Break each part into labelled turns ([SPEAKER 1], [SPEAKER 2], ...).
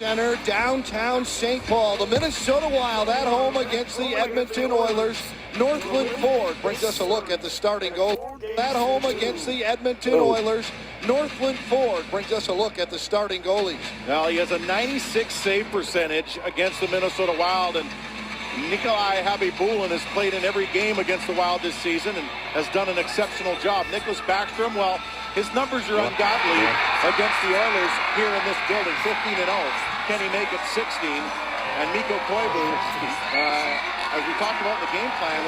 [SPEAKER 1] Center, downtown St. Paul. The Minnesota Wild at home against the Edmonton Oilers. Northland Ford brings us a look at the starting goal. At home against the Edmonton Oilers. Northland Ford brings us a look at the starting goalies.
[SPEAKER 2] Now he has a 96 save percentage against the Minnesota Wild, and Nikolai Habibulin has played in every game against the Wild this season and has done an exceptional job. Nicholas Backstrom, well, his numbers are ungodly against the Oilers here in this building. 15-0. Can he make it 16? And Mikko Koivu, as we talked about in the game plan,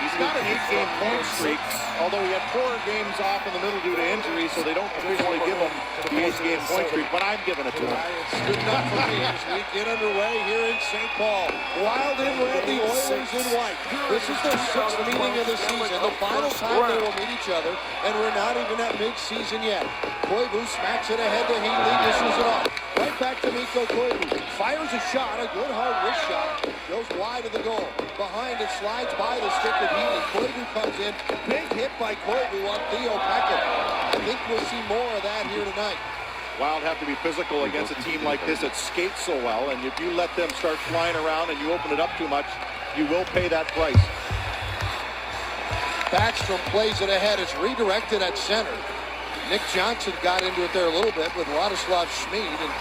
[SPEAKER 2] he's got an 8-game point streak, although he had 4 games off in the middle due to injury, so they don't officially give him the 8-game point streak, but I'm giving it to him.
[SPEAKER 1] It's good enough for me as we get underway here in St. Paul. Wild in red, the Oilers in white. This is their 6th meeting of the season, the final time they will meet each other, and we're not even at mid-season yet. Koivu smacks it ahead to Heatley, dishes it off. Right back to Mikko Koivu. Fires a shot, a good hard wrist shot. Goes wide of the goal. Behind it, slides by the stick of Heatley. Koivu comes in. Big hit by Koivu on Theo Pekka. I think we'll see more of that here tonight.
[SPEAKER 2] Wild have to be physical against a team like this that skates so well, and if you let them start flying around and you open it up too much, you will pay that price.
[SPEAKER 1] Backstrom plays it ahead. It's redirected at center. Nick Johnson got into it there a little bit with Ladislav Schmid, and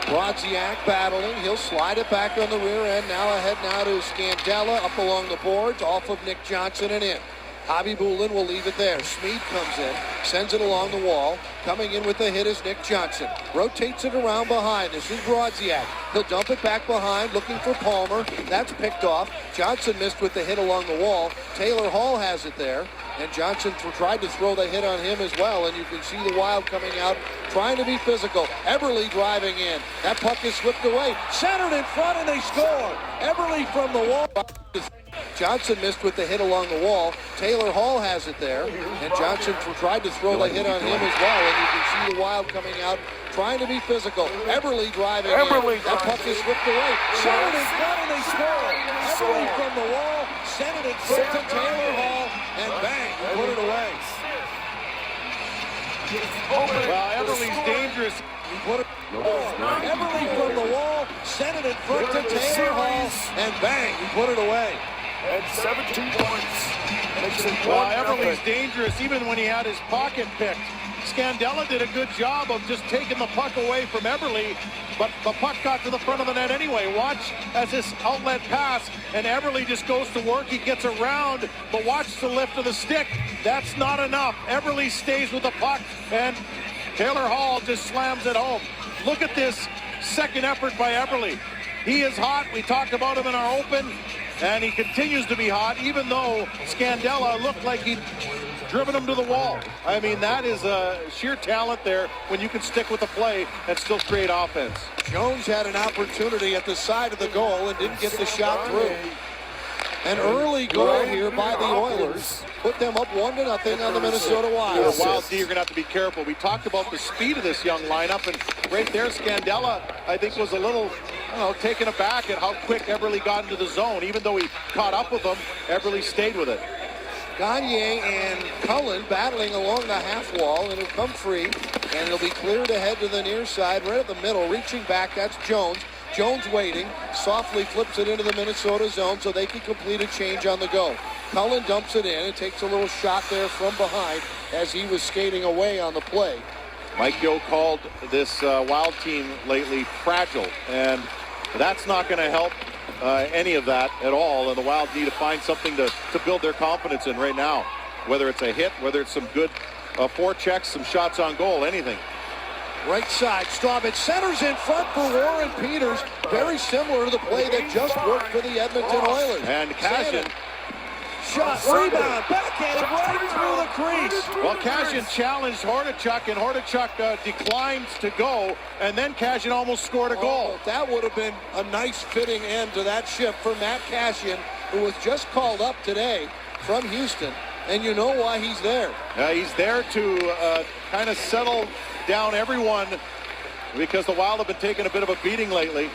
[SPEAKER 1] Brodziak battling. He'll slide it back on the rear end. Now ahead now to Scandella up along the boards, off of Nick Johnson and in. Habibulin will leave it there. Schmid comes in, sends it along the wall. Coming in with the hit is Nick Johnson. Rotates it around behind. This is Brodziak. He'll dump it back behind, looking for Palmer. That's picked off. Johnson missed with the hit along the wall. Taylor Hall has it there. And Johnson tried to throw the hit on him as well. And you can see the Wild coming out, trying to be physical. Eberle driving in. That puck is slipped away. Centered in front, and they score. Eberle from the wall. Johnson missed with the hit along the wall. Taylor Hall has it there. And Johnson tried to throw the hit on him as well. And you can see the Wild coming out, trying to be physical. Eberle driving in. That puck is slipped away. Centered in front, and they score. Eberle from the wall. Sent it in front to Taylor Hall. And bang, put it away.
[SPEAKER 2] Well, Eberle's dangerous.
[SPEAKER 1] Eberle from the wall, sent it in front to Taylor Hall, and bang, he put it away.
[SPEAKER 3] And 17 points.
[SPEAKER 2] Well, Eberle's dangerous even when he had his pocket picked. Scandella did a good job of just taking the puck away from Eberle, but the puck got to the front of the net anyway. Watch as this outlet pass, and Eberle just goes to work. He gets around, but watch the lift of the stick. That's not enough. Eberle stays with the puck, and Taylor Hall just slams it home. Look at this second effort by Eberle. He is hot. We talked about him in our open, and he continues to be hot, even though Scandella looked like he'd driven him to the wall. I mean, that is a sheer talent there when you can stick with the play and still create offense.
[SPEAKER 1] Jones had an opportunity at the side of the goal and didn't get the shot through. An early goal here by the Oilers put them up 1-0 on the Minnesota Wild.
[SPEAKER 2] The Wild D are going to have to be careful. We talked about the speed of this young lineup, and right there, Scandella, I think, was a little, taken aback at how quick Eberle got into the zone. Even though he caught up with him, Eberle stayed with it.
[SPEAKER 1] Gagne and Cullen battling along the half wall, and it'll come free, and it'll be cleared ahead to the near side, right at the middle, reaching back. That's Jones. Jones waiting, softly flips it into the Minnesota zone so they can complete a change on the go. Cullen dumps it in and takes a little shot there from behind as he was skating away on the play.
[SPEAKER 2] Mike Yeo called this Wild team lately fragile, and that's not going to help any of that at all, and the Wild need to find something to build their confidence in right now, whether it's a hit, whether it's some good forechecks, some shots on goal, anything.
[SPEAKER 1] Right side, Straubing centers in front for Warren Peters. Very similar to the play that just worked for the Edmonton Oilers.
[SPEAKER 2] And Kashin.
[SPEAKER 1] Shot, rebound, backhanded right through the crease.
[SPEAKER 2] Well, Kashin challenged Hordichuk, and Hordichuk declined to go, and then Kashin almost scored a goal.
[SPEAKER 1] That would have been a nice fitting end to that shift for Matt Kashin, who was just called up today from Houston. And you know why he's there.
[SPEAKER 2] He's there to kind of settle down everyone because the Wild have been taking a bit of a beating lately.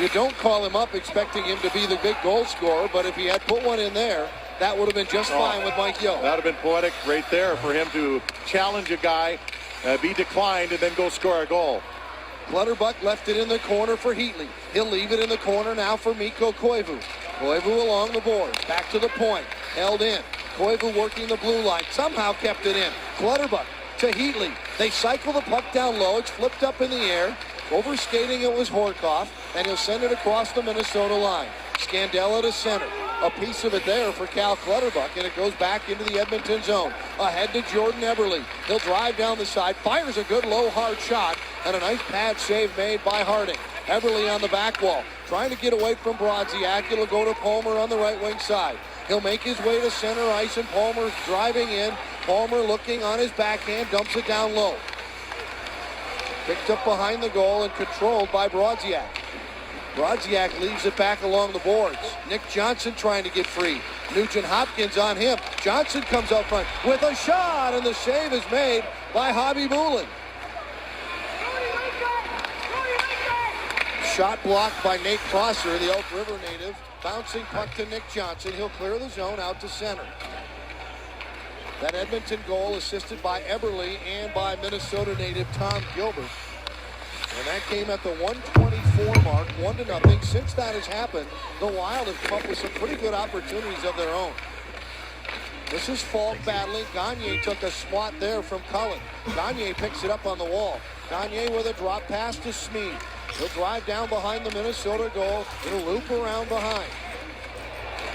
[SPEAKER 1] You don't call him up expecting him to be the big goal scorer, but if he had put one in there, that would have been just fine with Mike Yeo.
[SPEAKER 2] That would have been poetic right there for him to challenge a guy be declined and then go score a goal.
[SPEAKER 1] Clutterbuck left it in the corner for Heatley. He'll leave it in the corner now for Mikko Koivu. Koivu along the boards, back to the point, held in. Koivu working the blue line, somehow kept it in. Clutterbuck to Heatley. They cycle the puck down low. It's flipped up in the air. Overskating it was Horkoff, and he'll send it across the Minnesota line. Scandella to center. A piece of it there for Cal Clutterbuck, and it goes back into the Edmonton zone. Ahead to Jordan Eberle. He'll drive down the side, fires a good low hard shot, and a nice pad save made by Harding. Eberle on the back wall, trying to get away from Brodziak. It'll go to Palmer on the right wing side. He'll make his way to center ice, and Palmer's driving in. Palmer looking on his backhand, dumps it down low. Picked up behind the goal and controlled by Brodziak. Brodziak leaves it back along the boards. Nick Johnson trying to get free. Nugent Hopkins on him. Johnson comes out front with a shot, and the save is made by Hobby Moulin. Shot blocked by Nate Prosser, the Elk River native. Bouncing puck to Nick Johnson. He'll clear the zone out to center. That Edmonton goal assisted by Eberle and by Minnesota native Tom Gilbert. And that came at the 1:24 mark, 1-0. Since that has happened, the Wild have come up with some pretty good opportunities of their own. This is Falk battling. Gagne took a swat there from Cullen. Gagne picks it up on the wall. Gagne with a drop pass to Smead. He'll drive down behind the Minnesota goal. It'll loop around behind.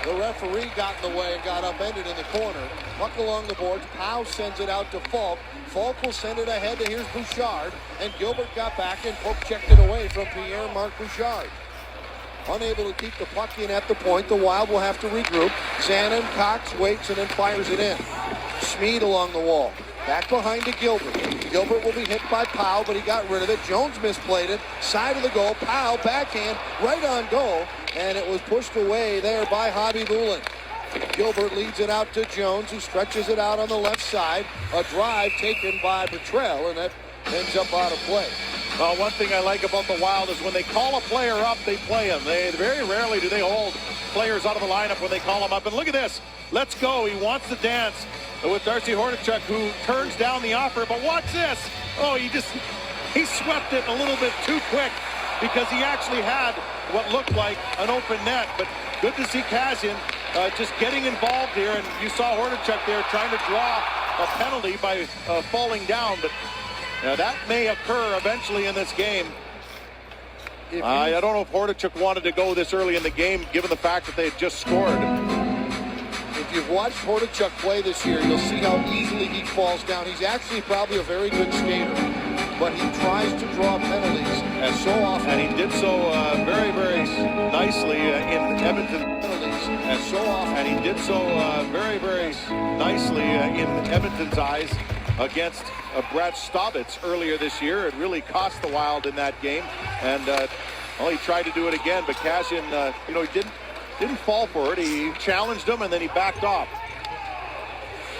[SPEAKER 1] The referee got in the way and got upended in the corner. Puck along the boards. Powell sends it out to Falk. Falk will send it ahead to here's Bouchard. And Gilbert got back and poke checked it away from Pierre-Marc Bouchard. Unable to keep the puck in at the point, the Wild will have to regroup. Zanin, Cox waits and then fires it in. Smead along the wall. Back behind to Gilbert. Gilbert will be hit by Powell, but he got rid of it. Jones misplayed it. Side of the goal. Powell backhand right on goal. And it was pushed away there by Hobby Moulin. Gilbert leads it out to Jones, who stretches it out on the left side. A drive taken by Petrell, and that ends up out of play.
[SPEAKER 2] Well, one thing I like about the Wild is when they call a player up, they play him. They very rarely do they hold players out of the lineup when they call them up. And look at this. Let's go. He wants to dance with Darcy Hordichuk, who turns down the offer. But watch this. Oh, he swept it a little bit too quick because he actually had what looked like an open net. But good to see Kassian just getting involved here. And you saw Hordichuk there trying to draw a penalty by falling down. But that may occur eventually in this game. I don't know if Hordichuk wanted to go this early in the game, given the fact that they had just scored.
[SPEAKER 1] If you've watched Hordichuk play this year, you'll see how easily he falls down. He's actually probably a very good skater, but he tries to draw penalties and so often.
[SPEAKER 2] And he did so very, very nicely in Edmonton.
[SPEAKER 1] And so often.
[SPEAKER 2] And he did so very, very nicely in Edmonton's eyes against Brad Staubitz earlier this year. It really cost the Wild in that game. And he tried to do it again, but Kassian, he didn't fall for it. He challenged him, and then he backed off.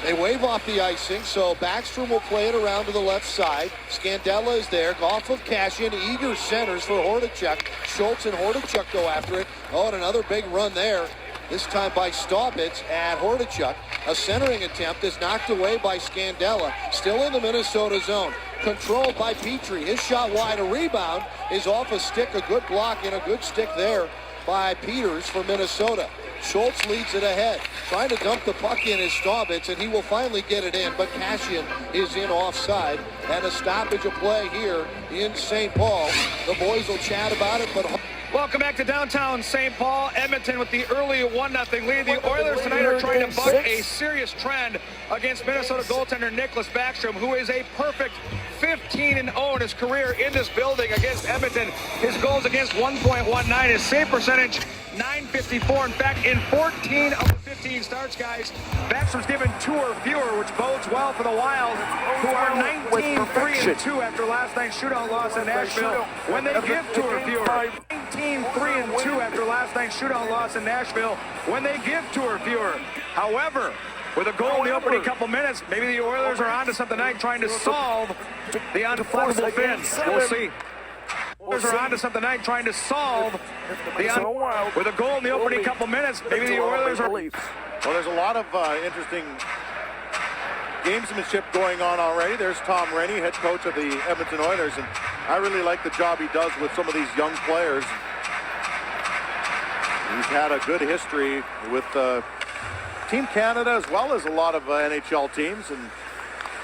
[SPEAKER 1] They wave off the icing, so Backstrom will play it around to the left side. Scandella is there, off of Kassian, eager centers for Hordichuk. Schultz and Hordichuk go after it. Oh, and another big run there, this time by Staubitz at Hordichuk. A centering attempt is knocked away by Scandella, still in the Minnesota zone. Controlled by Petrie. His shot wide, a rebound is off a stick, a good block and a good stick there by Peters for Minnesota. Schultz leads it ahead. Trying to dump the puck in is Staubitz, and he will finally get it in, but Kassian is in offside. And a stoppage of play here in St. Paul. The boys will chat about it, but...
[SPEAKER 4] Welcome back to downtown St. Paul. Edmonton with the early 1-0 lead. The Oilers tonight are trying to buck a serious trend against Minnesota goaltender Nicklas Backstrom, who is a perfect 15-0 in his career in this building against Edmonton. His goals against 1.19. His save percentage, .954. In fact, in 14 of the 15 starts, guys, Backstrom's given 2 or fewer, which bodes well for the Wild, who are 19-3-2 after last night's shootout loss in Nashville. When they give 2 or fewer, 19-3-2 after last night's shootout loss in Nashville. When they give 2 or fewer. However, with a goal in the opening couple minutes, maybe the Oilers are onto something tonight, trying to solve the unflexible fins. We'll see. Oilers are onto something tonight, trying to solve the with a goal in the opening couple minutes. Maybe the Oilers are.
[SPEAKER 2] Well, there's a lot of interesting gamesmanship going on already. There's Tom Rennie, head coach of the Edmonton Oilers, and I really like the job he does with some of these young players. He's had a good history with Team Canada as well as a lot of NHL teams, and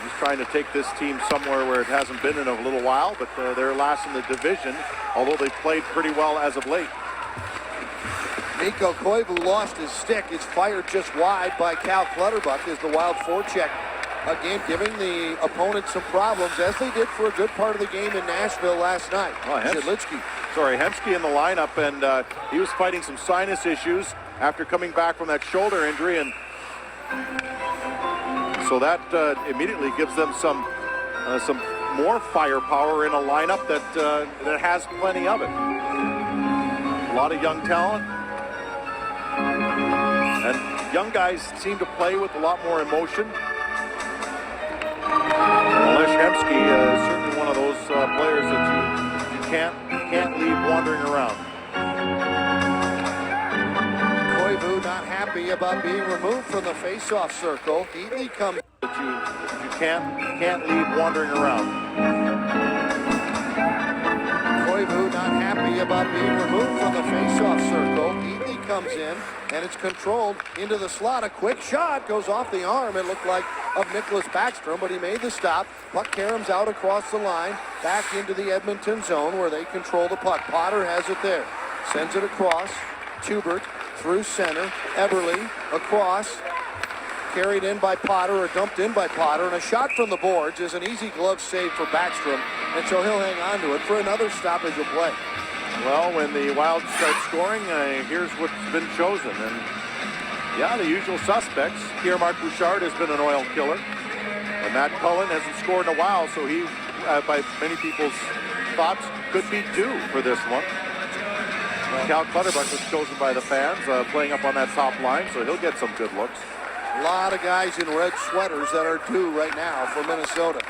[SPEAKER 2] he's trying to take this team somewhere where it hasn't been in a little while, but they're last in the division, although they've played pretty well as of late.
[SPEAKER 1] Mikko Koivu lost his stick. It's fired just wide by Cal Clutterbuck as the Wild forecheck. Again, giving the opponent some problems, as they did for a good part of the game in Nashville last night.
[SPEAKER 2] Hemsky in the lineup, and he was fighting some sinus issues after coming back from that shoulder injury, and so that immediately gives them some more firepower in a lineup that has plenty of it. A lot of young talent. And young guys seem to play with a lot more emotion. Hemsky is certainly one of those players that you can't leave wandering around.
[SPEAKER 1] Koivu not happy about being removed from the face-off circle. Heatley comes.
[SPEAKER 2] That you can't leave wandering around.
[SPEAKER 1] Koivu not happy about being removed from the face-off circle. Heatley comes in, and it's controlled into the slot. A quick shot goes off the arm. It looked like of Nicholas Backstrom, but he made the stop. Puck caroms out across the line, back into the Edmonton zone where they control the puck. Potter has it there. Sends it across. Tubert through center. Eberle across. Carried in by Potter, or dumped in by Potter, and a shot from the boards is an easy glove save for Backstrom, and so he'll hang on to it for another stoppage of play.
[SPEAKER 2] Well, when the Wild start scoring, here's what's been chosen, and yeah, the usual suspects. Pierre-Marc Bouchard has been an oil killer, and Matt Cullen hasn't scored in a while, so he, by many people's thoughts, could be due for this one. Cal Clutterbuck was chosen by the fans, playing up on that top line, so he'll get some good looks.
[SPEAKER 1] A lot of guys in red sweaters that are due right now for Minnesota.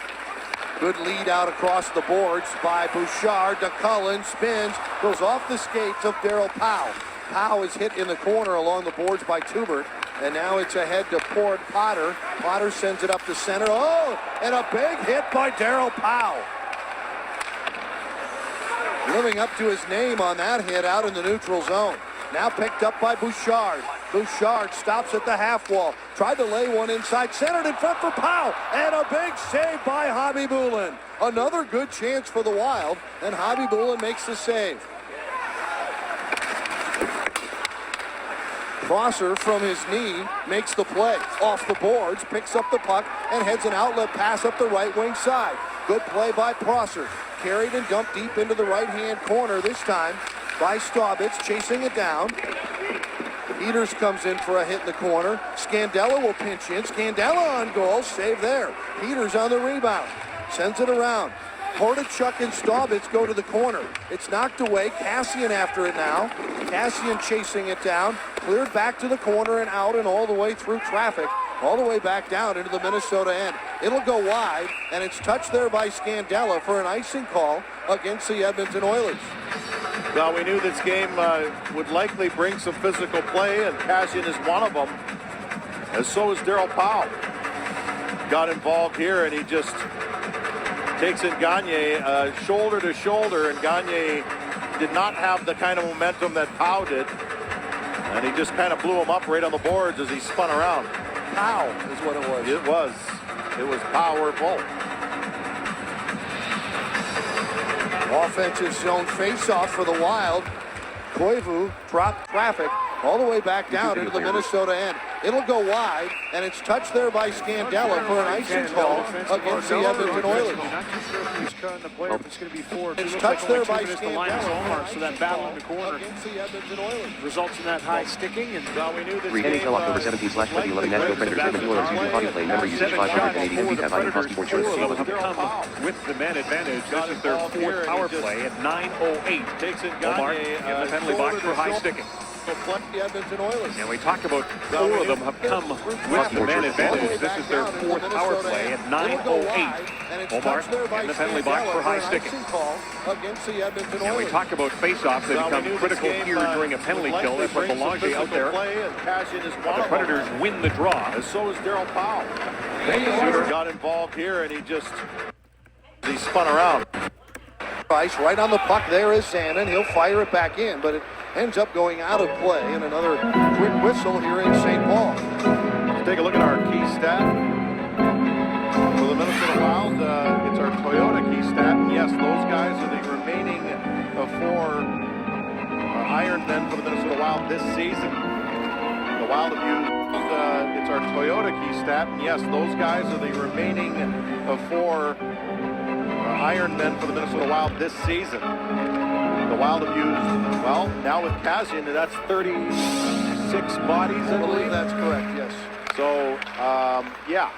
[SPEAKER 1] Good lead out across the boards by Bouchard to Cullen. Spins, goes off the skates of Darryl Powell. Powell is hit in the corner along the boards by Tubert. And now it's ahead to Port Potter. Potter sends it up to center. Oh, and a big hit by Darryl Powell. Living up to his name on that hit out in the neutral zone. Now picked up by Bouchard. Bouchard stops at the half wall. Tried to lay one inside, centered in front for Powell. And a big save by Hobby Bulin. Another good chance for the Wild, and Hobby Bulin makes the save. Prosser from his knee makes the play. Off the boards, picks up the puck, and heads an outlet pass up the right wing side. Good play by Prosser. Carried and dumped deep into the right-hand corner this time by Staubitz, chasing it down. Peters comes in for a hit in the corner. Scandella will pinch in. Scandella on goal. Save there. Peters on the rebound. Sends it around. Hordichuk and Staubitz go to the corner. It's knocked away. Cassian after it now. Cassian chasing it down. Cleared back to the corner and out and all the way through traffic. All the way back down into the Minnesota end. It'll go wide, and it's touched there by Scandella for an icing call against the Edmonton Oilers.
[SPEAKER 2] Well, we knew this game would likely bring some physical play, and Cassian is one of them, and so is Darryl Powell. Got involved here, and he just takes in Gagne shoulder to shoulder, and Gagne did not have the kind of momentum that Powell did, and he just kind of blew him up right on the boards as he spun around.
[SPEAKER 1] Powell is what it was.
[SPEAKER 2] It was powerful.
[SPEAKER 1] Offensive zone face-off for the Wild. Koivu dropped traffic all the way back down into the Minnesota end. It'll go wide, and it's touched there by Scandella for an icing call against the Edmonton Oilers. It's touched there by Scandella.
[SPEAKER 5] So that battle in the corner results in that high sticking. And we knew this
[SPEAKER 6] Read NHL October 17/2011 Nashville Predators Edmonton Oilers using hockey play. Member uses 580 MB have hiding hockey board choice.
[SPEAKER 5] With the man advantage, this is their fourth power play at 9:08. Omar in the penalty box for high sticking.
[SPEAKER 1] The Edmonton Oilers.
[SPEAKER 5] And we talked about four of them have come with the man advantage. This is their fourth power play at 9:08. Omar in the penalty box for high sticking. And we talk about face-offs. They become critical here during a penalty kill. That's what Belanger out there. The Predators win the draw.
[SPEAKER 2] And so is Darryl Powell. Shooter got involved here, and he spun around.
[SPEAKER 1] Price right on the puck. There is Zanin. He'll fire it back in, but it ends up going out of play. And another quick whistle here in St. Paul.
[SPEAKER 2] Let's take a look at our key stat for the Minnesota Wild. It's our Toyota key stat. And yes, those guys are the remaining four Ironmen for the Minnesota Wild this season. The Wild have used. It's our Toyota key stat. And yes, those guys are the remaining four Ironmen for the Minnesota Wild this season. The Wild have used, well, now with Kazian, that's 36 bodies, I believe.
[SPEAKER 1] That's correct, yes.
[SPEAKER 2] So, yeah,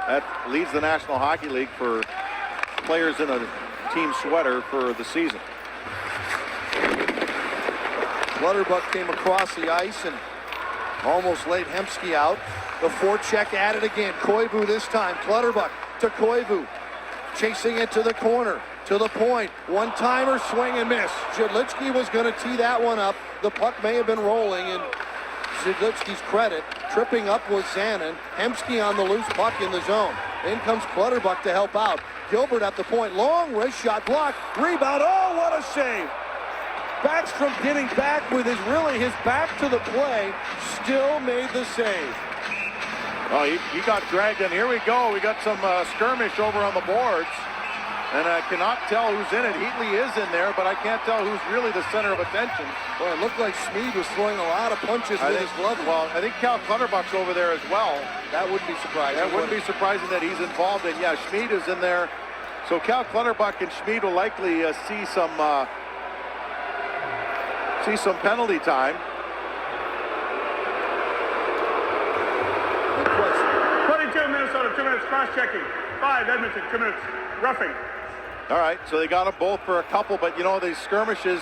[SPEAKER 2] that leads the National Hockey League for players in a team sweater for the season.
[SPEAKER 1] Clutterbuck came across the ice and almost laid Hemsky out. The forecheck at it again. Koivu this time. Clutterbuck to Koivu. Chasing it to the corner, to the point. One-timer, swing and miss. Zhidlitsky was going to tee that one up. The puck may have been rolling, and Zhidlitsky's credit, tripping up was Zanin. Hemsky on the loose puck in the zone. In comes Clutterbuck to help out. Gilbert at the point. Long wrist shot blocked. Rebound. Oh, what a save. Backstrom getting back with his back to the play. Still made the save.
[SPEAKER 2] Oh, he got dragged in. Here we go. We got some skirmish over on the boards. And I cannot tell who's in it. Heatley is in there, but I can't tell who's really the center of attention.
[SPEAKER 1] Well, it looked like Schmid was throwing a lot of punches with his glove.
[SPEAKER 2] Well, I think Cal Clutterbuck's over there as well.
[SPEAKER 1] That wouldn't be surprising.
[SPEAKER 2] That wouldn't be surprising that he's involved in. Yeah, Schmid is in there. So Cal Clutterbuck and Schmid will likely see some penalty time.
[SPEAKER 3] 22 Minnesota, 2 minutes cross-checking. 5 Edmonton, 2 minutes roughing.
[SPEAKER 2] All right, so they got them both for a couple, but you know, these skirmishes,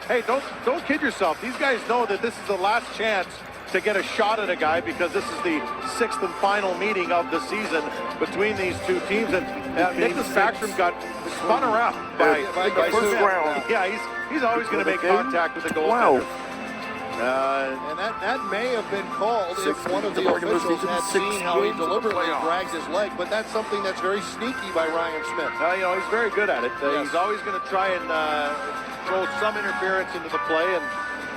[SPEAKER 2] hey, don't kid yourself. These guys know that this is the last chance to get a shot at a guy because this is the 6th and final meeting of the season between these two teams. And Nicholas Backstrom got spun around by the first round. Yeah, he's always going to make contact with the goaltender.
[SPEAKER 1] And that may have been called if one of the officials had seen how he deliberately dragged his leg, but that's something that's very sneaky by Ryan Smith.
[SPEAKER 2] You know, he's very good at it. He's always going to try and throw some interference into the play,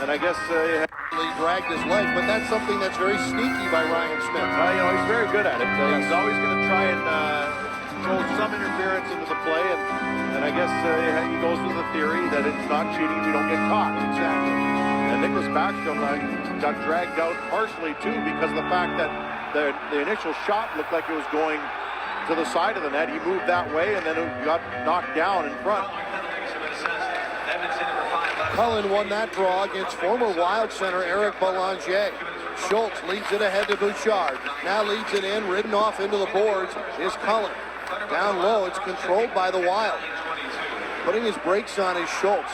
[SPEAKER 2] and I guess
[SPEAKER 1] he dragged his leg, but that's something that's very sneaky by Ryan Smith.
[SPEAKER 2] You know, he's very good at it. He's always going to try and throw some interference into the play, and I guess he goes with the theory that it's not cheating if you don't get caught.
[SPEAKER 1] Exactly.
[SPEAKER 2] And Nicholas Backstrom got dragged out partially, too, because of the fact that the initial shot looked like it was going to the side of the net. He moved that way, and then it got knocked down in front.
[SPEAKER 1] Cullen won that draw against former Wild center Eric Belanger. Schultz leads it ahead to Bouchard. Now leads it in, ridden off into the boards is Cullen. Down low, it's controlled by the Wild. Putting his brakes on is Schultz.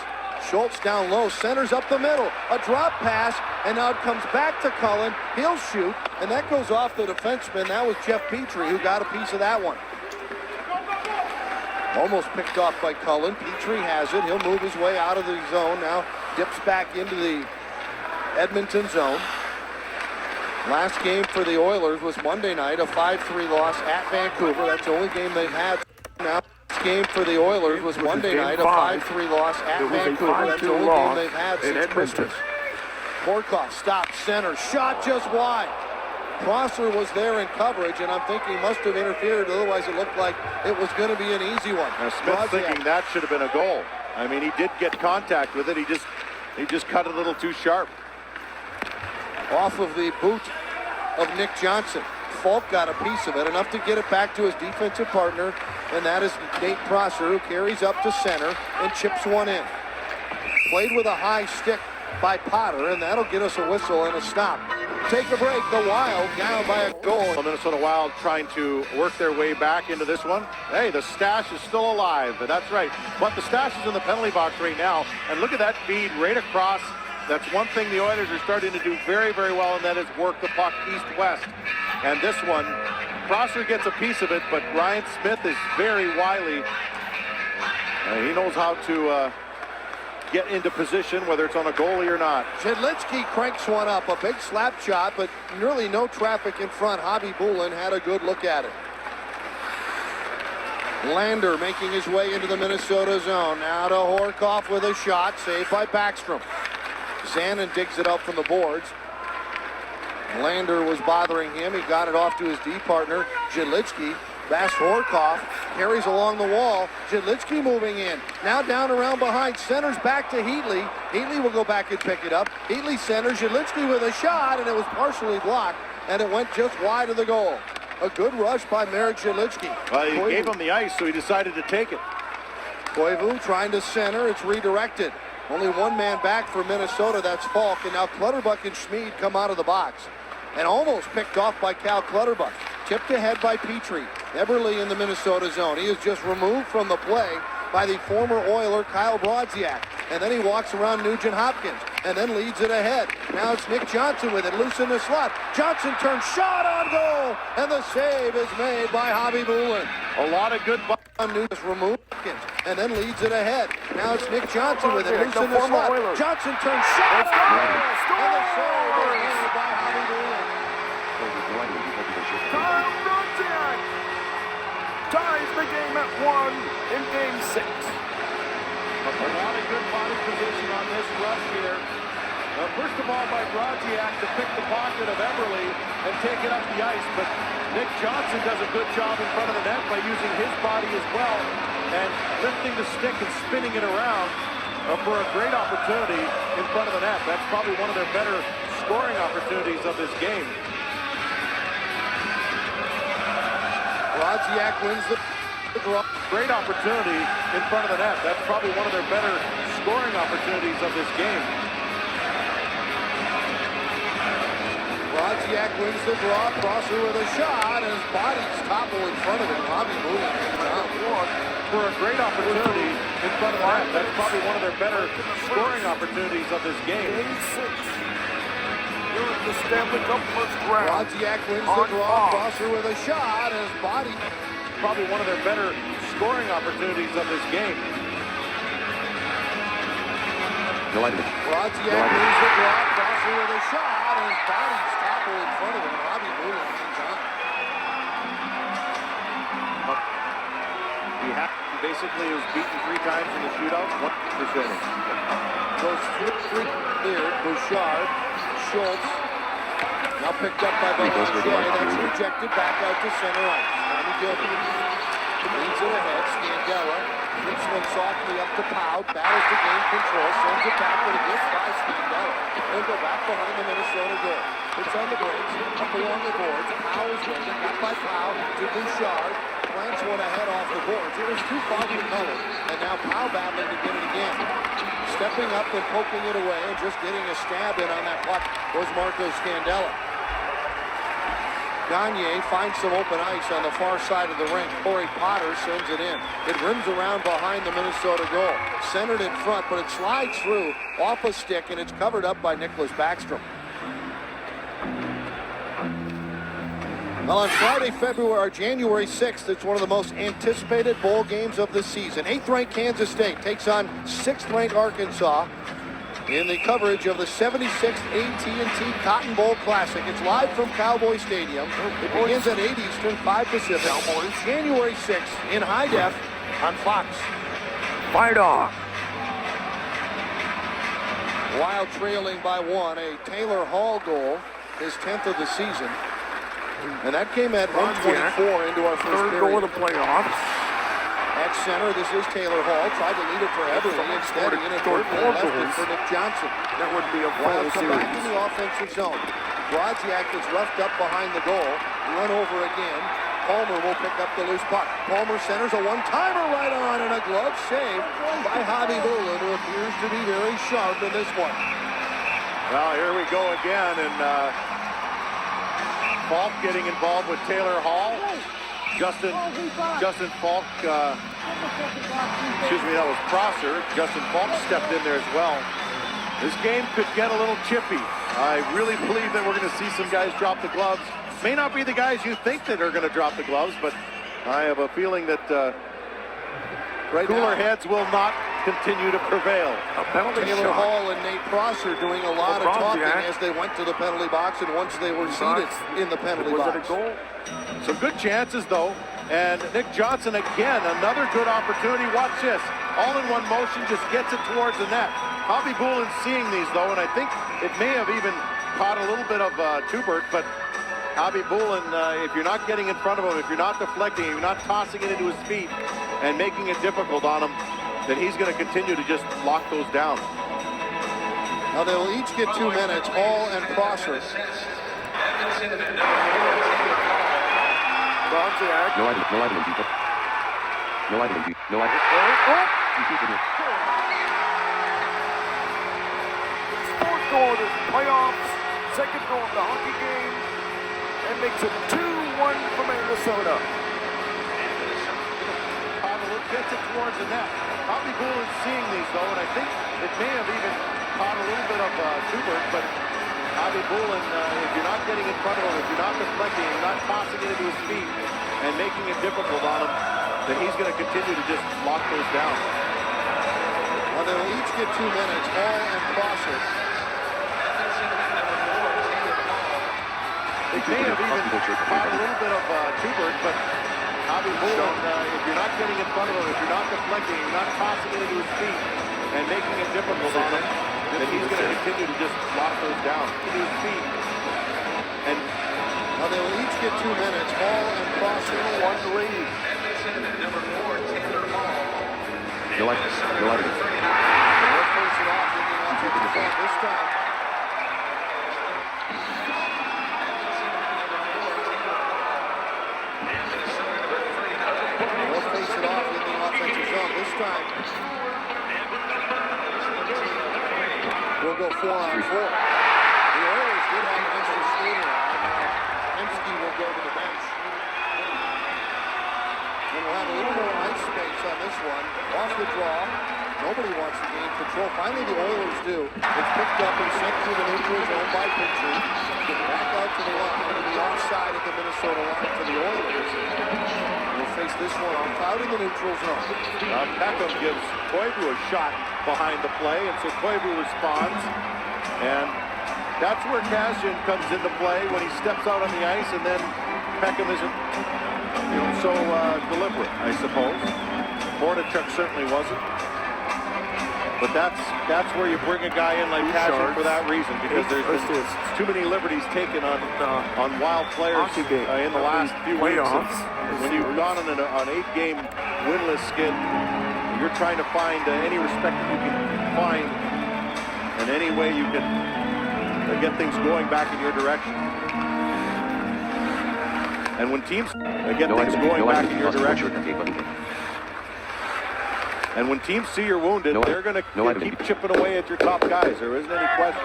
[SPEAKER 1] Schultz down low, centers up the middle. A drop pass, and now it comes back to Cullen. He'll shoot, and that goes off the defenseman. That was Jeff Petrie who got a piece of that one. Almost picked off by Cullen. Petrie has it. He'll move his way out of the zone. Now dips back into the Edmonton zone. Last game for the Oilers was Monday night, a 5-3 loss at Vancouver. That's the only game they've had now. Game for the Oilers was Monday night, a 5-3 loss at Vancouver. That's the only game they've had since Christmas. Korkov stops center, shot just wide. Prosser was there in coverage, and I'm thinking must have interfered, otherwise it looked like it was going to be an easy one.
[SPEAKER 2] Now Smith's thinking that should have been a goal. I mean, he did get contact with it. He just cut it a little too sharp.
[SPEAKER 1] Off of the boot of Nick Johnson. Falk got a piece of it, enough to get it back to his defensive partner, and that is Nate Prosser, who carries up to center and chips one in. Played with a high stick by Potter, and that'll get us a whistle and a stop. Take a break. The Wild down by a goal.
[SPEAKER 2] The Minnesota Wild trying to work their way back into this one. Hey, the stash is still alive. That's right. But the stash is in the penalty box right now, and look at that feed right across. That's one thing the Oilers are starting to do very, very well, and that is work the puck east-west. And this one, Prosser gets a piece of it, but Ryan Smith is very wily. He knows how to get into position, whether it's on a goalie or not.
[SPEAKER 1] Jedlicki cranks one up, a big slap shot, but nearly no traffic in front. Hobby Bullen had a good look at it. Lander making his way into the Minnesota zone. Now to Horkoff with a shot, saved by Backstrom. Zanin digs it up from the boards. Lander was bothering him. He got it off to his D partner, Jedlicki. Bass Horkoff carries along the wall. Jedlicki moving in. Now down around behind. Centers back to Heatley. Heatley will go back and pick it up. Heatley centers. Jedlicki with a shot, and it was partially blocked, and it went just wide of the goal. A good rush by Marek Jedlicki.
[SPEAKER 2] Well, he gave him the ice, so he decided to take it.
[SPEAKER 1] Koivu trying to center. It's redirected. Only one man back for Minnesota. That's Falk. And now Clutterbuck and Schmid come out of the box. And almost picked off by Cal Clutterbuck. Tipped ahead by Petrie. Eberle in the Minnesota zone. He is just removed from the play by the former Oiler Kyle Brodziak. And then he walks around Nugent Hopkins and then leads it ahead. Now it's Nick Johnson with it, loose in the slot. Johnson turns, shot on goal, and the save is made by Hobby Bullen.
[SPEAKER 2] A lot of good
[SPEAKER 1] on Nugent removed Hopkins and then leads it ahead. Now it's Nick Johnson with it, loose in the slot. Johnson turns, shot on goal, and the save is made by Hobby Bullen.
[SPEAKER 7] Ties the game at 1 in Game 6.
[SPEAKER 2] A lot of good body position on this rush here. First of all, by Brodziak to pick the pocket of Eberle and take it up the ice, but Nick Johnson does a good job in front of the net by using his body as well and lifting the stick and spinning it around for a great opportunity in front of the net. That's probably one of their better scoring opportunities of this game.
[SPEAKER 1] Brodziak wins the draw.
[SPEAKER 2] Great opportunity in front of the net. That's probably one of their better scoring opportunities of this game.
[SPEAKER 1] Brodziak wins the draw. Crosser with a shot, and his body's topple in front of him. Hobby Bullen down one.
[SPEAKER 2] For a great opportunity in front of the net. That's probably one of their better scoring opportunities of this game.
[SPEAKER 7] Game 6. You're at the Stanley Cup first round.
[SPEAKER 1] Brodziak wins the draw. Crosser with a shot, and his body.
[SPEAKER 2] Probably one of their better scoring opportunities of this game.
[SPEAKER 1] Brodziak wins the draw. Crosser with a shot, and his body's topple in front of him. Hobby Bullen hangs on.
[SPEAKER 2] He basically was beaten 3 times in the shootout. 1%.
[SPEAKER 1] Goes 3 cleared. Bouchard. Schultz. Now picked up by Boucher. That's rejected back out to center ice. Tommy Gilbert leads it ahead. Scandella flips one softly up to Powell. Battles to gain control. Sends it back with a good by Scandella. He'll go back behind the Minnesota goal. It's on the brakes. Up along the boards. Powell is waiting. Got by Powell to Bouchard. Plants one ahead off the boards. It was too far from color. And now Powell battling to get it again. Stepping up and poking it away and just getting a stab in on that puck was Marco Scandella. Gagne finds some open ice on the far side of the rink. Corey Potter sends it in. It rims around behind the Minnesota goal. Centered in front, but it slides through off a stick, and it's covered up by Nicholas Backstrom. Well, on Friday, January 6th, it's one of the most anticipated bowl games of the season. 8th-ranked Kansas State takes on 6th-ranked Arkansas in the coverage of the 76th AT&T Cotton Bowl Classic. It's live from Cowboy Stadium. It begins at 8 Eastern, 5 Pacific. January 6th in high def on Fox.
[SPEAKER 7] Fight off.
[SPEAKER 1] Wild trailing by 1, a Taylor Hall goal, his 10th of the season. And that came at 1:24 into our first
[SPEAKER 7] Third goal of the playoffs.
[SPEAKER 1] At center, this is Taylor Hall. Tried to lead it for Eberle. Instead, he inadvertently left it for Nick Johnson.
[SPEAKER 7] That would be a
[SPEAKER 1] Wild
[SPEAKER 7] full
[SPEAKER 1] come back in
[SPEAKER 7] series.
[SPEAKER 1] the offensive zone. Brodziak is roughed up behind the goal. Run over again. Palmer will pick up the loose puck. Palmer centers a one-timer right on, and a glove save by Hobby Bullen, who appears to be very sharp in this one.
[SPEAKER 2] Well, here we go again, and Falk getting involved with Taylor Hall. Justin Falk, excuse me, that was Prosser. Justin Falk stepped in there as well. This game could get a little chippy. I really believe that we're going to see some guys drop the gloves. May not be the guys you think that are going to drop the gloves, but I have a feeling that cooler heads will not continue to prevail.
[SPEAKER 7] A penalty
[SPEAKER 1] Taylor
[SPEAKER 7] shot.
[SPEAKER 1] Hall and Nate Prosser doing a lot of talking
[SPEAKER 7] Bronziak.
[SPEAKER 1] as they went to the penalty box and once they were seated in the penalty
[SPEAKER 7] Was
[SPEAKER 1] box.
[SPEAKER 7] it a goal?
[SPEAKER 2] Some good chances, though. And Nick Johnson, again, another good opportunity. Watch this. All in one motion, just gets it towards the net. Bobby Boulin's seeing these, though, and I think it may have even caught a little bit of Tubert, but Bobby Boulin, if you're not getting in front of him, if you're not deflecting, if you're not tossing it into his feet and making it difficult on him, then he's going to continue to just lock those down.
[SPEAKER 1] Now they'll each get 2 minutes, Hall and Prosser.
[SPEAKER 7] Bronziak.
[SPEAKER 6] No item, people. No item, no item.
[SPEAKER 7] Fourth goal of the playoffs, second goal of the hockey game, and makes it 2-1 for Minnesota.
[SPEAKER 2] Gets it towards the net. Bobby Boulin's seeing these, though, and I think it may have even caught a little bit of Tubert, but Bobby Boulin, if you're not getting in front of him, if you're not deflecting, if you're not tossing it into his feet and making it difficult on him, then he's going to continue to just lock those down.
[SPEAKER 1] Now they'll each get 2 minutes, Hall and Prosser.
[SPEAKER 2] It may have even caught a little bit of Tubert, but Bobby Boulin, if you're not getting in front of him, if you're not deflecting, if you're not tossing it into his feet and making it difficult on him, then he's going to continue to just lock those down into his feet. And
[SPEAKER 1] now they'll each get 2 minutes, Hall and Prosser.
[SPEAKER 7] One to lead.
[SPEAKER 6] No item, no item.
[SPEAKER 1] They'll face it off in the offensive zone this time. They'll face it off in the offensive zone this time. We'll go 4-on-4. The Oilers did have an extra skater on. Hemsky will go to the bench. And we'll have a little more ice space on this one. Off the draw. Nobody wants to gain control. Finally, the Oilers do. It's picked up and sent through the neutral zone by Petrie. Back out to the line. Going to be offside at the Minnesota line for the Oilers. We'll face this one out in the neutral zone.
[SPEAKER 2] Peckham gives Koivu a shot behind the play, and so Koivu responds. And that's where Kassian comes into play when he steps out on the ice, and then Peckham isn't so deliberate, I suppose. Mordechuk certainly wasn't. But that's where you bring a guy in like Kassian for that reason, because there's been too many liberties taken on wild players in the last few weeks. When you've gone on an 8-game winless skid, you're trying to find any respect that you can find and any way you can get things going back in your direction. And when teams get things going back in your direction, and when teams see you're wounded, they're going to keep chipping away at your top guys. There isn't any question.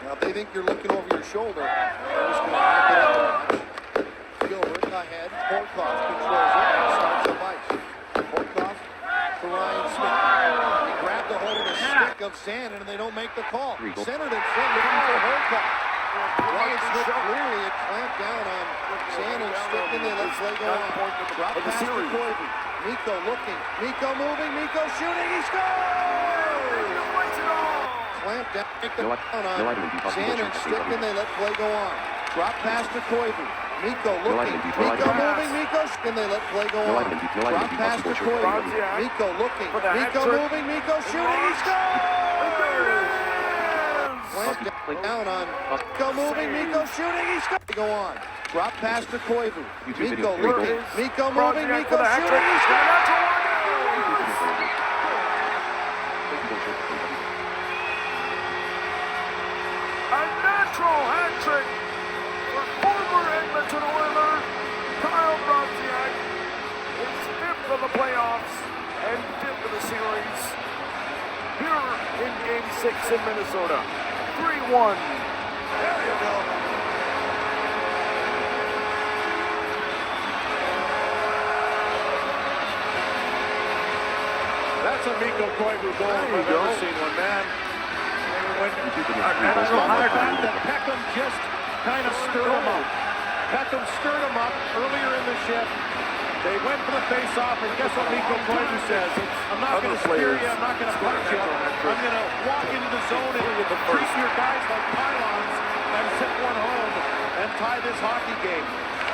[SPEAKER 1] Now, if they think you're looking over your shoulder, they're just going to amp it up a notch. Gilbert ahead. Horkoff controls it and starts the ice. Horkoff to Ryan Smith. He grabbed a hold of the stick of Sandin, and they don't make the call. Centered in front, looking for Horkoff. Ryan Smith clearly had clamped down on Sandin's stick, and they let play go on. Drop pass to Koivu. Mikko looking. Mikko moving. Mikko shooting. He scores! Clamped down. Make the count on Sandin's stick, and they let play go on. Drop pass to Koivu. Mikko looking. Mikko moving. Mikko, and they let play go on. Drop pass to Koivu. Mikko looking. Mikko moving. Mikko shooting. He scores! Clamped down on Mikko moving. Mikko shooting. He scores! Go on. Drop pass to Koivu. Mikko looking. Mikko moving. Mikko shooting. He scores!
[SPEAKER 7] A natural hat trick for former Edmonton Oiler Kyle Bronziak. His 5th of the playoffs and 5th of the series. Here in Game 6 in Minnesota. 3-1.
[SPEAKER 1] There you go.
[SPEAKER 2] That's a Mikko Koivu goal. I've never seen one, man. Peckham just kind of stirred him up. Peckham stirred him up earlier in the shift. They went for the face-off, and guess what Mikko Koivu says? I'm not going to spear you, I'm not going to punch you. I'm going to walk into the zone and treat your guys like pylons and send one home and tie this hockey game.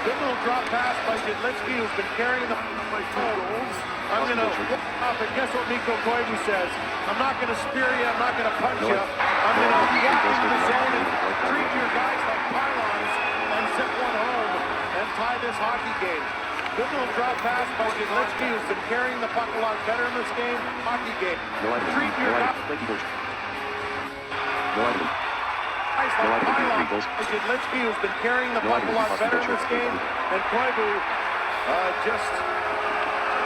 [SPEAKER 2] Good little drop pass by Jedlinski, who's been carrying the goals. I'm going to walk off, and guess what Mikko Koivu says? I'm not going to spear you, I'm not going to punch you. I'm going to walk into the zone and treat your guys like pylons and send one home and tie this hockey game. Good little drop pass by Jedlinski, who's been carrying the puck a lot better in this game. Hockey game. Treat your guys like pylons. Jedlinski, who's been carrying the puck a lot better in this game. And Koivu just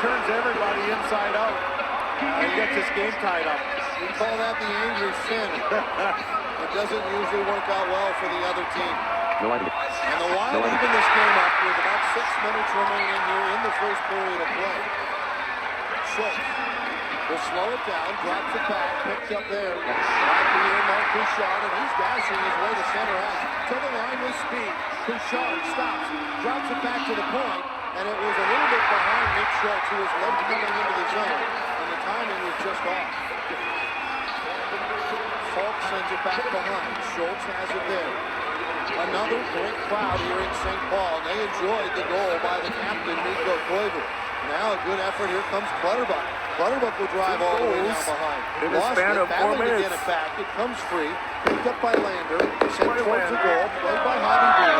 [SPEAKER 2] turns everybody inside out and gets his game tied up.
[SPEAKER 1] We call that the angry sin. It doesn't usually work out well for the other team. And the Wild even this game up with about 6 minutes remaining here in the first period of play. Schultz will slow it down, drops it back, picked up there. Right here, Mark Bouchard, and he's dashing his way to center ice. To the line with speed. Bouchard stops, drops it back to the point, and it was a little bit behind Nick Schultz, who was left coming into the zone, and the timing was just off. Falk sends it back behind. Schultz has it there. Another great crowd here in St. Paul. They enjoyed the goal by the captain, Mikko Koivu. Now a good effort. Here comes Clutterbuck. Clutterbuck will drive all the way down behind. Lost it, battling to get it back. It comes free. Picked up by Lander. Sent towards the goal. Played by Javi Bean.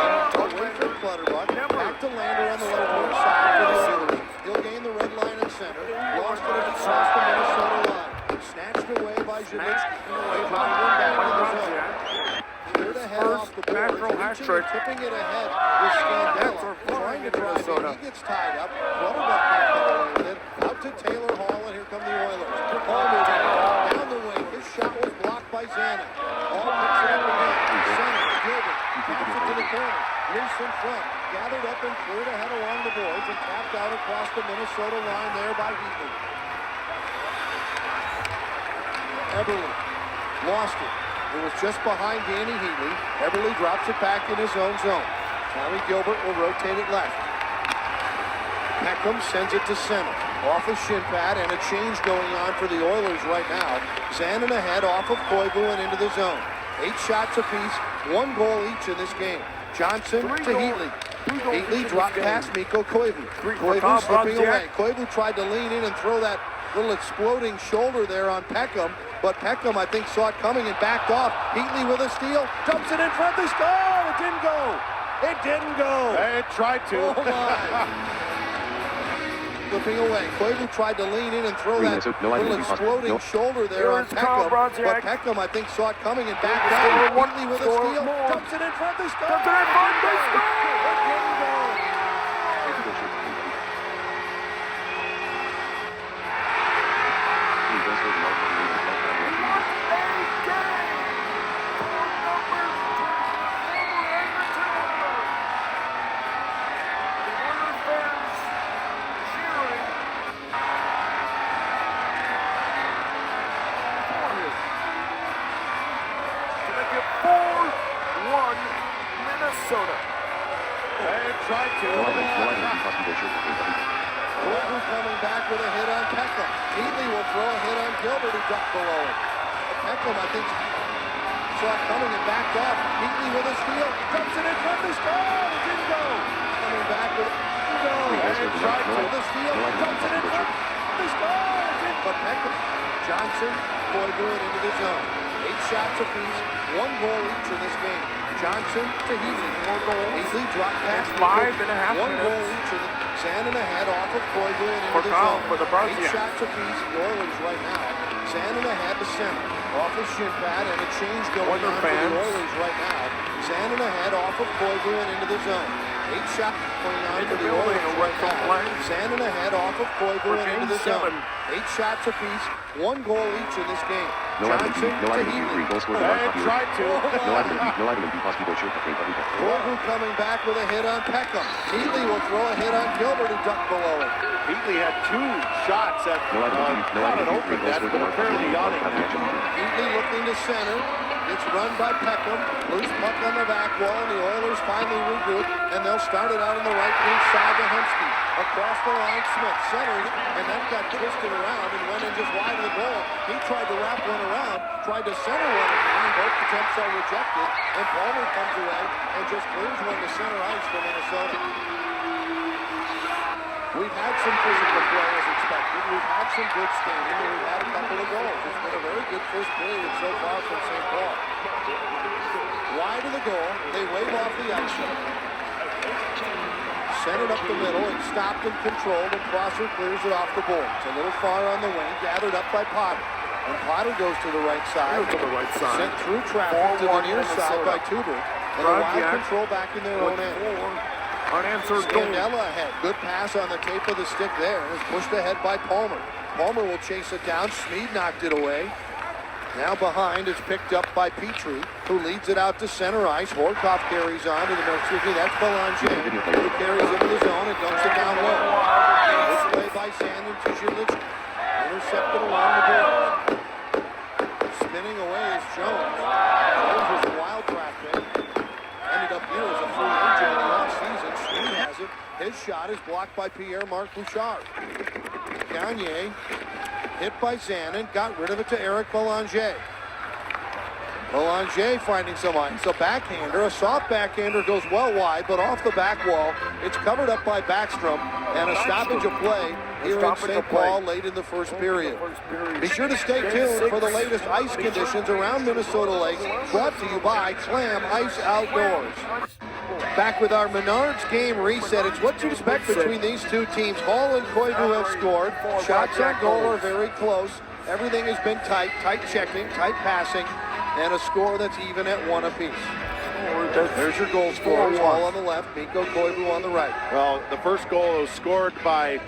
[SPEAKER 1] Away from Clutterbuck. Back to Lander on the left wing side for the Oilers. He'll gain the red line at center. Lost it as it crossed the Minnesota line. Snatched away by Jedlinski. Away from the wing back to the zone. First
[SPEAKER 7] natural hat trick.
[SPEAKER 1] Tipping it ahead with Scandella, trying to drive in. He gets tied up. Clutterbuck can't get away with it. Out to Taylor Hall, and here come the Oilers. Hall moving down the wing. His shot was blocked by Zanuck. Hall picks it up again. Center, Gilbert, taps it to the corner. Loose in front. Gathered up and cleared ahead along the boards and tapped out across the Minnesota line there by Heatley. Eberle lost it. It was just behind Danny Heatley. Eberle drops it back in his own zone. Tommy Gilbert will rotate it left. Peckham sends it to center. Off of shin pad, and a change going on for the Oilers right now. Zanon ahead off of Koivu and into the zone. 8 shots apiece, 1 goal each in this game. Johnson to Heatley. Heatley dropped past Mikko Koivu. Koivu slipping away. Koivu tried to lean in and throw that little exploding shoulder there on Peckham, but Peckham, I think, saw it coming and backed off. Heatley with a steal, dumps it in front, they score! It didn't go! It didn't go!
[SPEAKER 2] It tried to.
[SPEAKER 1] Oh my. Flipping away. Koivu tried to lean in and throw that little exploding shoulder there on Peckham, but Peckham, I think, saw it coming and backed off. Heatley with a steal, dumps it in front, they score! Dumps it in front, they score! It didn't go!
[SPEAKER 7] Minnesota.
[SPEAKER 2] They tried to.
[SPEAKER 1] Koivu coming back with a hit on Peckham. Heatley will throw a hit on Gilbert, who ducked below it. Peckham, I think, saw it coming and backed off. Heatley with a steal, dumps it in front, they score! It didn't go! Coming back with a tried to the steal, dumps it in front, they score! It didn't, but Peckham, Johnson, Koivu into the zone. 8 shots apiece, 1 goal each in this game. Johnson to Heatley, 4 goals. Heatley dropped past
[SPEAKER 7] 5.5
[SPEAKER 1] 1 goal each in the Zanon ahead off of Koivu and into the zone.
[SPEAKER 7] For the
[SPEAKER 1] 8 shots apiece, the Oilers right now. Zanon ahead to center. Off of shin pad, and a change going on for the Oilers right now. Zanon ahead off of Koivu and into the zone. 8 shots going on for the Oilers right now. Zanon ahead off of Koivu and into the zone. 8 shots apiece, 1 goal each in this game. Johnson to Heatley.
[SPEAKER 2] Tried to.
[SPEAKER 1] Koivu coming back with a hit on Peckham. Heatley will throw a hit on Gilbert, who ducked below it.
[SPEAKER 2] Heatley had 2 shots at not an open net, but a fairly yawning net.
[SPEAKER 1] Heatley looking to center. It's run by Peckham. Loose puck on the back wall, and the Oilers finally regroup, and they'll start it out on the right wing side to Hemsky. Across the line, Smith centers, and that got twisted around and went in just wide of the goal. He tried to wrap one around, tried to center one again, and both attempts are rejected, and Palmer comes away and just clears one to center ice for Minnesota. We've had some physical play as expected. We've had some good skating, and we've had a couple of goals. It's been a very good first period so far from St. Paul. Wide of the goal, they wave off the ice. Sent it up the middle and stopped and controlled, and Prosser clears it off the boards. A little far on the wing, gathered up by Potter. And Potter goes to the right side. Sent through traffic to the near side by Tuber. And a wild control back in their own end.
[SPEAKER 7] Unanswered
[SPEAKER 1] Scandella ahead. Good pass on the tape of the stick there. It's pushed ahead by Palmer. Palmer will chase it down. Schmid knocked it away. Now behind, it's picked up by Petrie, who leads it out to center ice. Horkoff carries on to the Mexican. That's Belanger, who carries into the zone and dumps it down low. Good play by Sandin to Zilic. Intercepted along the board. Spinning away is Jones. Jones was a wild draft pick. Ended up here as a free agent in the offseason. Schmid has it. His shot is blocked by Pierre-Marc Bouchard. Gagne hit by Zanin, got rid of it to Eric Belanger. Belanger finding some ice. A backhander, a soft backhander goes well wide, but off the back wall. It's covered up by Backstrom, and a stoppage of play here in St. Paul late in the first period. Be sure to stay tuned for the latest ice conditions around Minnesota Lakes, brought to you by Clam Ice Outdoors. Back with our Menards game reset. It's what you expect between these two teams. Hall and Koivu have scored. Shots on goal are very close. Everything has been tight checking, tight passing, and a score that's even at 1 apiece. There's your goal scorers. Hall on the left, Mikko Koivu on the right.
[SPEAKER 2] Well, the first goal was scored by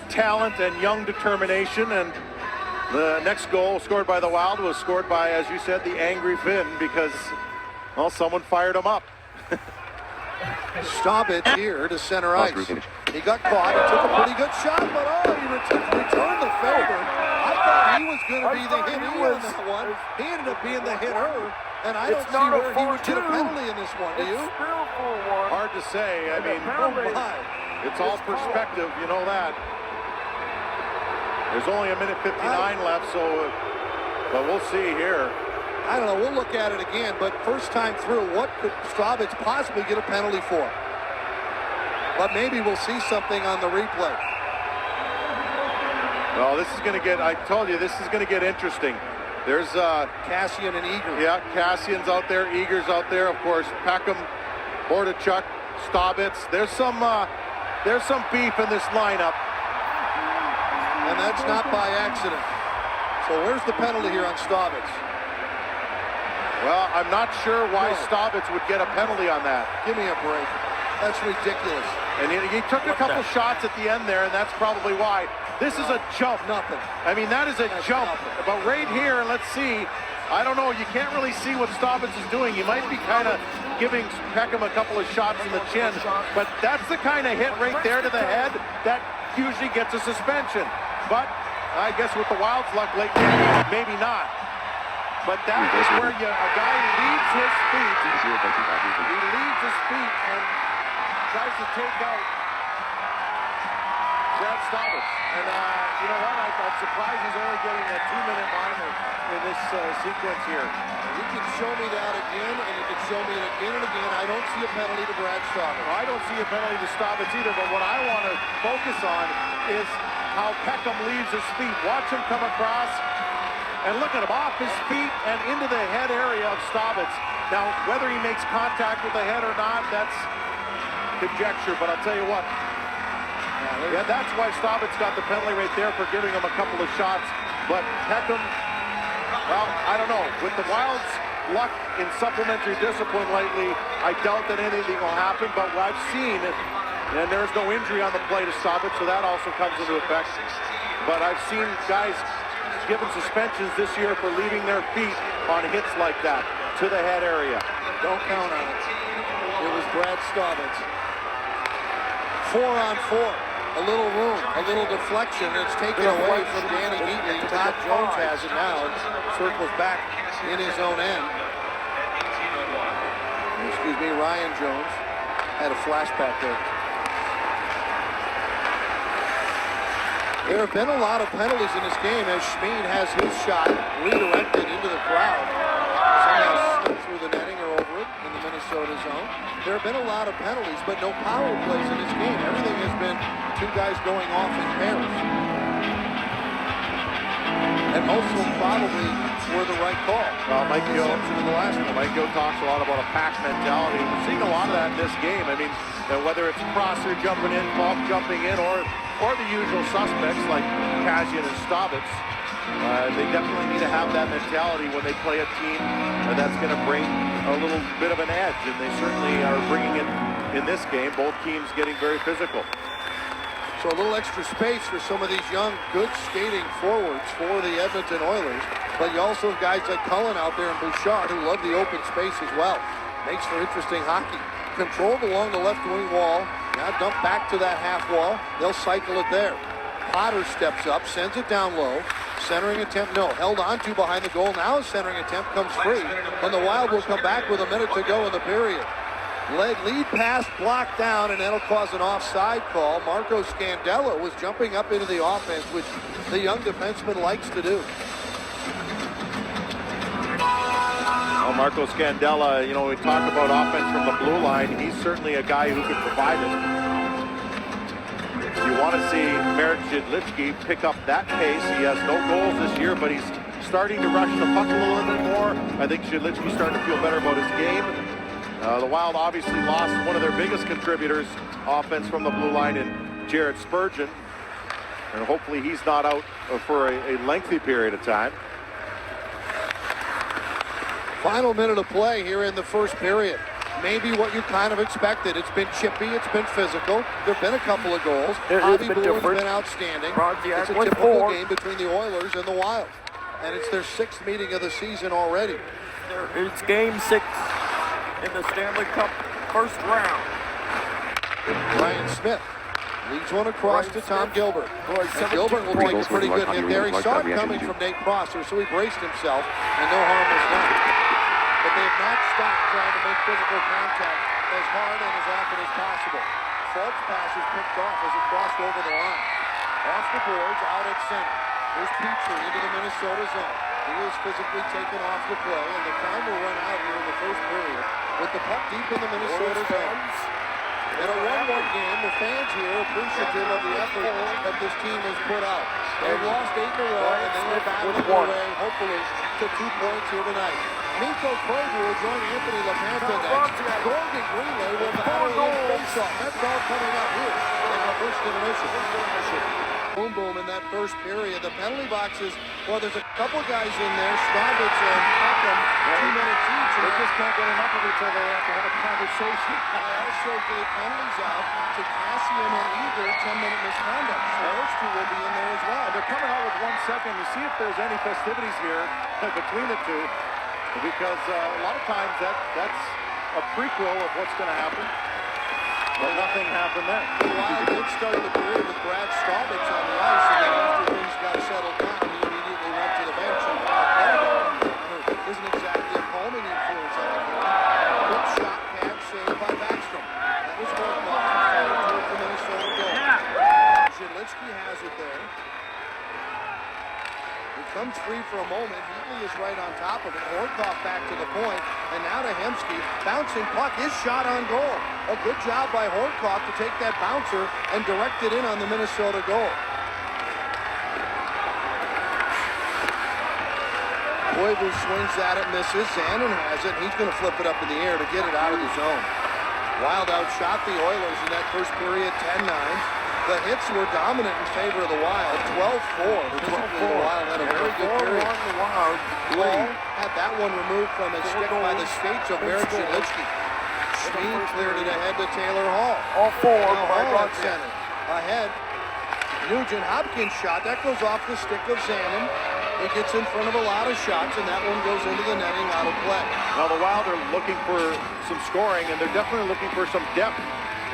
[SPEAKER 2] talent and young determination, and the next goal scored by the Wild was scored by, as you said, the angry Finn, because, well, someone fired him up.
[SPEAKER 1] Stoppage here to center ice. He got caught. He took a pretty good shot, but he returned the favor. I thought he was going to be the hitter on that one. He ended up being the hitter, and I don't see where he would get a penalty in this one. Do you?
[SPEAKER 2] Hard to say. I mean, it's all perspective. You know that. There's only a minute 59 left, so but we'll see here.
[SPEAKER 1] I don't know. We'll look at it again, but first time through, what could Stravitz possibly get a penalty for? But maybe we'll see something on the replay.
[SPEAKER 2] Well, this is going to get, I told you, this is going to get interesting. There's
[SPEAKER 1] Cassian and Eager.
[SPEAKER 2] Yeah, Cassian's out there, Eager's out there, of course, Peckham, Bortachuk, Stravitz. There's some beef in this lineup.
[SPEAKER 1] And that's not by accident. So where's the penalty here on Stravitz?
[SPEAKER 2] Well, I'm not sure why Stravitz would get a penalty on that.
[SPEAKER 1] Give me a break. That's ridiculous.
[SPEAKER 2] And he took a couple shots at the end there, and that's probably why. This is a jump.
[SPEAKER 1] Nothing.
[SPEAKER 2] I mean, that is a jump. Nothing. But right here, let's see. I don't know. You can't really see what Stravitz is doing. He might be kind of giving Peckham a couple of shots in the chin. But that's the kind of hit right there to the head that usually gets a suspension. But I guess with the Wild's luck lately, maybe not. But that is where a guy leaves his feet. He leaves his feet and tries to take out Brad Stravitz. And you know what? I'm surprised he's only getting a 2-minute minor in this sequence here.
[SPEAKER 1] You can show me that again, and you can show me it again and again. I don't see a penalty to Brad Stravitz.
[SPEAKER 2] I don't see a penalty to Stravitz either, but what I want to focus on is how Peckham leaves his feet. Watch him come across. And look at him, off his feet and into the head area of Stravitz. Now, whether he makes contact with the head or not, that's conjecture, but I'll tell you what. Yeah, that's why Stravitz got the penalty right there for giving him a couple of shots. But Peckham, well, I don't know. With the Wild's luck in supplementary discipline lately, I doubt that anything will happen, but what I've seen, and there's no injury on the play to Stravitz, so that also comes into effect. But I've seen guys given suspensions this year for leaving their feet on hits like that to the head area.
[SPEAKER 1] Don't count on it. It was Brad Stravitz. 4-on-4 a little room, a little deflection. It's taken away from Danny Heatley. Todd Jones has it now and circles back in his own end. Excuse me, Ryan Jones had a flashback there. There have been a lot of penalties in this game as Schmid has his shot redirected into the crowd. Somehow slipped through the netting or over it in the Minnesota zone. There have been a lot of penalties, but no power plays in this game. Everything has been two guys going off in pairs. And most of them probably were the right call.
[SPEAKER 2] Well, Mike
[SPEAKER 1] Gill
[SPEAKER 2] talks a lot about a pack mentality. We're seeing a lot of that in this game. I mean, whether it's Prosser jumping in, Falk jumping in, or the usual suspects like Kajian and Staubitz, they definitely need to have that mentality when they play a team that's going to bring a little bit of an edge, and they certainly are bringing it in this game. Both teams getting very physical.
[SPEAKER 1] So a little extra space for some of these young, good skating forwards for the Edmonton Oilers. But you also have guys like Cullen out there and Bouchard who love the open space as well. Makes for interesting hockey. Controlled along the left wing wall. Now dumped back to that half wall. They'll cycle it there. Potter steps up, sends it down low. Centering attempt, no. Held on to behind the goal. Now a centering attempt comes free. And the Wild will come back with a minute to go in the period. Lead pass blocked down, and that'll cause an offside call. Marco Scandella was jumping up into the offense, which the young defenseman likes to do.
[SPEAKER 2] Well, Marco Scandella, we talk about offense from the blue line. He's certainly a guy who could provide it. You want to see Marek Zidlitsky pick up that pace. He has no goals this year, but he's starting to rush the puck a little bit more. I think Zidlitsky's starting to feel better about his game. The Wild obviously lost one of their biggest contributors, offense from the blue line, in Jared Spurgeon. And hopefully he's not out for a lengthy period of time.
[SPEAKER 1] Final minute of play here in the first period. Maybe what you kind of expected. It's been chippy, it's been physical. There have been a couple of goals. Bobby Boone's been outstanding. It's a typical game between the Oilers and the Wild. And it's their 6th meeting of the season already.
[SPEAKER 7] It's game 6 in the Stanley Cup first round.
[SPEAKER 1] Ryan Smith leads one across to Tom Gilbert. And Gilbert will take a pretty good hit there. He saw it coming from Nate Prosser, so he braced himself, and no harm was done. But they have not stopped trying to make physical contact as hard and as often as possible. Falk's pass is picked off as it crossed over the line. Off the boards, out at center. There's Petrie into the Minnesota zone. He is physically taken off the play, and the time will run out here in the first period with the puck deep in the Minnesota zone. In a 1-1 game, the fans here are appreciative of the effort that this team has put out. They've lost 8 in a row, and they are battling their way, hopefully, to 2 points here tonight. Miko Kroger will join Anthony LaPanta next. Gorgon Greenway will battle in face-off. That's all coming up here in our first intermission. Boom, boom in that first period. The penalty boxes, well, there's a couple guys in there. Staubitz and Peckham, 2 minutes each. And they just can't get enough of each other after having a conversation. They also gave penalties out to Cassian and Eagle, 10-minute misconduct. So those two will be in there as well.
[SPEAKER 2] They're coming out with 1 second to see if there's any festivities here between the two, because a lot of times that's a prequel of what's going to happen. But nothing happened there.
[SPEAKER 1] The Wild did start the period with Brad Staubitz on the ice, and then after things got settled down, he immediately went to the bench. And isn't exactly a calming influence on the game. Quick shot, pad save by Backstrom. That was Horkoff towards the Minnesota goal. Zidlitsky has it there. It comes free for a moment. Heatley is right on top of it. Horkoff back to the point, and now to Hemsky. Bouncing puck is shot on goal. A good job by Horkoff to take that bouncer and direct it in on the Minnesota goal. Koivu swings at it, misses. Zanin has it. He's going to flip it up in the air to get it out of the zone. Wild outshot the Oilers in that first period, 10-9. The hits were dominant in favor of the Wild, 12-4. The Wild had a very good period. Wall had that one removed from his stick by the skates of Marek Zidlitsky. Schmid cleared it ahead to Taylor Hall.
[SPEAKER 7] All 4 by
[SPEAKER 1] Hall at center. Ahead, Nugent Hopkins shot. That goes off the stick of Zanin. He gets in front of a lot of shots, and that one goes into the netting out of play.
[SPEAKER 2] Now the Wild are looking for some scoring, and they're definitely looking for some depth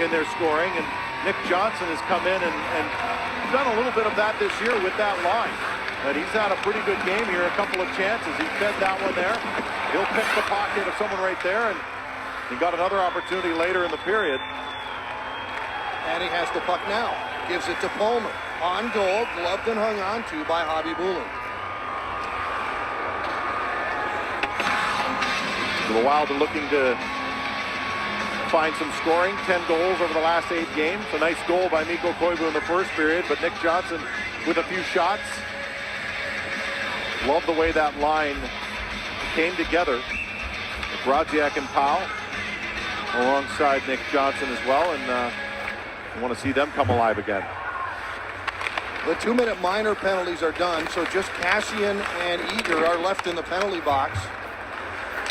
[SPEAKER 2] in their scoring. And Nick Johnson has come in and done a little bit of that this year with that line. But he's had a pretty good game here, a couple of chances. He fed that one there. He'll pick the pocket of someone right there, and he got another opportunity later in the period.
[SPEAKER 1] And he has the puck now. Gives it to Palmer. On goal, gloved and hung on to by Hobby Bulin.
[SPEAKER 2] The Wild are looking to find some scoring. 10 goals over the last 8 games. A nice goal by Mikko Koivu in the first period, but Nick Johnson with a few shots. Love the way that line came together. Brodziak and Powell alongside Nick Johnson as well, and I want to see them come alive again.
[SPEAKER 1] The 2-minute minor penalties are done, so just Cassian and Eager are left in the penalty box.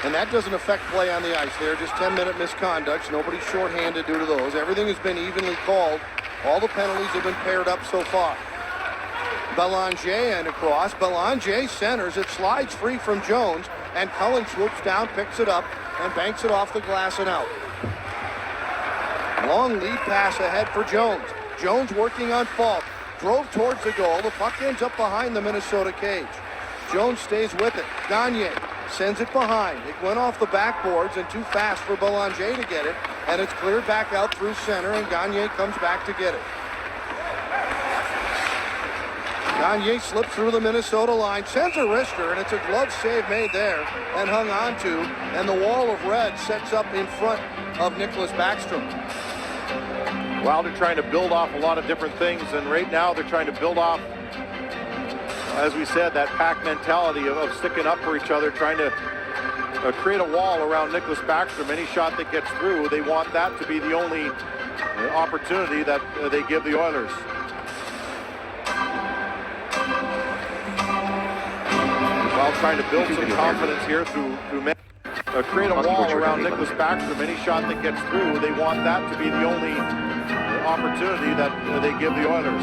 [SPEAKER 1] And that doesn't affect play on the ice. They're just 10-minute misconducts. Nobody's shorthanded due to those. Everything has been evenly called. All the penalties have been paired up so far. Belanger and across. Belanger centers. It slides free from Jones. And Cullen swoops down, picks it up, and banks it off the glass and out. Long lead pass ahead for Jones. Jones working on Falk. Drove towards the goal. The puck ends up behind the Minnesota cage. Jones stays with it. Gagne sends it behind. It went off the backboards and too fast for Belanger to get it. And it's cleared back out through center, and Gagne comes back to get it. Gagne slipped through the Minnesota line, sends a wrister, and it's a glove save made there and hung on to. And the wall of red sets up in front of Nicholas Backstrom.
[SPEAKER 2] Wild are trying to build off a lot of different things, and right now they're trying to build off, as we said, that pack mentality of sticking up for each other, trying to create a wall around Nicholas Backstrom. Any shot that gets through, they want that to be the only opportunity that they give the Oilers. While trying to build some confidence here through create a wall around Nicholas Backstrom. Any shot that gets through, they want that to be the only opportunity that they give the Oilers.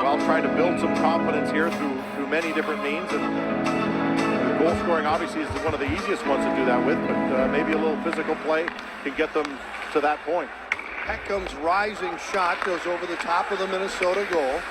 [SPEAKER 2] While trying to build some confidence here through many different means, and goal scoring obviously is one of the easiest ones to do that with, but maybe a little physical play can get them to that point.
[SPEAKER 1] Peckham's rising shot goes over the top of the Minnesota goal.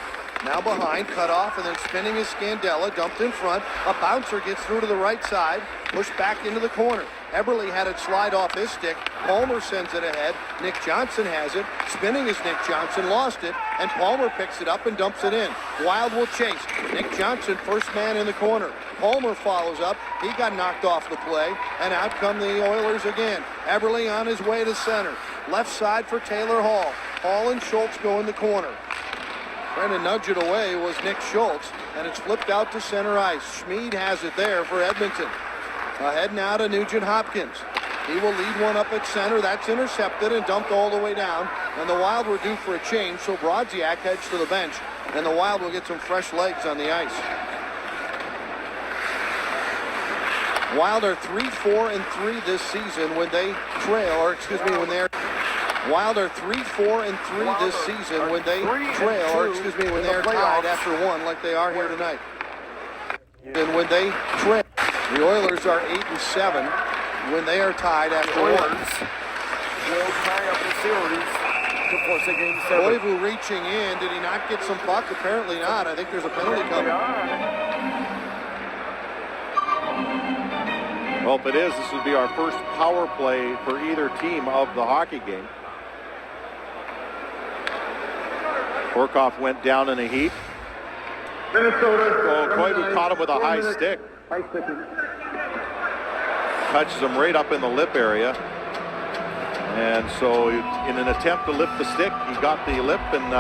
[SPEAKER 1] Now behind, cut off, and then spinning is Scandella, dumped in front. A bouncer gets through to the right side, pushed back into the corner. Eberle had it slide off his stick. Palmer sends it ahead. Nick Johnson has it. Spinning is Nick Johnson, lost it, and Palmer picks it up and dumps it in. Wild will chase. Nick Johnson, first man in the corner. Palmer follows up. He got knocked off the play, and out come the Oilers again. Eberle on his way to center. Left side for Taylor Hall. Hall and Schultz go in the corner. Trying to nudge it away was Nick Schultz, and it's flipped out to center ice. Schmid has it there for Edmonton. Ahead now to Nugent Hopkins. He will lead one up at center. That's intercepted and dumped all the way down. And the Wild were due for a change, so Brodziak heads to the bench, and the Wild will get some fresh legs on the ice. Wild are 3-4-3 this season when they trail, when they're Wild are 3-4-3 this season when they trail, when they're tied after one, like they are here tonight. And when they trail, the Oilers are 8-7 when they are tied after one.
[SPEAKER 7] Will tie up the series to force a game 7.
[SPEAKER 1] Koivu reaching in. Did he not get some puck? Apparently not. I think there's a penalty coming.
[SPEAKER 2] Well, if it is, this would be our first power play for either team of the hockey game. Horkoff went down in a heap.
[SPEAKER 3] Minnesota.
[SPEAKER 2] Koivu caught him with a high stick. Touches him right up in the lip area. And so in an attempt to lift the stick, he got the lip, and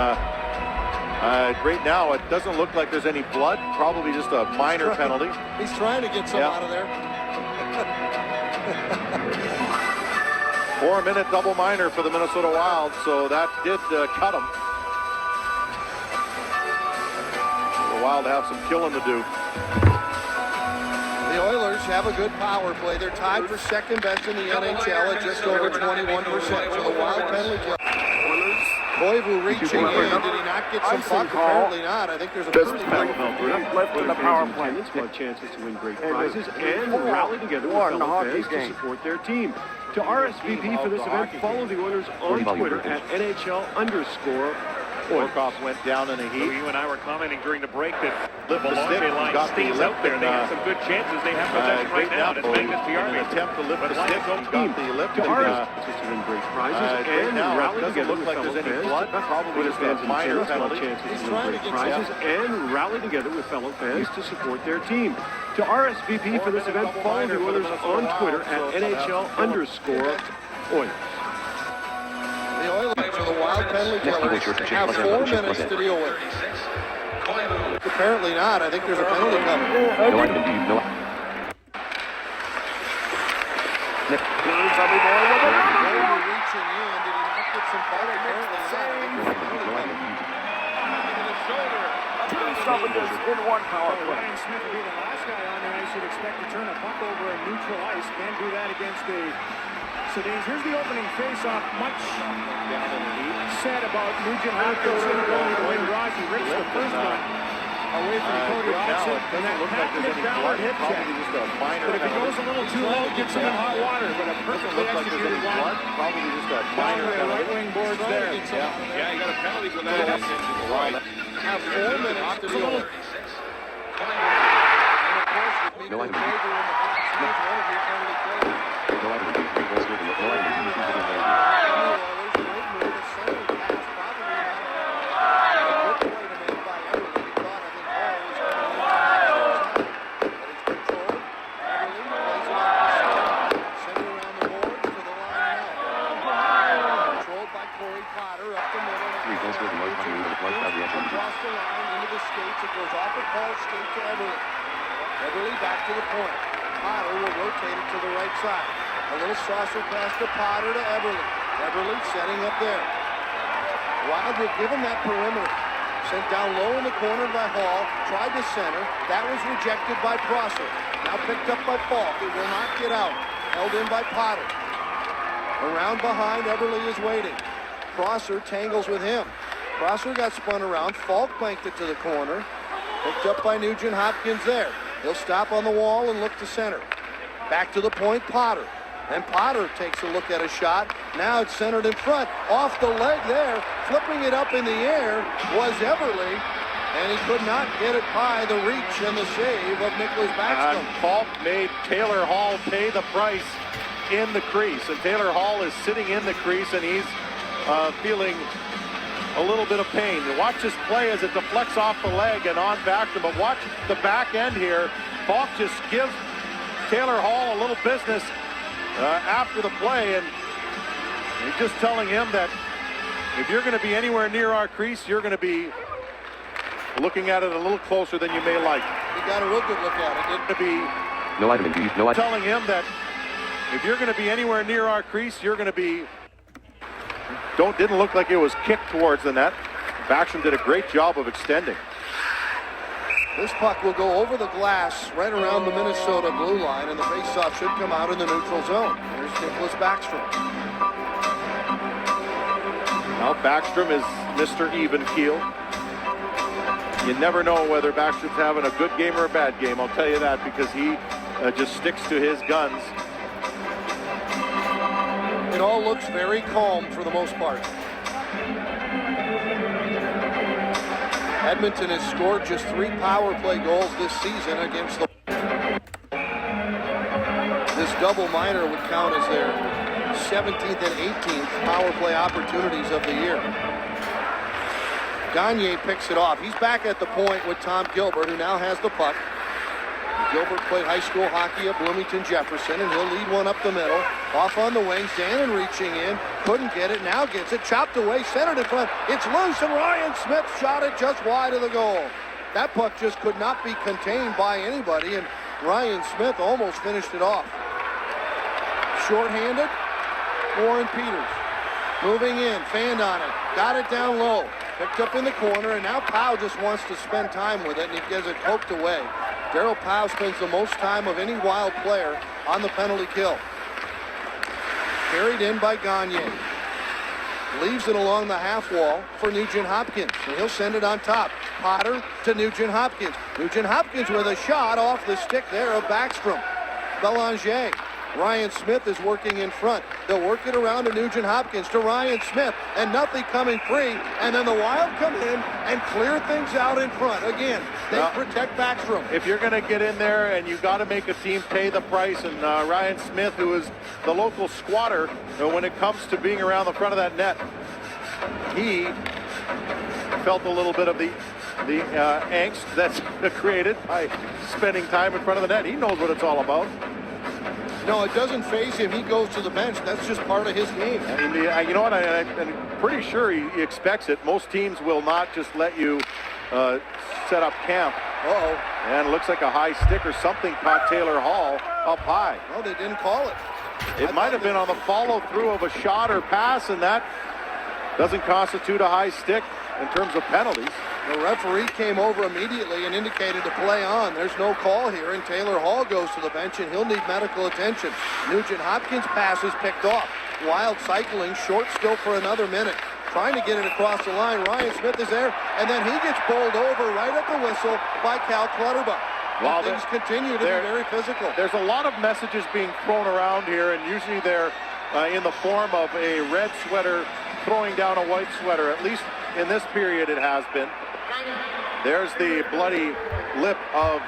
[SPEAKER 2] right now it doesn't look like there's any blood. Probably just a minor penalty.
[SPEAKER 1] He's trying to get some out of there.
[SPEAKER 2] 4-minute double minor for the Minnesota Wild, so that did cut him. The Wild have some killing to do.
[SPEAKER 1] The Oilers have a good power play. They're tied for second best in the NHL at just over 21%. So the Wild penalty play.
[SPEAKER 7] Oilers
[SPEAKER 1] Koivu reaching in. Did he not get some puck? Apparently not. I think there's a penalty.
[SPEAKER 7] Left in the power play.
[SPEAKER 8] Want chances to win great prizes and rally together with fellow fans to support their team. To RSVP for this event, follow the Oilers on Twitter at NHL_Oilers.
[SPEAKER 2] Orkoff went down in a heat.
[SPEAKER 5] So you and I were commenting during the break that the
[SPEAKER 2] stick,
[SPEAKER 5] Belonte line stays out there. They have some good chances. They have possession right now. It's Magnus Piarvi.
[SPEAKER 2] Attempt to lift the stick. Got the lift.
[SPEAKER 8] To RSVP to win great prizes and rally together with fellow fans.
[SPEAKER 2] Probably just a minor penalty.
[SPEAKER 8] Chances to win great prizes and rally together with fellow fans to support their team. To RSVP for this event, follow the Oilers on Twitter at NHL_Oilers.
[SPEAKER 1] The Oilers are the wild penalty killers. Have 4 minutes to deal with. Apparently not. I think there's a penalty coming.
[SPEAKER 6] No item indeed. No.
[SPEAKER 1] Reaching in. Did he not get some puck? Apparently
[SPEAKER 7] in one power play.
[SPEAKER 4] Ryan Smith will be the last guy on the ice. You'd expect to turn a puck over a neutral ice. Can't do that against the Sedins. Here's the opening face-off. Much said about Nugent Hopkins going to win. Rossi rips the first one away from Cody Austin. And that patented downward hip check. But if he goes a little too low, gets him in hot water. But a perfectly executed one.
[SPEAKER 2] Probably just a minor
[SPEAKER 4] right wing boards there.
[SPEAKER 5] Yeah, you got a penalty for that.
[SPEAKER 1] Right. Have 4 minutes to deal with.
[SPEAKER 6] No item indeed. No item indeed. No item indeed.
[SPEAKER 1] Across the line into the skates. It goes off a call skate to Everly. Everly back to the point. Potter will rotate it to the right side. A little saucer pass to Potter to Everly. Everly setting up there. Wild will give him that perimeter. Sent down low in the corner by Hall. Tried to center. That was rejected by Prosser. Now picked up by Falk. It will not get out. Held in by Potter. Around behind, Everly is waiting. Prosser tangles with him. Prosser got spun around. Falk banked it to the corner. Picked up by Nugent Hopkins there. He'll stop on the wall and look to center. Back to the point, Potter. And Potter takes a look at a shot. Now it's centered in front. Off the leg there. Flipping it up in the air was Everly. And he could not get it by the reach and the save of Nicholas Backstrom.
[SPEAKER 2] Falk made Taylor Hall pay the price in the crease. And Taylor Hall is sitting in the crease and he's feeling a little bit of pain. Watch this play as it deflects off the leg and on Backstrom, but watch the back end here. Falk just gives Taylor Hall a little business after the play, and he's just telling him that if you're going to be anywhere near our crease, you're going to be looking at it a little closer than you may like.
[SPEAKER 1] He got a real good look at it.
[SPEAKER 2] Didn't be
[SPEAKER 6] no item indeed. No item.
[SPEAKER 2] Telling him that if you're going to be anywhere near our crease, you're going to be. Didn't look like it was kicked towards the net. Backstrom did a great job of extending.
[SPEAKER 1] This puck will go over the glass right around the Minnesota blue line, and the faceoff should come out in the neutral zone. Here's Nicholas Backstrom.
[SPEAKER 2] Now Backstrom is Mr. Even Keel. You never know whether Backstrom's having a good game or a bad game. I'll tell you that because he just sticks to his guns.
[SPEAKER 1] It all looks very calm for the most part. Edmonton has scored just 3 power play goals this season against the... This double minor would count as their 17th and 18th power play opportunities of the year. Gagne picks it off. He's back at the point with Tom Gilbert, who now has the puck. Gilbert played high school hockey at Bloomington Jefferson, and he'll lead one up the middle. Off on the wing, Shannon reaching in, couldn't get it, now gets it, chopped away, centered in front. It's loose, and Ryan Smith shot it just wide of the goal. That puck just could not be contained by anybody, and Ryan Smith almost finished it off. Short-handed, Warren Peters. Moving in, fanned on it, got it down low. Picked up in the corner, and now Powell just wants to spend time with it, and he gets it poked away. Darryl Powell spends the most time of any Wild player on the penalty kill. Carried in by Gagne. leaves it along the half wall for Nugent Hopkins. And he'll send it on top. Potter to Nugent Hopkins. Nugent Hopkins with a shot off the stick there of Backstrom. Belanger. Ryan Smith is working in front. They'll work it around to Nugent Hopkins, to Ryan Smith, and nothing coming free. And then the Wild come in and clear things out in front. Again, they protect Backstrom.
[SPEAKER 2] If you're going to get in there and you've got to make a team pay the price, and Ryan Smith, who is the local squatter, when it comes to being around the front of that net, he felt a little bit of the angst that's created by spending time in front of the net. He knows what it's all about.
[SPEAKER 1] No, it doesn't faze him. He goes to the bench. That's just part of his game.
[SPEAKER 2] I mean, you know what? I'm pretty sure he expects it. Most teams will not just let you set up camp.
[SPEAKER 1] Uh-oh.
[SPEAKER 2] And it looks like a high stick or something caught Taylor Hall up high.
[SPEAKER 1] No, they didn't call it.
[SPEAKER 2] It might have been on the follow-through of a shot or pass, and that doesn't constitute a high stick in terms of penalties.
[SPEAKER 1] The referee came over immediately and indicated to play on. There's no call here, and Taylor Hall goes to the bench, and he'll need medical attention. Nugent Hopkins' pass is picked off. Wild cycling, short still for another minute. Trying to get it across the line. Ryan Smith is there, and then he gets bowled over right at the whistle by Cal Clutterbuck.
[SPEAKER 2] Well,
[SPEAKER 1] things continue to be very physical.
[SPEAKER 2] There's a lot of messages being thrown around here, and usually they're in the form of a red sweater throwing down a white sweater. At least in this period it has been. There's the bloody lip of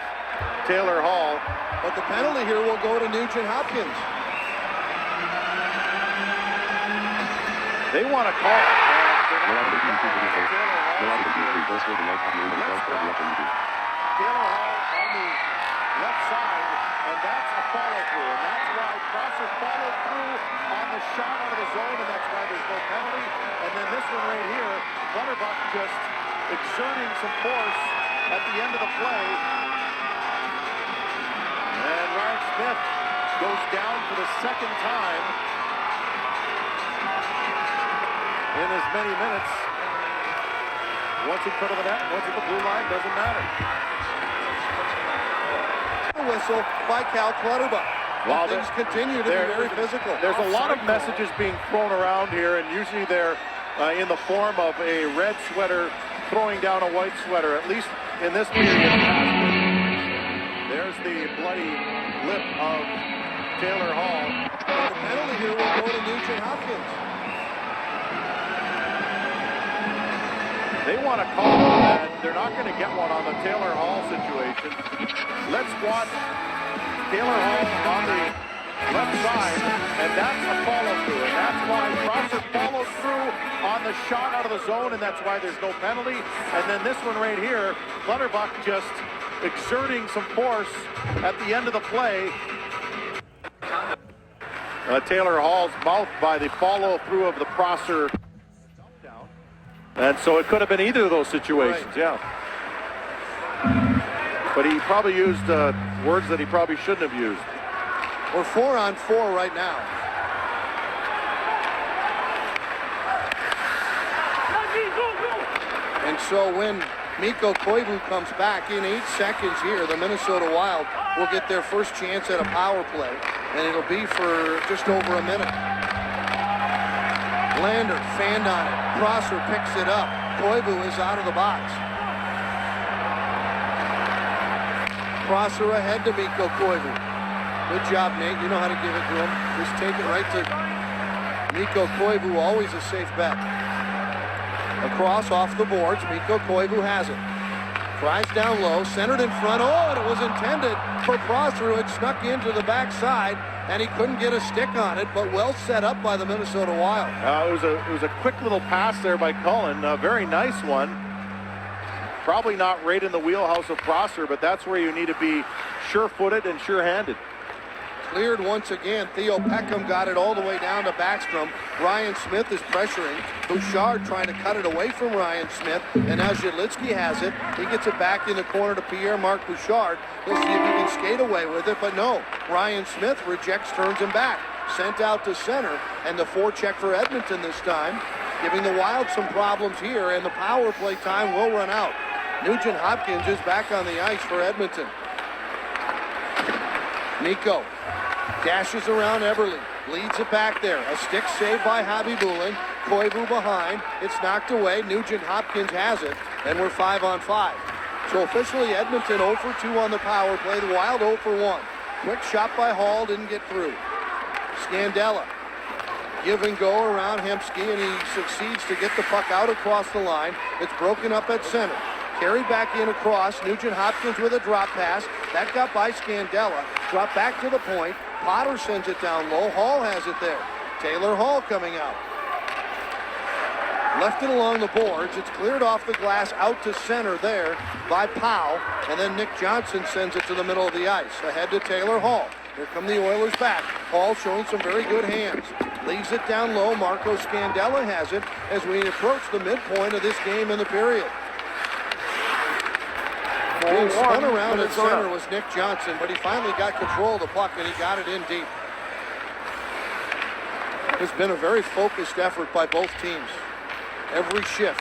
[SPEAKER 2] Taylor Hall.
[SPEAKER 1] But the penalty here will go to Nugent Hopkins.
[SPEAKER 2] They want to call it. Taylor Hall on the left side, and that's a follow-through. And that's why Prosser followed through on the shot out of the zone, and that's why there's no penalty. And then this one right here, Clutterbuck just exerting some force at the end of the play. And Ryan Smith goes down for the second time in as many minutes. Once in front of the net, once at the blue line, doesn't matter.
[SPEAKER 1] Whistle by Cal Clutterbuck.
[SPEAKER 2] Well,
[SPEAKER 1] things continue to be very physical.
[SPEAKER 2] There's a lot of messages being thrown around here, and usually they're in the form of a red sweater throwing down a white sweater. At least in this period it has been. There's the bloody lip of Taylor Hall.
[SPEAKER 1] And the penalty here will go to Nugent Hopkins.
[SPEAKER 2] They want to call it, and they're not going to get one on the Taylor Hall situation. Let's watch Taylor Hall on the left side, and that's a follow-through. And that's why Prosser follows through on the shot out of the zone, and that's why there's no penalty. And then this one right here, Clutterbuck just exerting some force at the end of the play. Taylor Hall's mouthed by the follow-through of the Prosser. And so it could have been either of those situations, yeah. But he probably used words that he probably shouldn't have used.
[SPEAKER 1] We're 4-on-4 right now. And so when Mikko Koivu comes back in 8 seconds here, the Minnesota Wild will get their first chance at a power play, and it'll be for just over a minute. Lander fanned on it. Prosser picks it up. Koivu is out of the box. Prosser ahead to Mikko Koivu. Good job, Nate. You know how to give it to him. Just take it right to Mikko Koivu. Always a safe bet. Across off the boards. Mikko Koivu has it. Tries down low. Centered in front. Oh, and it was intended for Prosser, who had snuck into the backside, and he couldn't get a stick on it, but well set up by the Minnesota Wild.
[SPEAKER 2] It was a quick little pass there by Cullen. A very nice one. Probably not right in the wheelhouse of Prosser, but that's where you need to be sure-footed and sure-handed.
[SPEAKER 1] Cleared once again. Theo Peckham got it all the way down to Backstrom. Ryan Smith is pressuring. Bouchard trying to cut it away from Ryan Smith. And now Zhidlitsky has it. He gets it back in the corner to Pierre-Marc Bouchard. He'll see if he can skate away with it, but no. Ryan Smith rejects, turns him back. Sent out to center, and the forecheck for Edmonton this time, giving the Wild some problems here, and the power play time will run out. Nugent Hopkins is back on the ice for Edmonton. Mikko dashes around Eberle, leads it back there. A stick saved by Habibulin. Koivu behind. It's knocked away. Nugent Hopkins has it, and we're 5-on-5. So officially Edmonton 0 for 2 on the power play. The Wild 0 for 1. Quick shot by Hall, didn't get through. Scandella. Give and go around Hemsky, and he succeeds to get the puck out across the line. It's broken up at center. Carried back in across. Nugent Hopkins with a drop pass. That got by Scandella. Drop back to the point. Potter sends it down low. Hall has it there. Taylor Hall coming out. Left it along the boards. It's cleared off the glass out to center there by Powell. And then Nick Johnson sends it to the middle of the ice. Ahead to Taylor Hall. Here come the Oilers back. Hall showing some very good hands. Leaves it down low. Marco Scandella has it as we approach the midpoint of this game in the period. Being spun around at center was Nick Johnson, but he finally got control of the puck and he got it in deep. It's been a very focused effort by both teams. Every shift.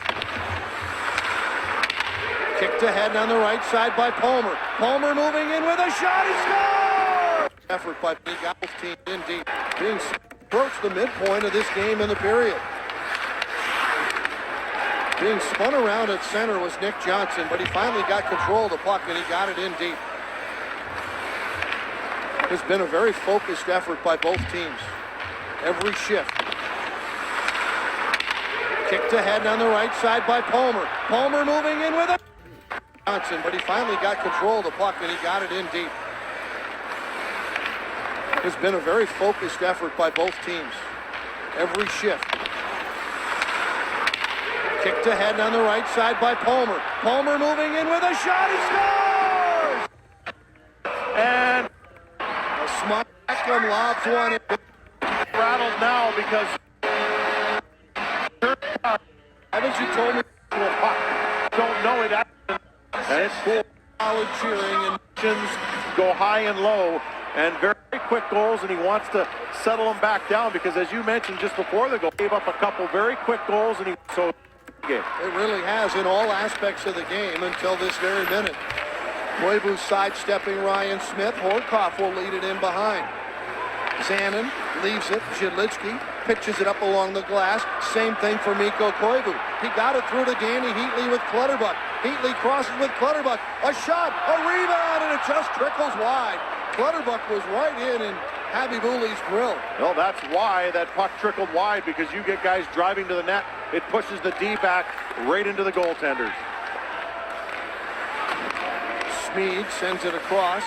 [SPEAKER 1] Kicked ahead on the right side by Palmer. Palmer moving in with a shot. He scores! Effort by both teams in deep. Being approached the midpoint of this game in the period. Being spun around at center was Nick Johnson, but he finally got control of the puck and he got it in deep. It's been a very focused effort by both teams. Every shift. Kicked ahead on the right side by Palmer. Palmer moving in with a Johnson, but he finally got control of the puck and he got it in deep. It's been a very focused effort by both teams. Every shift. Kicked ahead on the right side by Palmer. Palmer moving in with a shot. He scores! And a smart Beckham lobs one in.
[SPEAKER 2] Rattled now because haven't you told me don't know it, and it's full solid cheering and go high and low and very quick goals, and he wants to settle them back down because, as you mentioned just before the goal, gave up a couple very quick goals, and he so game.
[SPEAKER 1] It really has in all aspects of the game until this very minute. Koivu sidestepping Ryan Smith. Horkoff will lead it in behind. Zanin leaves it. Jidlitsky pitches it up along the glass. Same thing for Mikko Koivu. He got it through to Danny Heatley with Clutterbuck. Heatley crosses with Clutterbuck. A shot, a rebound, and it just trickles wide. Clutterbuck was right in Habibuli's grill.
[SPEAKER 2] Well, that's why that puck trickled wide, because you get guys driving to the net. It pushes the D back right into the goaltenders.
[SPEAKER 1] Smead sends it across.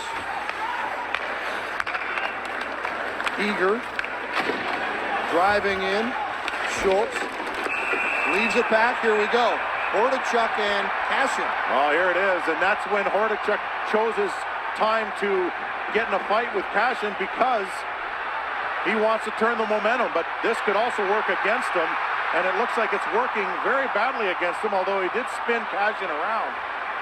[SPEAKER 1] Eager. Driving in. Schultz. Leaves it back. Here we go. Hordichuk and Cashin.
[SPEAKER 2] Oh, here it is. And that's when Hordichuk chose his time to get in a fight with Cashin, because he wants to turn the momentum. But this could also work against him. And it looks like it's working very badly against him, although he did spin Cashin around.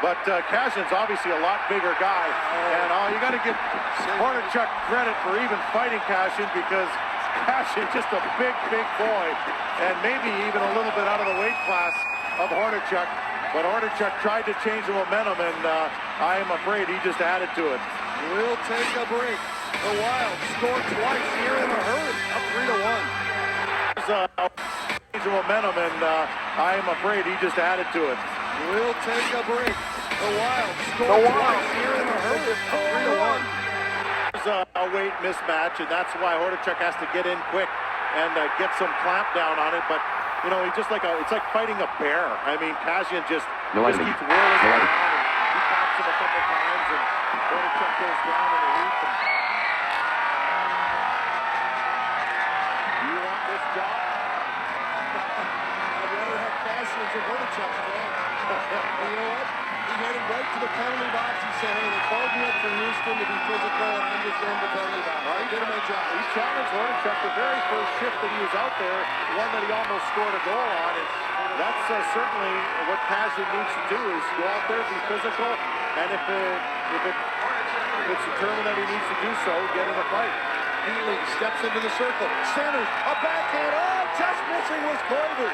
[SPEAKER 2] But Cashin's obviously a lot bigger guy. And you got to give Hordichuk credit for even fighting Cashin, because Cashin just a big, big boy. And maybe even a little bit out of the weight class of Hordichuk. But Hordichuk tried to change the momentum, and I am afraid he just added to it.
[SPEAKER 1] We'll take a break. The Wild scored twice here in a hurry. Up 3-1.
[SPEAKER 2] Change the momentum, and I am afraid he just added to it.
[SPEAKER 1] We'll take a break. The Wild scored twice here in a hurry. Up 3-1.
[SPEAKER 2] There's a weight mismatch, and that's why Hordichuk has to get in quick and get some clamp down on it. But you know, he's just like it's like fighting a bear. I mean, Cashin just keeps whirling around. He pops him a couple times, and Hordichuk goes down in a heap. You want this job?
[SPEAKER 1] I'd rather have Cashin's and Hordichuk's job. And you know what? He headed right to the penalty box. He said, hey, they called me up from Houston to be physical, and I'm just going to the penalty box. I did my job.
[SPEAKER 2] He challenged Hordichuk the very first shift that he was out there, one that he almost scored a goal on. And that's certainly what Cashin needs to do, is go out there, be physical, and if it's determined that he needs to do so, get in a fight.
[SPEAKER 1] Healy steps into the circle, centers, a backhand, just missing was Koivu.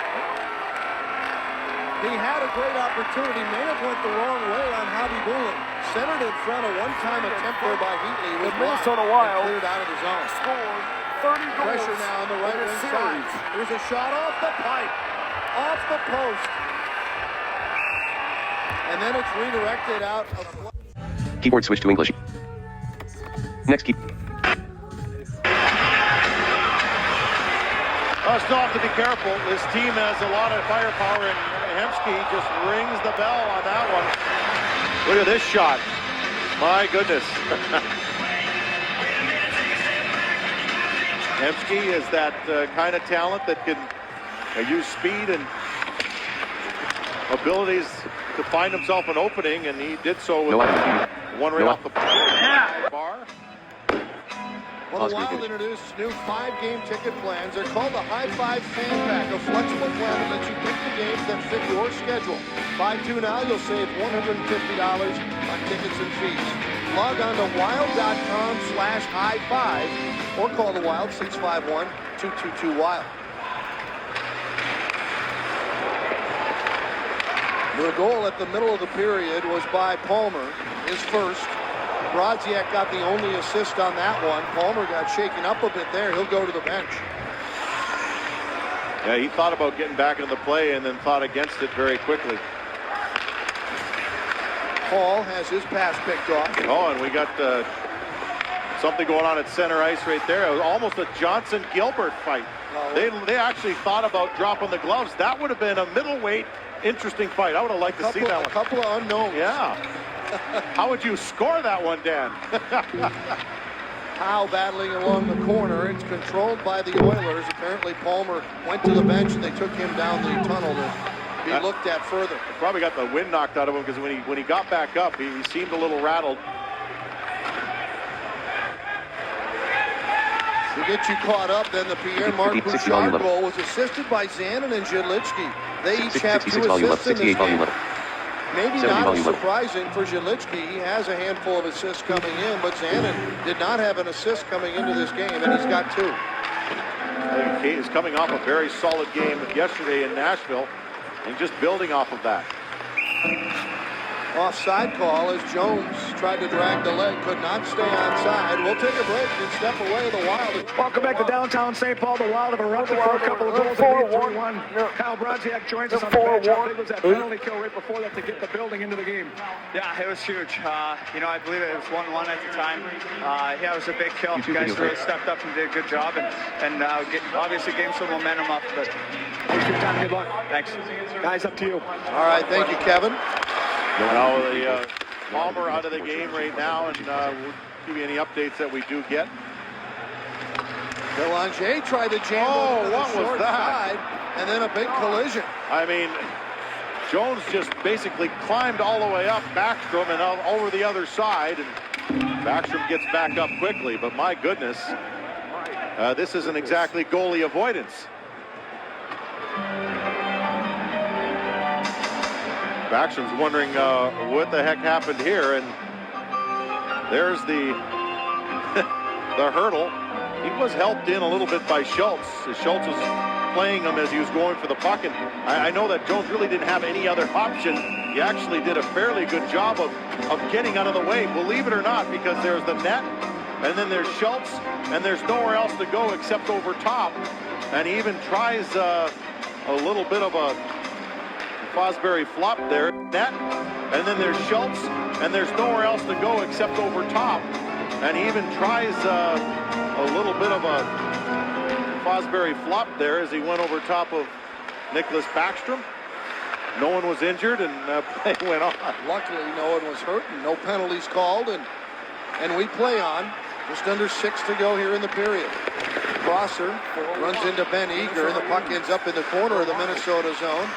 [SPEAKER 1] He had a great opportunity, may have went the wrong way on Habibuli. Centered in front, a one-time attempt there by Heatley.
[SPEAKER 7] The Minnesota Wild
[SPEAKER 1] cleared out of the zone.
[SPEAKER 7] scored 30 goals.
[SPEAKER 1] Pressure now on the right wing side. Here's a shot off the pipe. Off the post. And then it's redirected out of...
[SPEAKER 6] Keyboard switch to English. Next key.
[SPEAKER 2] Still have to be careful. This team has a lot of firepower, and Hemsky just rings the bell on that one. Look at this shot. My goodness. Hemsky is that kind of talent that can use speed and abilities to find himself an opening, and he did so with one right off the bar.
[SPEAKER 1] Well, the Wild introduced new 5-game ticket plans. They're called the High Five Fan Pack, a flexible plan that lets you pick the games that fit your schedule. Buy 2 now, you'll save $150 on tickets and fees. Log on to wild.com/high5 or call the Wild 651-222-WILD. The goal at the middle of the period was by Palmer, his first. Brodziak got the only assist on that one. Palmer got shaken up a bit there. He'll go to the bench.
[SPEAKER 2] Yeah, he thought about getting back into the play and then thought against it very quickly.
[SPEAKER 1] Paul has his pass picked off.
[SPEAKER 2] Oh, and we got something going on at center ice right there. It was almost a Johnson-Gilbert fight. They actually thought about dropping the gloves. That would have been a middleweight interesting fight. I would have liked to see that one.
[SPEAKER 1] A couple of unknowns.
[SPEAKER 2] Yeah. How would you score that one, Dan?
[SPEAKER 1] Howe battling along the corner. It's controlled by the Oilers. Apparently Palmer went to the bench and they took him down the tunnel to be looked at further.
[SPEAKER 2] Probably got the wind knocked out of him because when he got back up, he seemed a little rattled.
[SPEAKER 1] To get you caught up, then the Pierre-Marc Bouchard goal was assisted by Zanin and Zhidlichki. They each have 2 assists in this game. Maybe not as surprising for Zhidlichki. He has a handful of assists coming in, but Zanin did not have an assist coming into this game, and he's got 2.
[SPEAKER 2] Kate is coming off a very solid game yesterday in Nashville and just building off of that.
[SPEAKER 1] Offside call as Jones tried to drag the leg, could not stay onside. We'll take a break and step away. The Wild.
[SPEAKER 4] Welcome back to downtown St. Paul. The Wild have erupted for a couple of goals. 4-1. Kyle Brodziak joins us on the bench. How big was that penalty kill right before that to get the building into the game?
[SPEAKER 9] Yeah, it was huge. I believe it was 1-1 at the time. Yeah, it was a big kill. You guys really stepped up and did a good job, and obviously gained some momentum up. But
[SPEAKER 4] thanks for your time. Good luck.
[SPEAKER 9] Thanks.
[SPEAKER 4] Guys, up to you.
[SPEAKER 1] All right, thank you, Kevin.
[SPEAKER 2] Now the Palmer out of the game right now, and we'll give you any updates that we do get.
[SPEAKER 1] Belanger tried to jam over the short side, and then a big collision.
[SPEAKER 2] I mean, Jones just basically climbed all the way up Backstrom and over the other side, and Backstrom gets back up quickly, but my goodness, this isn't exactly goalie avoidance. Backstrom's wondering what the heck happened here, and there's the the hurdle. He was helped in a little bit by Schultz. Schultz was playing him as he was going for the puck, and I know that Jones really didn't have any other option. He actually did a fairly good job of getting out of the way, believe it or not, because there's the net, and then there's Schultz, and there's nowhere else to go except over top. And he even tries a little bit of a Fosbury flop there, net, and then there's Schultz, and there's nowhere else to go except over top. And he even tries a little bit of a Fosbury flop there as he went over top of Nicholas Backstrom. No one was injured, and play went on.
[SPEAKER 1] Luckily, no one was hurt, and no penalties called, and we play on. Just under 6 to go here in the period. Prosser runs into Ben Eager, and the puck ends up in the corner of the Minnesota zone.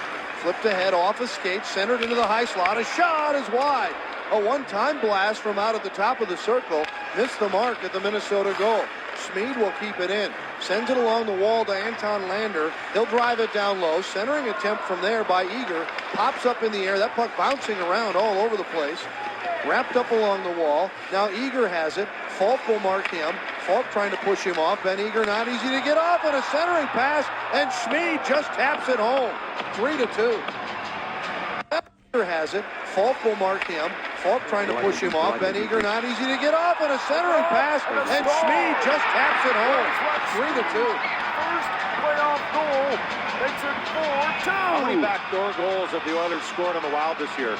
[SPEAKER 1] Flipped ahead off a skate, centered into the high slot. A shot is wide. A one-time blast from out at the top of the circle. Missed the mark at the Minnesota goal. Schmid will keep it in. Sends it along the wall to Anton Lander. He'll drive it down low. Centering attempt from there by Eager. Pops up in the air. That puck bouncing around all over the place. Wrapped up along the wall. Now Eager has it. Falk will mark him. Falk trying to push him off. Ben Eager not easy to get off, and a centering pass, and Schmid just taps it home. 3-2. has it. Falk will mark him. Falk trying to push him off. Ben Eager not easy to get off, and a centering pass, and Schmid just taps it home. 3-2.
[SPEAKER 7] First playoff goal makes it 4-2.
[SPEAKER 2] How many backdoor goals have the Oilers scored on the Wild this year?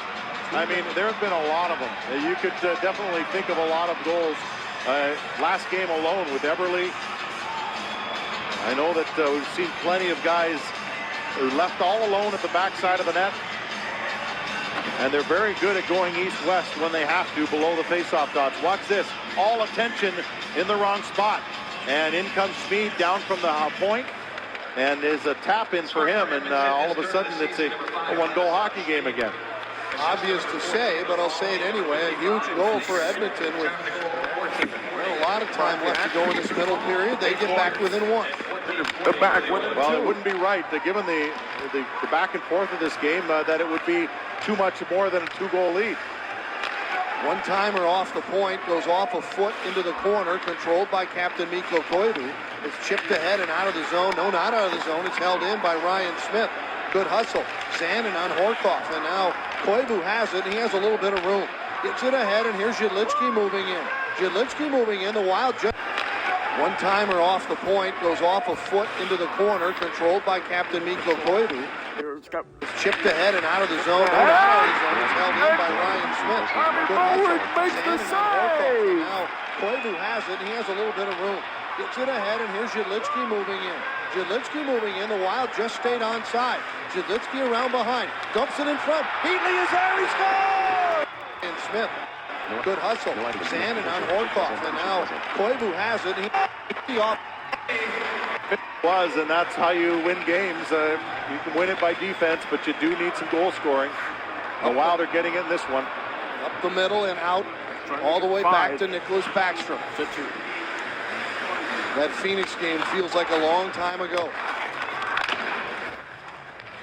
[SPEAKER 2] I mean, there have been a lot of them. You could definitely think of a lot of goals. Last game alone with Eberle. I know that we've seen plenty of guys who left all alone at the backside of the net. And they're very good at going east-west when they have to below the face-off dots. Watch this. All attention in the wrong spot. And in comes Schmid down from the point. And is a tap-in for him. And all of a sudden, it's a one-goal hockey game again.
[SPEAKER 1] Obvious to say, but I'll say it anyway. A huge goal for Edmonton with a lot of time left to go in this middle period. They get back within one.
[SPEAKER 2] Well, it wouldn't be right, given the back and forth of this game, that it would be too much more than a 2-goal lead.
[SPEAKER 1] One-timer off the point, goes off a foot into the corner, controlled by Captain Mikko Koivu. It's chipped ahead and out of the zone. No, not out of the zone. It's held in by Ryan Smith. Good hustle. Zanin on Horkoff, and now Koivu has it, and he has a little bit of room. Gets it ahead, and here's Jedlicki moving in. Jedlicki moving in. The Wild just... One-timer off the point, goes off a foot into the corner, controlled by Captain Mikko Koivu. It's chipped ahead and out of the zone. No, out of the zone. It's held in by Ryan Smith. Good hustle. Zanin on Horkoff, and now Koivu has it, and he has a little bit of room. Gets it ahead, and here's Jedlicki moving in. Jedlicki moving in. The Wild just stayed onside. Jedlicki around behind. Dumps it in front. Heatley is there. He scores! And Smith. Good hustle. Zanin on Horkoff. And now Koivu has it. He off.
[SPEAKER 2] It was, and that's how you win games. You can win it by defense, but you do need some goal scoring. The Wild are getting it in this one.
[SPEAKER 1] Up the middle and out. All the way back to Nicholas Backstrom. That Phoenix game feels like a long time ago.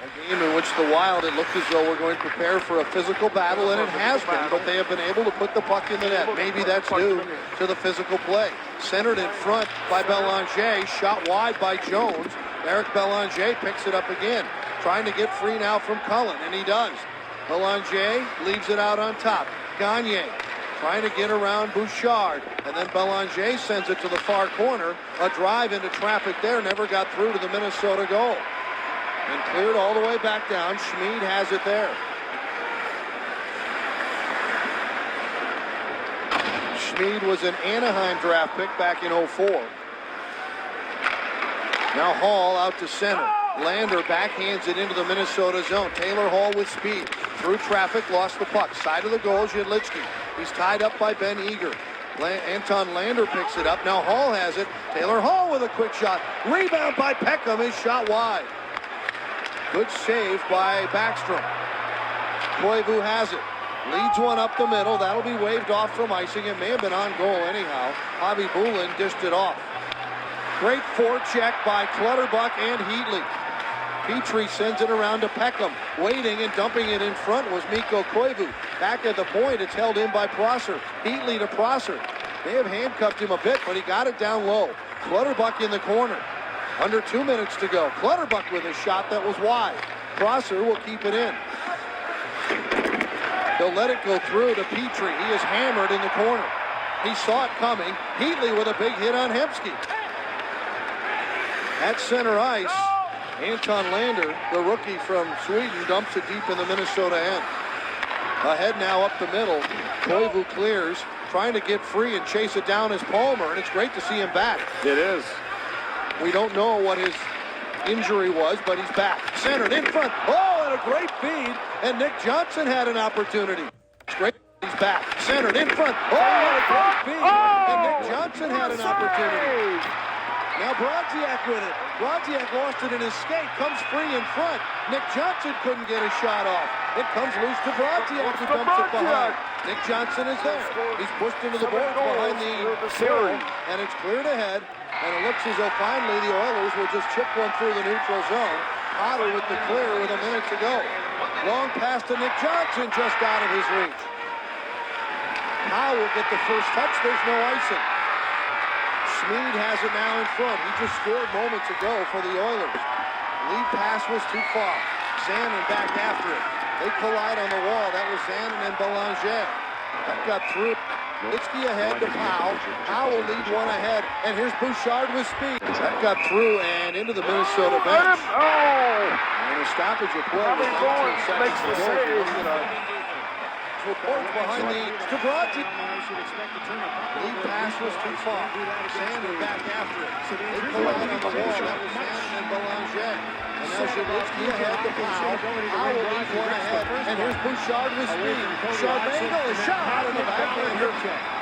[SPEAKER 1] A game in which the Wild, it looked as though we're going to prepare for a physical battle, and it has been, but they have been able to put the puck in the net. Maybe that's due to the physical play. Centered in front by Belanger, shot wide by Jones. Eric Belanger picks it up again, trying to get free now from Cullen, and he does. Belanger leaves it out on top. Gagne trying to get around Bouchard, and then Belanger sends it to the far corner. A drive into traffic there, never got through to the Minnesota goal. And cleared all the way back down. Schmid has it there. Schmid was an Anaheim draft pick back in 2004. Now Hall out to center. Lander backhands it into the Minnesota zone. Taylor Hall with speed. Through traffic, lost the puck. Side of the goal, Jedlicki. He's tied up by Ben Eager. Anton Lander picks it up. Now Hall has it. Taylor Hall with a quick shot. Rebound by Peckham. His shot wide. Good save by Backstrom. Koivu has it. Leads one up the middle. That'll be waved off from icing. It may have been on goal anyhow. Bobby Boulin dished it off. Great forecheck by Clutterbuck and Heatley. Petrie sends it around to Peckham. Waiting and dumping it in front was Mikko Koivu. Back at the point, it's held in by Prosser. Heatley to Prosser. They have handcuffed him a bit, but he got it down low. Clutterbuck in the corner. Under 2 minutes to go. Clutterbuck with a shot that was wide. Prosser will keep it in. He'll let it go through to Petrie. He is hammered in the corner. He saw it coming. Heatley with a big hit on Hemsky. At center ice, Anton Lander, the rookie from Sweden, dumps it deep in the Minnesota end. Ahead now up the middle. Koivu clears, trying to get free and chase it down as Palmer, and it's great to see him back.
[SPEAKER 2] It is.
[SPEAKER 1] We don't know what his injury was, but he's back. Centered in front. Oh, and a great feed, and Nick Johnson had an opportunity. It's great. He's back. Centered in front. Oh, and a great feed, and Nick Johnson had an opportunity. Now Brodziak with it. Brodziak lost it in his skate. Comes free in front. Nick Johnson couldn't get a shot off. It comes loose to Brodziak, who dumps it behind. Nick Johnson is there. He's pushed into the boards behind the series, and it's cleared ahead. And it looks as though finally the Oilers will just chip one through the neutral zone. Potter with the clear with a minute to go. Long pass to Nick Johnson, just out of his reach. Howe will get the first touch. There's no icing. Schmid has it now in front. He just scored moments ago for the Oilers. Lead pass was too far. Zanin back after it. They collide on the wall. That was Zanin and Belanger. That got through. Litsky ahead to Powell. Powell will lead one ahead. And here's Bouchard with speed. That got through and into the Minnesota bench. And a stoppage of play with 19 seconds to go. Reports behind the Skabradzi. Lead pass was too far. Zanin back after it. They collide on the wall. That was Zanin and Belanger. And now Zalitsky ahead to Powell. Powell will lead one ahead. And here's Bouchard with speed. Charbonneau is shot out of the backhand.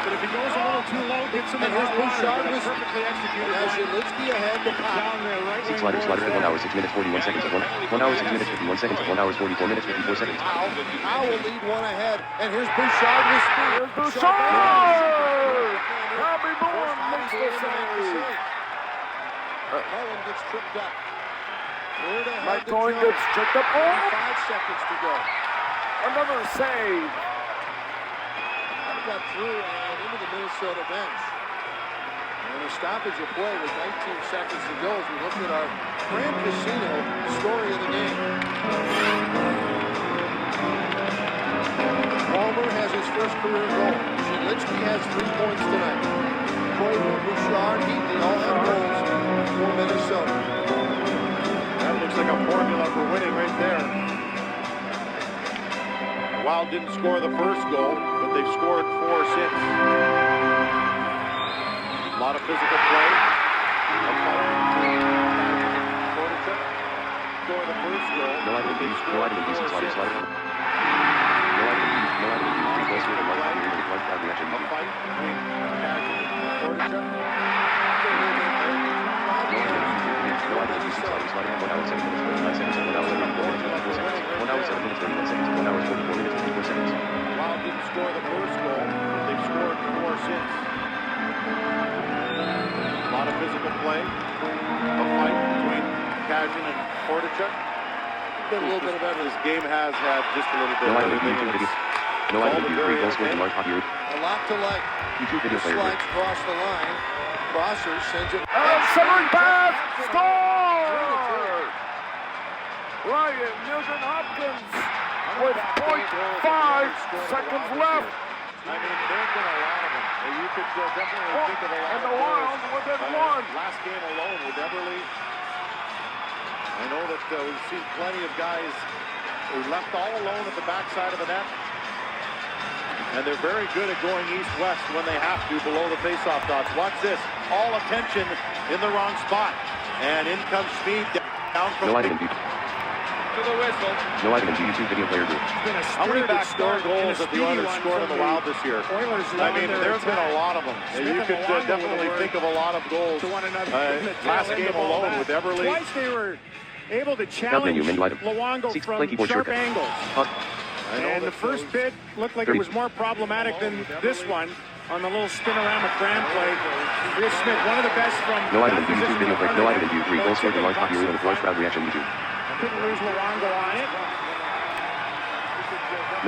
[SPEAKER 8] But if he goes a little too low, gets him in his
[SPEAKER 1] Bouchard
[SPEAKER 8] water,
[SPEAKER 1] was
[SPEAKER 8] perfectly executed.
[SPEAKER 1] Now Zalitsky ahead to Powell.
[SPEAKER 8] Down there, right
[SPEAKER 6] Six sliders at 1 hour, 6 minutes, 41 seconds at 1 hour, 6 minutes, 51 seconds at 1 hour, 44 minutes, 54 seconds.
[SPEAKER 1] Powell will lead one ahead. And here's Bouchard with speed.
[SPEAKER 7] Bouchard! Bobby Bourne makes the save.
[SPEAKER 1] Cullen gets tripped up.
[SPEAKER 7] Mike Cohen gets tripped up.
[SPEAKER 1] 5 seconds to go.
[SPEAKER 7] Another save.
[SPEAKER 1] That got through and into the Minnesota bench. And a stoppage of play with 19 seconds to go as we look at our Grand Casino story of the game. Palmer has his first career goal. Zalitsky has 3 points tonight. Coleman, Bouchard, Heatley all have goals for Minnesota.
[SPEAKER 2] That looks like a formula for winning right there. The Wild didn't score the first goal, but they've scored 4 since. A lot of physical play. Score the first goal.
[SPEAKER 6] No item abuse, no item abuse, slider, slider. No item abuse, no item abuse, 3 goals scored in 1 hour, with 1 crowd reaction.
[SPEAKER 2] A fight between Voracek.
[SPEAKER 6] No item abuse, slider, slider. 1 hour, 7 minutes, 49 seconds, 1 hour, 34 minutes, 54 seconds. 1 hour, 7 minutes, 31 seconds, 1 hour, 44 minutes, 54 seconds.
[SPEAKER 2] Wild didn't score the first goal. They've scored 4 since. A lot of physical play. A fight between Kazin and Voracek.
[SPEAKER 1] A little bit of everything.
[SPEAKER 2] This game has had just a little bit
[SPEAKER 6] No
[SPEAKER 2] of
[SPEAKER 6] item
[SPEAKER 2] everything.
[SPEAKER 6] abuse, no item abuse, 3 goals scored in large hockey.
[SPEAKER 1] A lot to like.
[SPEAKER 6] YouTube video player.
[SPEAKER 1] Slides across the line. Crosser sends it.
[SPEAKER 7] And centering pass. Score! Ryan Nugent-Hopkins with 0.5 seconds left.
[SPEAKER 2] I mean, there have been a lot of them. You could definitely think of a lot
[SPEAKER 7] And
[SPEAKER 2] of
[SPEAKER 7] the Wild within 1.
[SPEAKER 2] Last game alone with Everly. I know that we've seen plenty of guys who left all alone at the backside of the net. And they're very good at going east-west when they have to below the face-off dots. Watch this. All attention in the wrong spot. And in comes Speed down from
[SPEAKER 6] No item abuse.
[SPEAKER 2] to the whistle.
[SPEAKER 6] No item abuse, YouTube video player group.
[SPEAKER 2] How many backdoor goals have the Oilers scored on the Wild this year? I mean, there's been a lot of them. You could definitely think of a lot of goals. Last game alone with Everly.
[SPEAKER 8] Twice they were able to challenge Luongo from sharp angles. And the first bit looked like it was more problematic than this one on the little spinorama cram play. Here's Smith, one of the best from
[SPEAKER 6] No item abuse, YouTube video player. No item abuse, 3 goals scored in large hockey with 1 crowd reaction. YouTube.
[SPEAKER 8] Couldn't lose Luongo on it.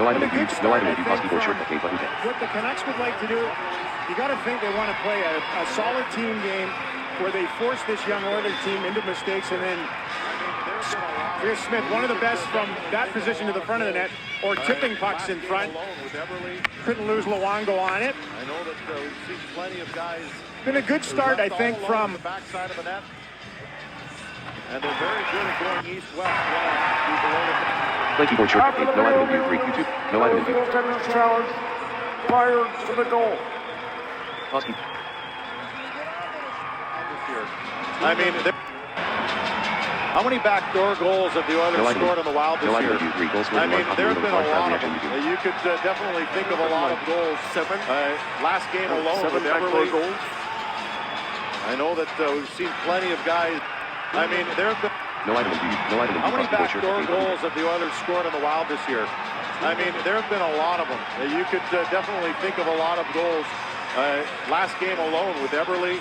[SPEAKER 6] No item abuse, no item abuse, hockey board shirt, okay, button check.
[SPEAKER 8] What the Canucks would like to do, you got to think they want to play a solid team game where they force this young Oilers team into mistakes, and then here's Smith, one of the best from that position to the front of the net, or tipping pucks in front. Couldn't lose Luongo on it.
[SPEAKER 2] I know that we've seen plenty of guys.
[SPEAKER 8] Been a good start, I think, from
[SPEAKER 2] the backside of the net. And they're very good at going east-west when they have to below the.
[SPEAKER 6] Play keyboard shirt, okay, no item abuse, 3 YouTube. No item abuse.
[SPEAKER 7] Goaltender's challenge prior to the goal.
[SPEAKER 6] Husky.
[SPEAKER 2] I mean, how many backdoor goals have the Oilers scored on the Wild this year? I mean, there have been a lot of them. You could definitely think of a lot of goals. 7. Last game alone with Everly.
[SPEAKER 7] Goals.
[SPEAKER 2] I know that we've seen plenty of guys. I mean, there have been.
[SPEAKER 6] No item abuse, no item abuse.
[SPEAKER 2] How many backdoor goals have the Oilers scored on the Wild this year? I mean, there have been a lot of them. You could definitely think of a lot of goals. Last game alone with Everly.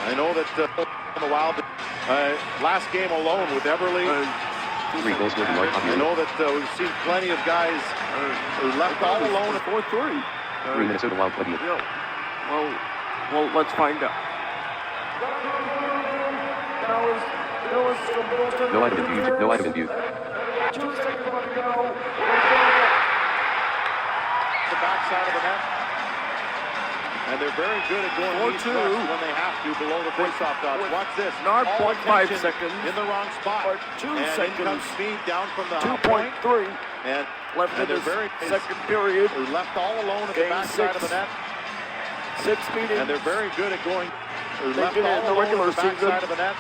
[SPEAKER 2] I know that on the Wild. Last game alone with Everly.
[SPEAKER 6] 3 goals scored in large hockey.
[SPEAKER 2] I know that we've seen plenty of guys who left all alone at
[SPEAKER 7] 4-3.
[SPEAKER 6] 3 Minnesota Wild plenty.
[SPEAKER 7] Well, let's find out.
[SPEAKER 6] No item abuse, no item abuse.
[SPEAKER 7] 2 seconds left to go.
[SPEAKER 2] The backside of the net. And they're very good at going east-west when they have to, below the face-off dots. Watch this.
[SPEAKER 7] Not
[SPEAKER 2] All
[SPEAKER 7] 0.5
[SPEAKER 2] attention
[SPEAKER 7] seconds.
[SPEAKER 2] in the wrong spot.
[SPEAKER 7] But 2
[SPEAKER 2] and
[SPEAKER 7] seconds.
[SPEAKER 2] In comes speed down from the
[SPEAKER 7] 2.3
[SPEAKER 2] and
[SPEAKER 7] left in
[SPEAKER 2] they're
[SPEAKER 7] this
[SPEAKER 2] very
[SPEAKER 7] second period.
[SPEAKER 2] They're left all alone at the
[SPEAKER 7] Game
[SPEAKER 2] backside
[SPEAKER 7] 6.
[SPEAKER 2] of the net.
[SPEAKER 7] 6 meetings.
[SPEAKER 2] And they're very good at going. They're
[SPEAKER 7] They
[SPEAKER 2] left
[SPEAKER 7] did it
[SPEAKER 2] all
[SPEAKER 7] in the
[SPEAKER 2] alone
[SPEAKER 7] regular
[SPEAKER 2] at the backside
[SPEAKER 7] season.
[SPEAKER 2] of the net.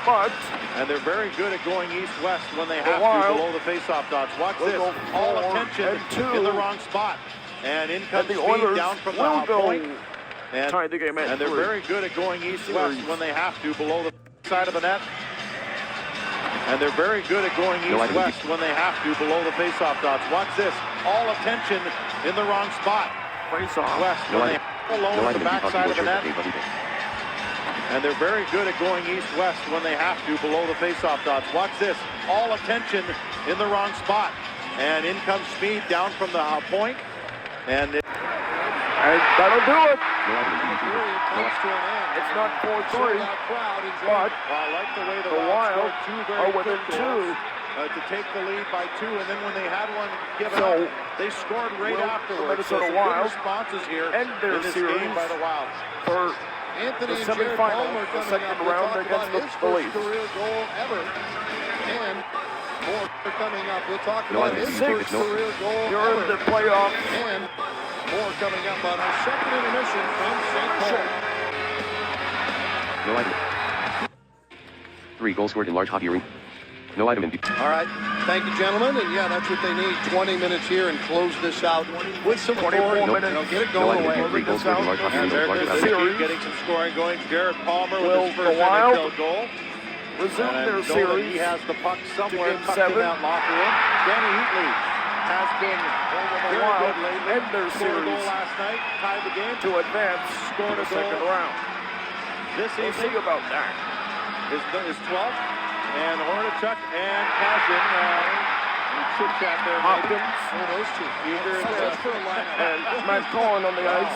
[SPEAKER 7] But
[SPEAKER 2] And they're very good at going east-west when they have to,
[SPEAKER 7] Wild
[SPEAKER 2] below the face-off dots. Watch
[SPEAKER 7] will
[SPEAKER 2] this.
[SPEAKER 7] go
[SPEAKER 2] All
[SPEAKER 7] 4
[SPEAKER 2] attention
[SPEAKER 7] and 2.
[SPEAKER 2] in the wrong spot. And in comes
[SPEAKER 7] the
[SPEAKER 2] speed
[SPEAKER 7] Oilers
[SPEAKER 2] down from the
[SPEAKER 7] will go
[SPEAKER 2] point. And,
[SPEAKER 7] tie the game at
[SPEAKER 2] and they're
[SPEAKER 7] 3.
[SPEAKER 2] very good at going east-west when they have to, below the side of the net. And they're very good at going east-west when they have to, below the face-off dots. Watch this. All attention in the wrong spot.
[SPEAKER 7] Face-off.
[SPEAKER 2] West when they alone at the backside of the net. And they're very good at going east-west when they have to, below the face-off dots. Watch this. All attention in the wrong spot. And in comes speed down from the point. And
[SPEAKER 7] And that'll do it.
[SPEAKER 1] It's
[SPEAKER 7] It's not 4-3, but
[SPEAKER 2] I like the way the
[SPEAKER 7] Wild
[SPEAKER 2] scored 2 very
[SPEAKER 7] are within
[SPEAKER 2] quick
[SPEAKER 7] 2.
[SPEAKER 2] goals, to take the lead by 2, and then when they had one given
[SPEAKER 7] So,
[SPEAKER 2] up, they scored right
[SPEAKER 7] will
[SPEAKER 2] afterwards.
[SPEAKER 7] the Minnesota
[SPEAKER 2] some
[SPEAKER 7] Wild
[SPEAKER 2] good responses here
[SPEAKER 7] end their
[SPEAKER 2] in this
[SPEAKER 7] series
[SPEAKER 2] game by the Wild.
[SPEAKER 7] For
[SPEAKER 1] Anthony
[SPEAKER 7] the
[SPEAKER 1] and Jared
[SPEAKER 7] semifinal,
[SPEAKER 1] Palmer
[SPEAKER 7] the
[SPEAKER 1] coming
[SPEAKER 7] second
[SPEAKER 1] up. We'll
[SPEAKER 7] round
[SPEAKER 1] talk
[SPEAKER 7] against
[SPEAKER 1] about
[SPEAKER 7] the
[SPEAKER 1] his
[SPEAKER 7] Phillies.
[SPEAKER 1] first career goal ever. And more coming up. We'll talk about his first career goal
[SPEAKER 7] you're in
[SPEAKER 1] ever.
[SPEAKER 7] the playoffs.
[SPEAKER 1] And more coming up on our second intermission from St. Paul.
[SPEAKER 6] No item. 3 goals scored in large hockey arena. No item in B.
[SPEAKER 1] All right. Thank you, gentlemen. And yeah, that's what they need. 20 minutes here and close this out with some
[SPEAKER 7] 24
[SPEAKER 1] authority.
[SPEAKER 7] minutes.
[SPEAKER 1] They'll get it
[SPEAKER 6] No
[SPEAKER 1] going
[SPEAKER 6] item
[SPEAKER 1] away.
[SPEAKER 6] in 3 goals scored in large hockey
[SPEAKER 2] And
[SPEAKER 6] arena.
[SPEAKER 2] they're
[SPEAKER 6] Large
[SPEAKER 2] good
[SPEAKER 6] hockey
[SPEAKER 2] to
[SPEAKER 6] arena.
[SPEAKER 2] keep getting some scoring going. Jared Palmer
[SPEAKER 7] Will
[SPEAKER 2] with his first
[SPEAKER 7] the Wild
[SPEAKER 2] NHL goal.
[SPEAKER 7] resume
[SPEAKER 2] And I
[SPEAKER 7] their
[SPEAKER 2] know that
[SPEAKER 7] series
[SPEAKER 2] he has the puck somewhere
[SPEAKER 7] Game
[SPEAKER 2] tucked in
[SPEAKER 7] 7.
[SPEAKER 2] that locker room. Danny Heatley has been very
[SPEAKER 7] Wild
[SPEAKER 2] good lately.
[SPEAKER 7] end their
[SPEAKER 2] Scored a goal
[SPEAKER 7] series
[SPEAKER 2] last night, tied the game.
[SPEAKER 7] to advance
[SPEAKER 2] Scored
[SPEAKER 7] to
[SPEAKER 2] a
[SPEAKER 7] the second
[SPEAKER 2] goal.
[SPEAKER 7] round.
[SPEAKER 2] This
[SPEAKER 7] We'll see
[SPEAKER 2] evening
[SPEAKER 7] about that.
[SPEAKER 2] is 12th. And Hornachuk and Cashin, chit-chat there.
[SPEAKER 7] Hopkins
[SPEAKER 1] Those two.
[SPEAKER 2] Eager
[SPEAKER 1] That's for a lineup.
[SPEAKER 7] and Matt Cohen on the ice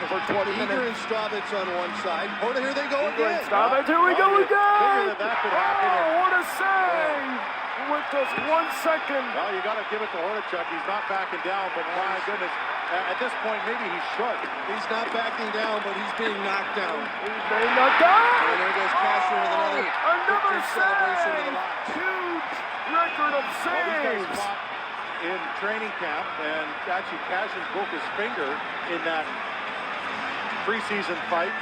[SPEAKER 7] for 20
[SPEAKER 1] Eager
[SPEAKER 7] minutes.
[SPEAKER 1] and Stravitz on one side. Horta, here they go again.
[SPEAKER 7] Stop it. Here we go
[SPEAKER 2] Figured
[SPEAKER 7] again.
[SPEAKER 2] that could happen.
[SPEAKER 7] Oh, what a save. With just 1 second.
[SPEAKER 2] Well, you got to give it to Hornachuk. He's not backing down, but my goodness, at this point, maybe he should.
[SPEAKER 1] He's not backing down, but he's being knocked down.
[SPEAKER 7] He's being knocked down.
[SPEAKER 1] And there goes Cashin with another
[SPEAKER 7] Another
[SPEAKER 1] victory celebration to the
[SPEAKER 7] save.
[SPEAKER 1] Lions.
[SPEAKER 7] Huge record of
[SPEAKER 2] Well, these guys
[SPEAKER 7] saves.
[SPEAKER 2] fought in training camp, and actually Cashin broke his finger in that preseason fight.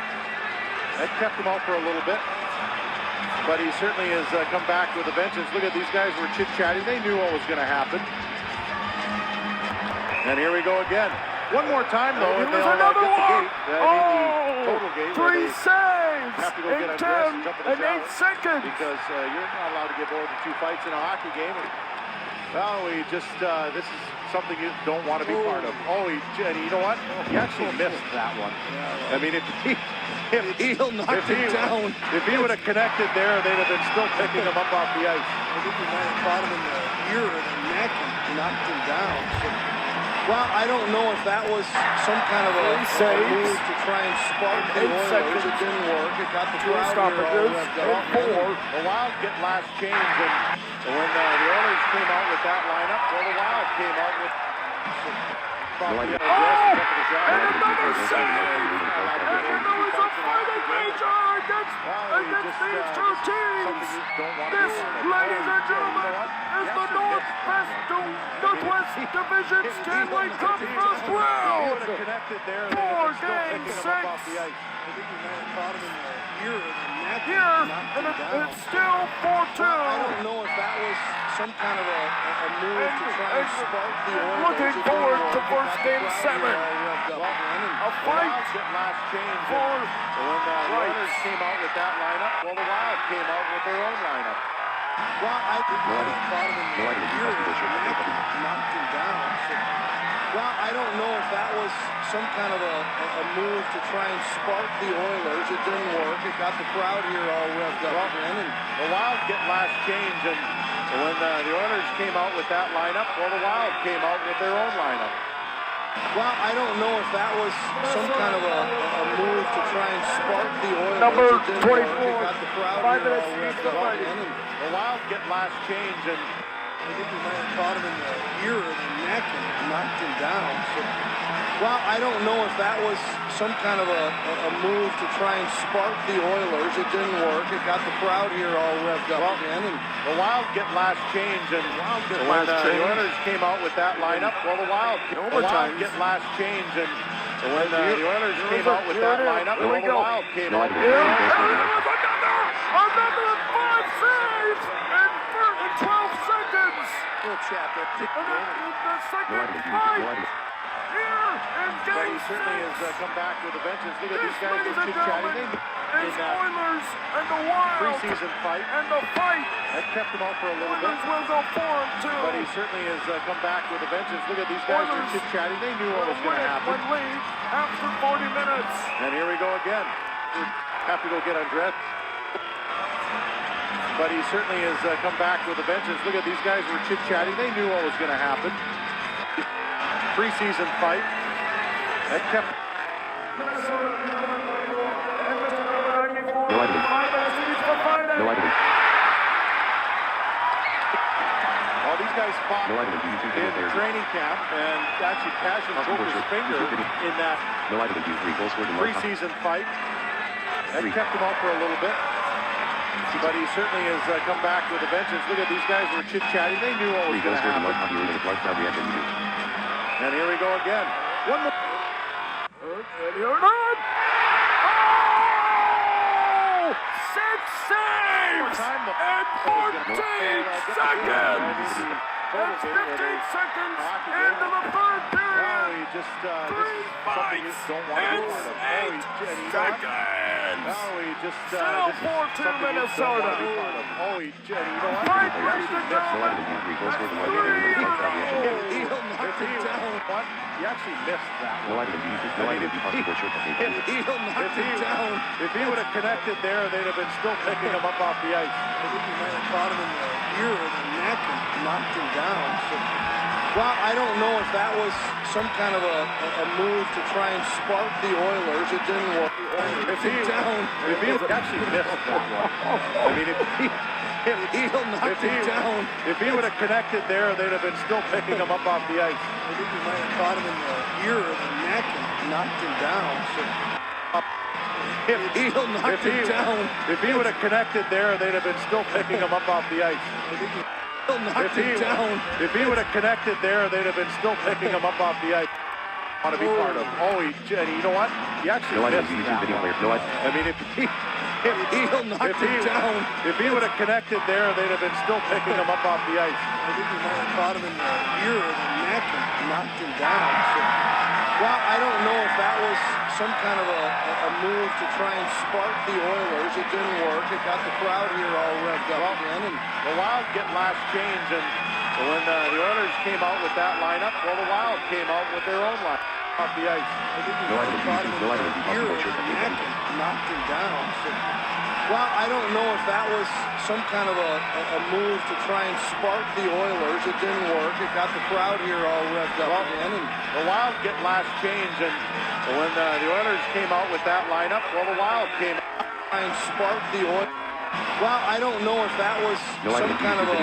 [SPEAKER 2] That kept him out for a little bit. But he certainly has come back with a vengeance. Look at these guys were chit-chatting. They knew what was going to happen. And here we go again. One more time, though, and
[SPEAKER 7] Here's
[SPEAKER 2] they'll
[SPEAKER 7] another
[SPEAKER 2] get the
[SPEAKER 7] one.
[SPEAKER 2] gate. The total gate. where
[SPEAKER 7] 3
[SPEAKER 2] they
[SPEAKER 7] saves
[SPEAKER 2] have to go
[SPEAKER 7] in
[SPEAKER 2] get undressed
[SPEAKER 7] 10
[SPEAKER 2] and jump in
[SPEAKER 7] and
[SPEAKER 2] the
[SPEAKER 7] 8
[SPEAKER 2] shower.
[SPEAKER 7] seconds.
[SPEAKER 2] Because you're not allowed to get more than 2 fights in a hockey game. Well, we just, this is something you don't want to be part of. Oh, and you know what? He actually missed that one. I mean, if he
[SPEAKER 1] Still knocked him down.
[SPEAKER 2] If he would have connected there, they'd have been still picking him up off the ice.
[SPEAKER 1] I think he might have caught him in the ear or the neck and knocked him down. So, well, I don't know if that was some kind of a move to try and spark the Oilers. It didn't work. It got the crowd here all revved up.
[SPEAKER 2] The Wild get last change, and when the Oilers came out with that lineup, well, the Wild came out with probably
[SPEAKER 7] and another save. And there was a fighting nature against these two teams. This, ladies and gentlemen, is the Northwest Division Stanley Cup first round. 4 Game 6. Here, and it's still 4-2.
[SPEAKER 1] I don't know if that was some kind of a move to try and spark the Oilers.
[SPEAKER 7] Looking forward to first Game 7. A fight
[SPEAKER 2] last change.
[SPEAKER 7] for
[SPEAKER 2] when the Oilers came out with that lineup, well, the Wild came out with their own lineup.
[SPEAKER 1] Well, I think he might have caught him in the ear or the neck and knocked him down. So, well, I don't know if that was some kind of a move to try and spark the Oilers. It didn't work. It got the crowd here all revved up again. And
[SPEAKER 2] the Wild get last change, and when the Oilers came out with that lineup, well, the Wild came out with their own lineup.
[SPEAKER 1] Well, I don't know if that was some kind of a move to try and spark the Oilers.
[SPEAKER 7] Number
[SPEAKER 1] It didn't work.
[SPEAKER 7] 24,
[SPEAKER 1] It got the crowd
[SPEAKER 7] 5
[SPEAKER 1] here
[SPEAKER 7] minutes
[SPEAKER 1] all
[SPEAKER 7] to
[SPEAKER 1] revved
[SPEAKER 7] go.
[SPEAKER 1] up again. And
[SPEAKER 2] The Wild get last change, and
[SPEAKER 1] I think we might have caught him in the ear or the neck and knocked him down. So, well, I don't know if that was some kind of a move to try and spark the Oilers. It didn't work. It got the crowd here all revved up again. And
[SPEAKER 2] the Wild get last change, and when the Oilers came out with that lineup, well, the Wild get last change, and when the Oilers came out with that lineup, well, the Wild came out.
[SPEAKER 7] Another 5 saves in 12 seconds.
[SPEAKER 1] Little chap that ticked
[SPEAKER 7] And the second fight here in game
[SPEAKER 2] certainly
[SPEAKER 7] 6.
[SPEAKER 2] has come back with a vengeance. Look at
[SPEAKER 7] This,
[SPEAKER 2] these guys
[SPEAKER 7] ladies and
[SPEAKER 2] chit-chatting.
[SPEAKER 7] gentlemen, is Oilers and the Wild.
[SPEAKER 2] Preseason fight.
[SPEAKER 7] And the fight.
[SPEAKER 2] That kept him out for a little bit.
[SPEAKER 7] Oilers will go 4-2.
[SPEAKER 2] But he certainly has come back with a vengeance. Look at these guys
[SPEAKER 7] Oilers
[SPEAKER 2] chit-chatting. They knew what was going to happen.
[SPEAKER 7] One lead after 40 minutes.
[SPEAKER 2] And here we go again. We have to go get undressed. But he certainly has come back with a vengeance. Look at these guys were chit-chatting. They knew what was going to happen. Preseason fight. That kept... Well, these guys fought in training camp, and actually Passion broke his finger in that preseason fight. That kept him out for a little bit. But he certainly has come back with a vengeance. Look at these guys were chit-chatting. They knew what was going to happen. And here we go again. One more.
[SPEAKER 7] And you're not. Oh! 6 saves in 14 seconds. It's 15 seconds into the third period.
[SPEAKER 2] He just
[SPEAKER 7] 3 fights in 8 seconds. Still 4-2 Minnesota. Right, ladies and gentlemen.
[SPEAKER 2] He actually missed that one. If he would have connected there, they'd have been still picking him up off the ice.
[SPEAKER 1] I think we might have caught him in the ear or the neck and knocked him down. So, well, I don't know if that was some kind of a move to try and spark the Oilers. It didn't work.
[SPEAKER 2] If he actually missed that one. I mean, if he would have connected there, they'd have been still picking him up off the ice.
[SPEAKER 1] I think we might have caught him in the ear or the neck and knocked him down. So,
[SPEAKER 2] if he would have connected there, they'd have been still picking him up off the ice. If he would have connected there, they'd have been still picking him up off the ice. Want to be part of. Oh, and you know what? He actually missed that one. I mean, if he would have connected there, they'd have been still picking him up off the ice.
[SPEAKER 1] I think we might have caught him in the ear or the neck and knocked him down. So, well, I don't know if that was some kind of a move to try and spark the Oilers. It didn't work. It got the crowd here all revved up again. And
[SPEAKER 2] the Wild get last change, and when the Oilers came out with that lineup, well, the Wild came out with their own lineup off the ice.
[SPEAKER 1] I think we might have caught him in the ear or the neck and knocked him down. So, well, I don't know if that was some kind of a move to try and spark the Oilers. It didn't work. It got the crowd here all revved up again. And
[SPEAKER 2] the Wild get last change, and when the Oilers came out with that lineup, well, the Wild came out
[SPEAKER 1] and spark the Oilers. Well, I don't know if that was some kind of a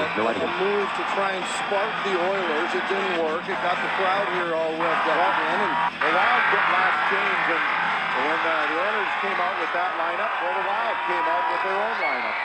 [SPEAKER 1] move to try and spark the Oilers. It didn't work. It got the crowd here all revved up again. And
[SPEAKER 2] the Wild get last change, and when the Oilers came out with that lineup, well, the Wild came out with their own lineup.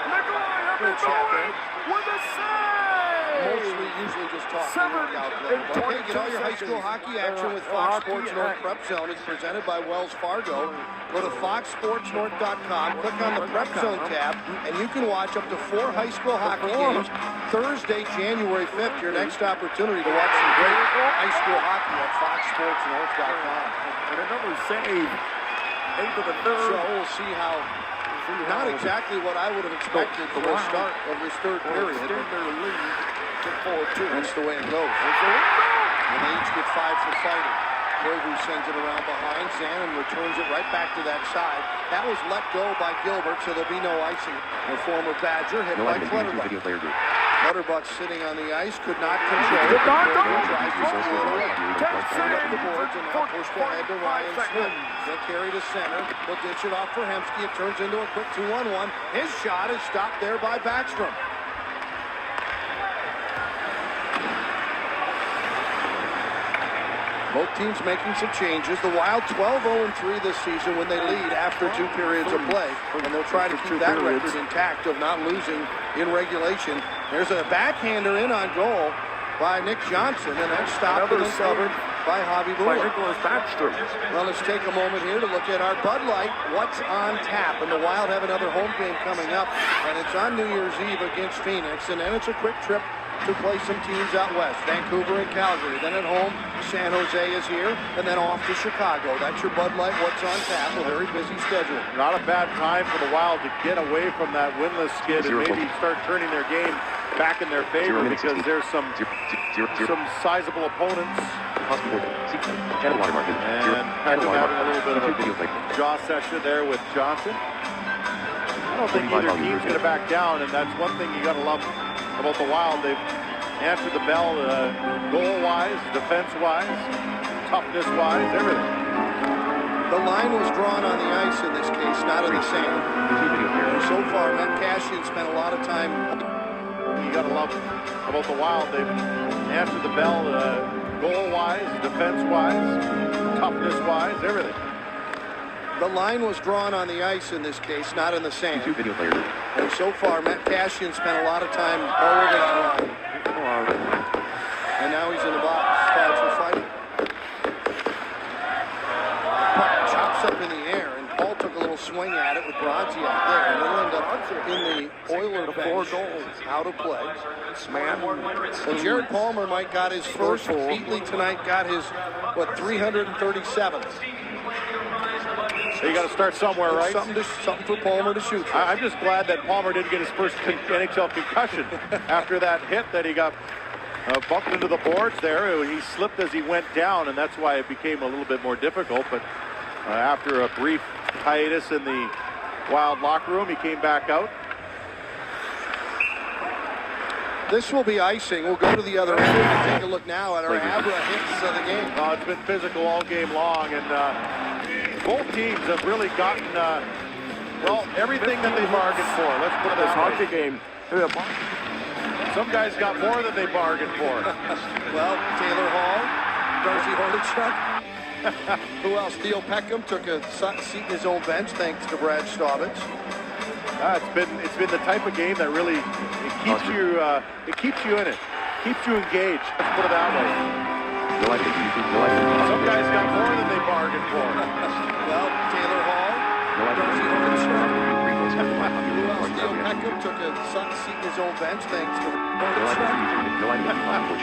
[SPEAKER 7] Nikolai with a save!
[SPEAKER 1] Mostly usually just talking out there. Okay, get all your high school hockey action with Fox Sports North Prep Zone. It's presented by Wells Fargo. Go to foxsportsnorth.com, click on the Prep Zone tab, and you can watch up to 4 high school hockey games Thursday, January 5th. Your next opportunity to watch some great high school hockey at foxsportsnorth.com.
[SPEAKER 7] And another save into the third.
[SPEAKER 1] So we'll see how. Not exactly what I would have expected for the start of this third period. That's the way it goes. And they each get 5 for fighting. Koivu sends it around behind. Zanin returns it right back to that side. That was let go by Gilbert, so there'll be no icing. The former Badger hit by Clutterbuck. Clutterbuck sitting on the ice, could not control it. Tries to steal it away. Up the boards and now pushed ahead to Ryan Smith. He'll carry to center. He'll ditch it off for Hemsky. It turns into a quick 2-on-1. His shot is stopped there by Backstrom. Both teams making some changes. The Wild 12-0-3 this season when they lead after 2 periods of play. And they'll try to keep that record intact of not losing in regulation. There's a backhander in on goal by Nick Johnson, and that's stopped and covered by Javi Buller. Well, let's take a moment here to look at our Bud Light, what's on tap. And the Wild have another home game coming up, and it's on New Year's Eve against Phoenix. And then it's a quick trip to play some teams out west, Vancouver and Calgary. Then at home, San Jose is here, and then off to Chicago. That's your Bud Light, what's on tap, a very busy schedule.
[SPEAKER 2] Not a bad time for the Wild to get away from that winless skid and maybe start turning their game back in their favor because there's some sizable opponents. And having a little bit of a jaw session there with Johnson. I don't think either team's going to back down, and that's one thing you got to love about the Wild. They've answered the bell goal-wise, defense-wise, toughness-wise, everything.
[SPEAKER 1] The line was drawn on the ice in this case, not in the sand. And so far, Matt Cashin spent a lot of time.
[SPEAKER 2] You got to love about the Wild. They've answered the bell goal-wise, defense-wise, toughness-wise, everything.
[SPEAKER 1] The line was drawn on the ice in this case, not in the sand. And so far, Matt Cashin spent a lot of time all over that line. And now he's in the box. Flags are fighting. Puck chops up in the air, and Paul took a little swing at it with Bronziak there. And it'll end up in the Oiler bench, out of play. Well, Jared Palmer might got his first. Wheatley tonight got his, 337th.
[SPEAKER 2] So you got to start somewhere, right?
[SPEAKER 1] Something for Palmer to shoot for.
[SPEAKER 2] I'm just glad that Palmer didn't get his first NHL concussion after that hit that he got bumped into the boards there. He slipped as he went down, and that's why it became a little bit more difficult. But after a brief hiatus in the Wild locker room, he came back out.
[SPEAKER 1] This will be icing. We'll go to the other end and take a look now at our Abra hits of the game.
[SPEAKER 2] It's been physical all game long, and both teams have really gotten, everything that they bargained for. Let's put it this hockey game. Some guys got more than they bargained for.
[SPEAKER 1] Taylor Hall, Darcy Hornacek. Who else? Theo Peckham took a seat in his own bench thanks to Brad Staubitz.
[SPEAKER 2] It's been the type of game that really keeps you in it, keeps you engaged. Let's put it that way. Some guys got more than they bargained for.
[SPEAKER 1] Taylor Hall, Darcy Hornacek. Who else? Theo Peckham took a seat in his own bench thanks to Hornacek.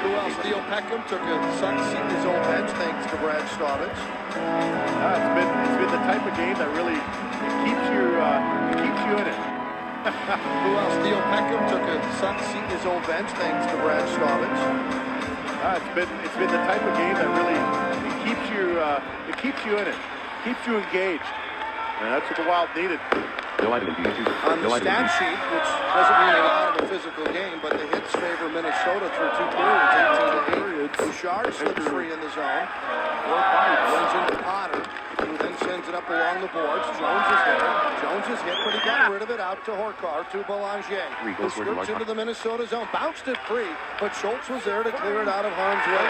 [SPEAKER 1] Who else? Theo Peckham took a seat in his own bench thanks to Brad Staubitz.
[SPEAKER 2] It's been the type of game that really keeps you in it.
[SPEAKER 1] Who else? Theo Peckham took a seat in his own bench thanks to Brad Staubitz.
[SPEAKER 2] It's been the type of game that really keeps you in it, keeps you engaged, and that's what the Wild needed.
[SPEAKER 1] On the stat sheet, which doesn't mean a lot of a physical game, but the hits favor Minnesota through 2 periods, 18-8. Bouchard slips free in the zone. Runs into Potter, who then sends it up along the boards. Jones is there. Jones is hit, but he got rid of it out to Horkar, to Belanger, who skirts into the Minnesota zone. Bounced it free, but Schultz was there to clear it out of harm's way.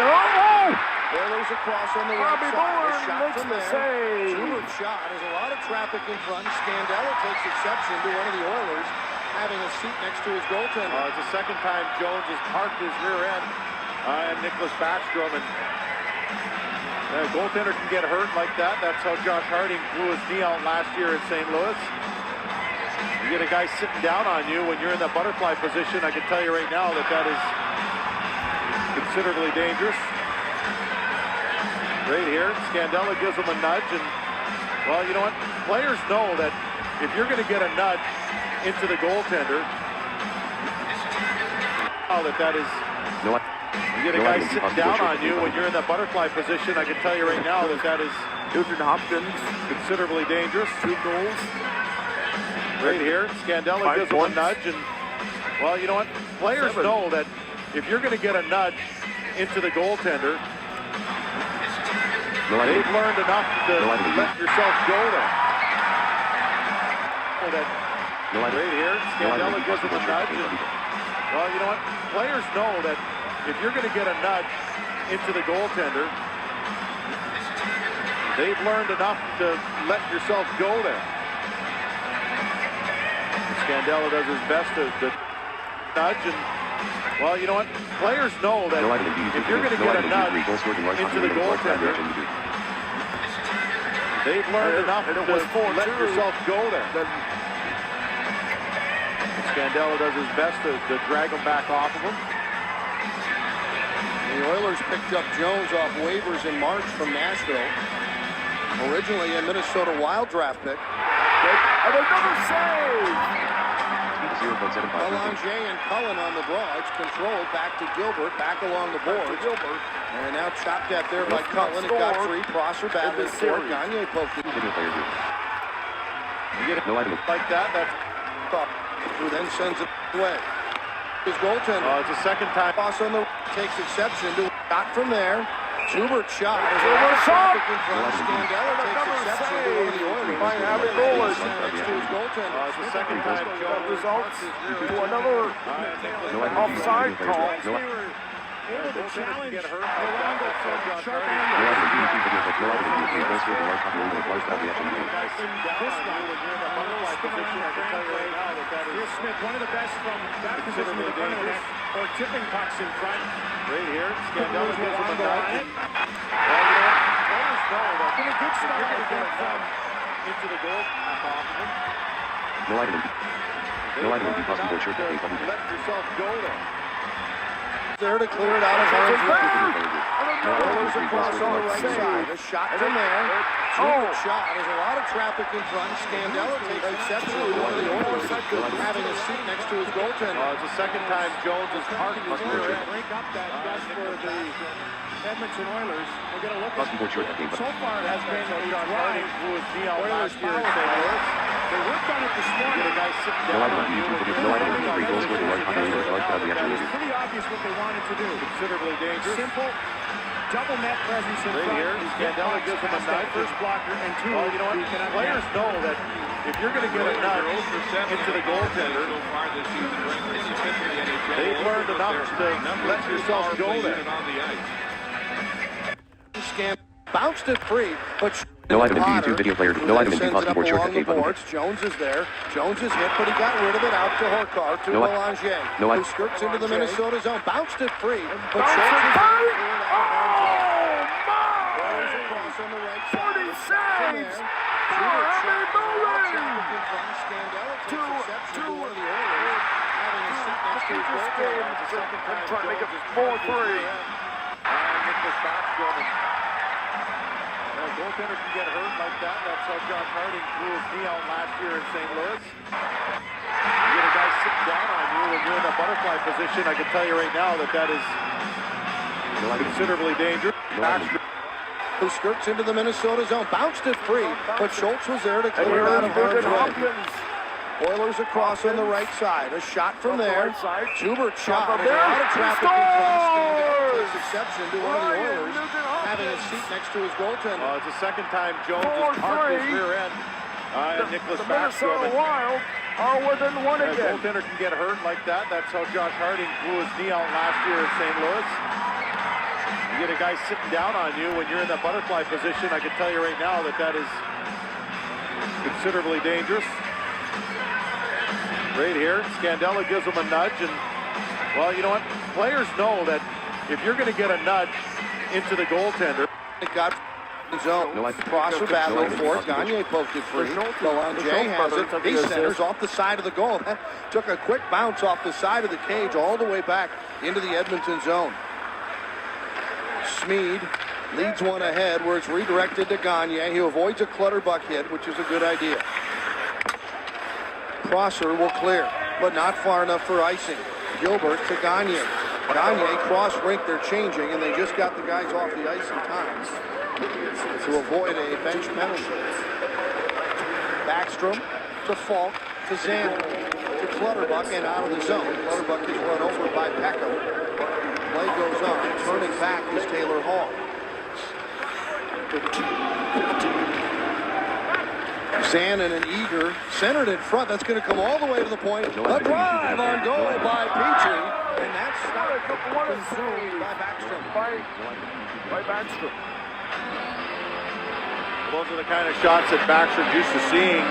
[SPEAKER 1] Oilers across on the right side. A shot from there. Schumer's shot. There's a lot of traffic in front. Scandella takes exception to one of the Oilers having a seat next to his goaltender.
[SPEAKER 2] It's the second time Jones has parked his rear end and Nicholas Backstrom. And a goaltender can get hurt like that. That's how Josh Harding blew his knee out last year in St. Louis. You get a guy sitting down on you when you're in that butterfly position. I can tell you right now that is considerably dangerous. Right here, Scandella gives him a nudge, and well, you know what? Players know that if you're going to get a nudge into the goaltender, that is. You get a guy sitting down on you when you're in that butterfly position. I can tell you right now that is considerably dangerous. 2 goals. Right here, Scandella gives him a nudge, and Well, you know what? Players know that if you're going to get a nudge into the goaltender, they've learned enough to let yourself go there. Right here, Scandella gives him a nudge. Well, you know what? Players know that if you're going to get a nudge into the goaltender, they've learned enough to let yourself go there. Scandella does his best to nudge, and well, you know what? Players know that if you're going to get a nudge into the goaltender, they've learned enough to let yourself go there. Scandella does his best to drag him back off of him.
[SPEAKER 1] The Oilers picked up Jones off waivers in March from Nashville. Originally a Minnesota Wild draft pick.
[SPEAKER 7] And another save!
[SPEAKER 1] Belanger and Cullen on the draw. It's controlled back to Gilbert, back along the board. And now chopped at there by Cullen. It got free. Prosser batted for it. Gagne poked it.
[SPEAKER 2] You get it like that, that's tough.
[SPEAKER 1] Who then sends it away. His goaltender.
[SPEAKER 2] It's the second time.
[SPEAKER 1] Boss on the takes exception to a shot from there. Schubert shot.
[SPEAKER 7] Schubert shot.
[SPEAKER 1] Scandella takes exception to one of the Oilers.
[SPEAKER 7] By having goalers
[SPEAKER 1] next to his goaltender.
[SPEAKER 2] It's the second time.
[SPEAKER 7] Results to another offside call.
[SPEAKER 8] Able to challenge
[SPEAKER 2] get hurt.
[SPEAKER 8] Luongo from sharpening the Smith, one of the best from that position in the front of the net, or tipping pucks in front.
[SPEAKER 2] Right here, Scandella gives him a nudge.
[SPEAKER 8] Players know that. Been a good start to get from
[SPEAKER 2] into the goal. Off of him.
[SPEAKER 6] Let
[SPEAKER 2] yourself go there.
[SPEAKER 1] There to clear it out of harm's way. Oilers across on the right side. A shot from there. Schubert shot. There's a lot of traffic in front. Scandella takes exception to one of the Oilers having a seat next to his goaltender.
[SPEAKER 2] It's the second time Jones has parked his rear end.
[SPEAKER 8] Break up that gust for the Edmonton Oilers. We'll get a look at it. So far it has been a drive. Oilers power play. They worked on it this morning.
[SPEAKER 2] The guy sitting down on you.
[SPEAKER 8] It was pretty obvious what they wanted to do.
[SPEAKER 2] Considerably dangerous.
[SPEAKER 8] Simple, double net presence in front.
[SPEAKER 2] Right here, Scandella gives him a nudge.
[SPEAKER 8] First blocker, and two,
[SPEAKER 2] you know what? Players know that if you're going to get a nudge into the goaltender, they've learned enough to let yourself go there.
[SPEAKER 1] Bounced it free, but
[SPEAKER 6] no item in YouTube video player. No item in possible short
[SPEAKER 1] along the boards. Jones is there. Jones is hit, but he got rid of it out to Horkar to Belanger, who skirts into the Minnesota zone. Bounced it free, but across on the right side.
[SPEAKER 7] 40 saves for Abby trying to make it 4-3.
[SPEAKER 2] Goaltender can get hurt like that. That's how Josh Harding threw his knee out last year in St. Louis. You get a guy sitting down on you when you're in the butterfly position. I can tell you right now that that is considerably dangerous.
[SPEAKER 1] Who skirts into the Minnesota zone. Bounced it free, but Schultz was there to clear it out of harm's way. Oilers across on the right side. A shot from there. Schubert shot. There's a lot of traffic in front. Takes exception to one of the Oilers having a seat next to his goaltender.
[SPEAKER 2] It's the second time Jones has parked his rear end. And Nicholas
[SPEAKER 7] The Minnesota Wild are within one
[SPEAKER 2] again.
[SPEAKER 7] again.
[SPEAKER 2] Goaltender can get hurt like that. That's how Josh Harding threw his knee out last year in St. Louis. You get a guy sitting down on you when you're in that butterfly position. I can tell you right now that that is considerably dangerous. Right here, Scandella gives him a nudge, and well, you know what? Players know that if you're going to get a nudge into the goaltender,
[SPEAKER 1] it got zone. Prosser battling for it. Gagne poked it free. Belanger has it. He centers off the side of the goal. That took a quick bounce off the side of the cage all the way back into the Edmonton zone. Smead leads one ahead where it's redirected to Gagne. He avoids a Clutterbuck hit, which is a good idea. Prosser will clear, but not far enough for icing. Gilbert to Gagne. Gagne cross rink, they're changing, and they just got the guys off the ice in time to avoid a bench penalty. Backstrom to Falk to Zander. to Clutterbuck and out of the zone. Clutterbuck is run over by Peckham. Play goes on. Turning back is Taylor Hall. Zannon and Eager centered in front. That's going to come all the way to the point. A drive on goal by Petrie. And that's consumed by Backstrom.
[SPEAKER 7] By Backstrom.
[SPEAKER 2] Those are the kind of shots that Backstrom's used to seeing,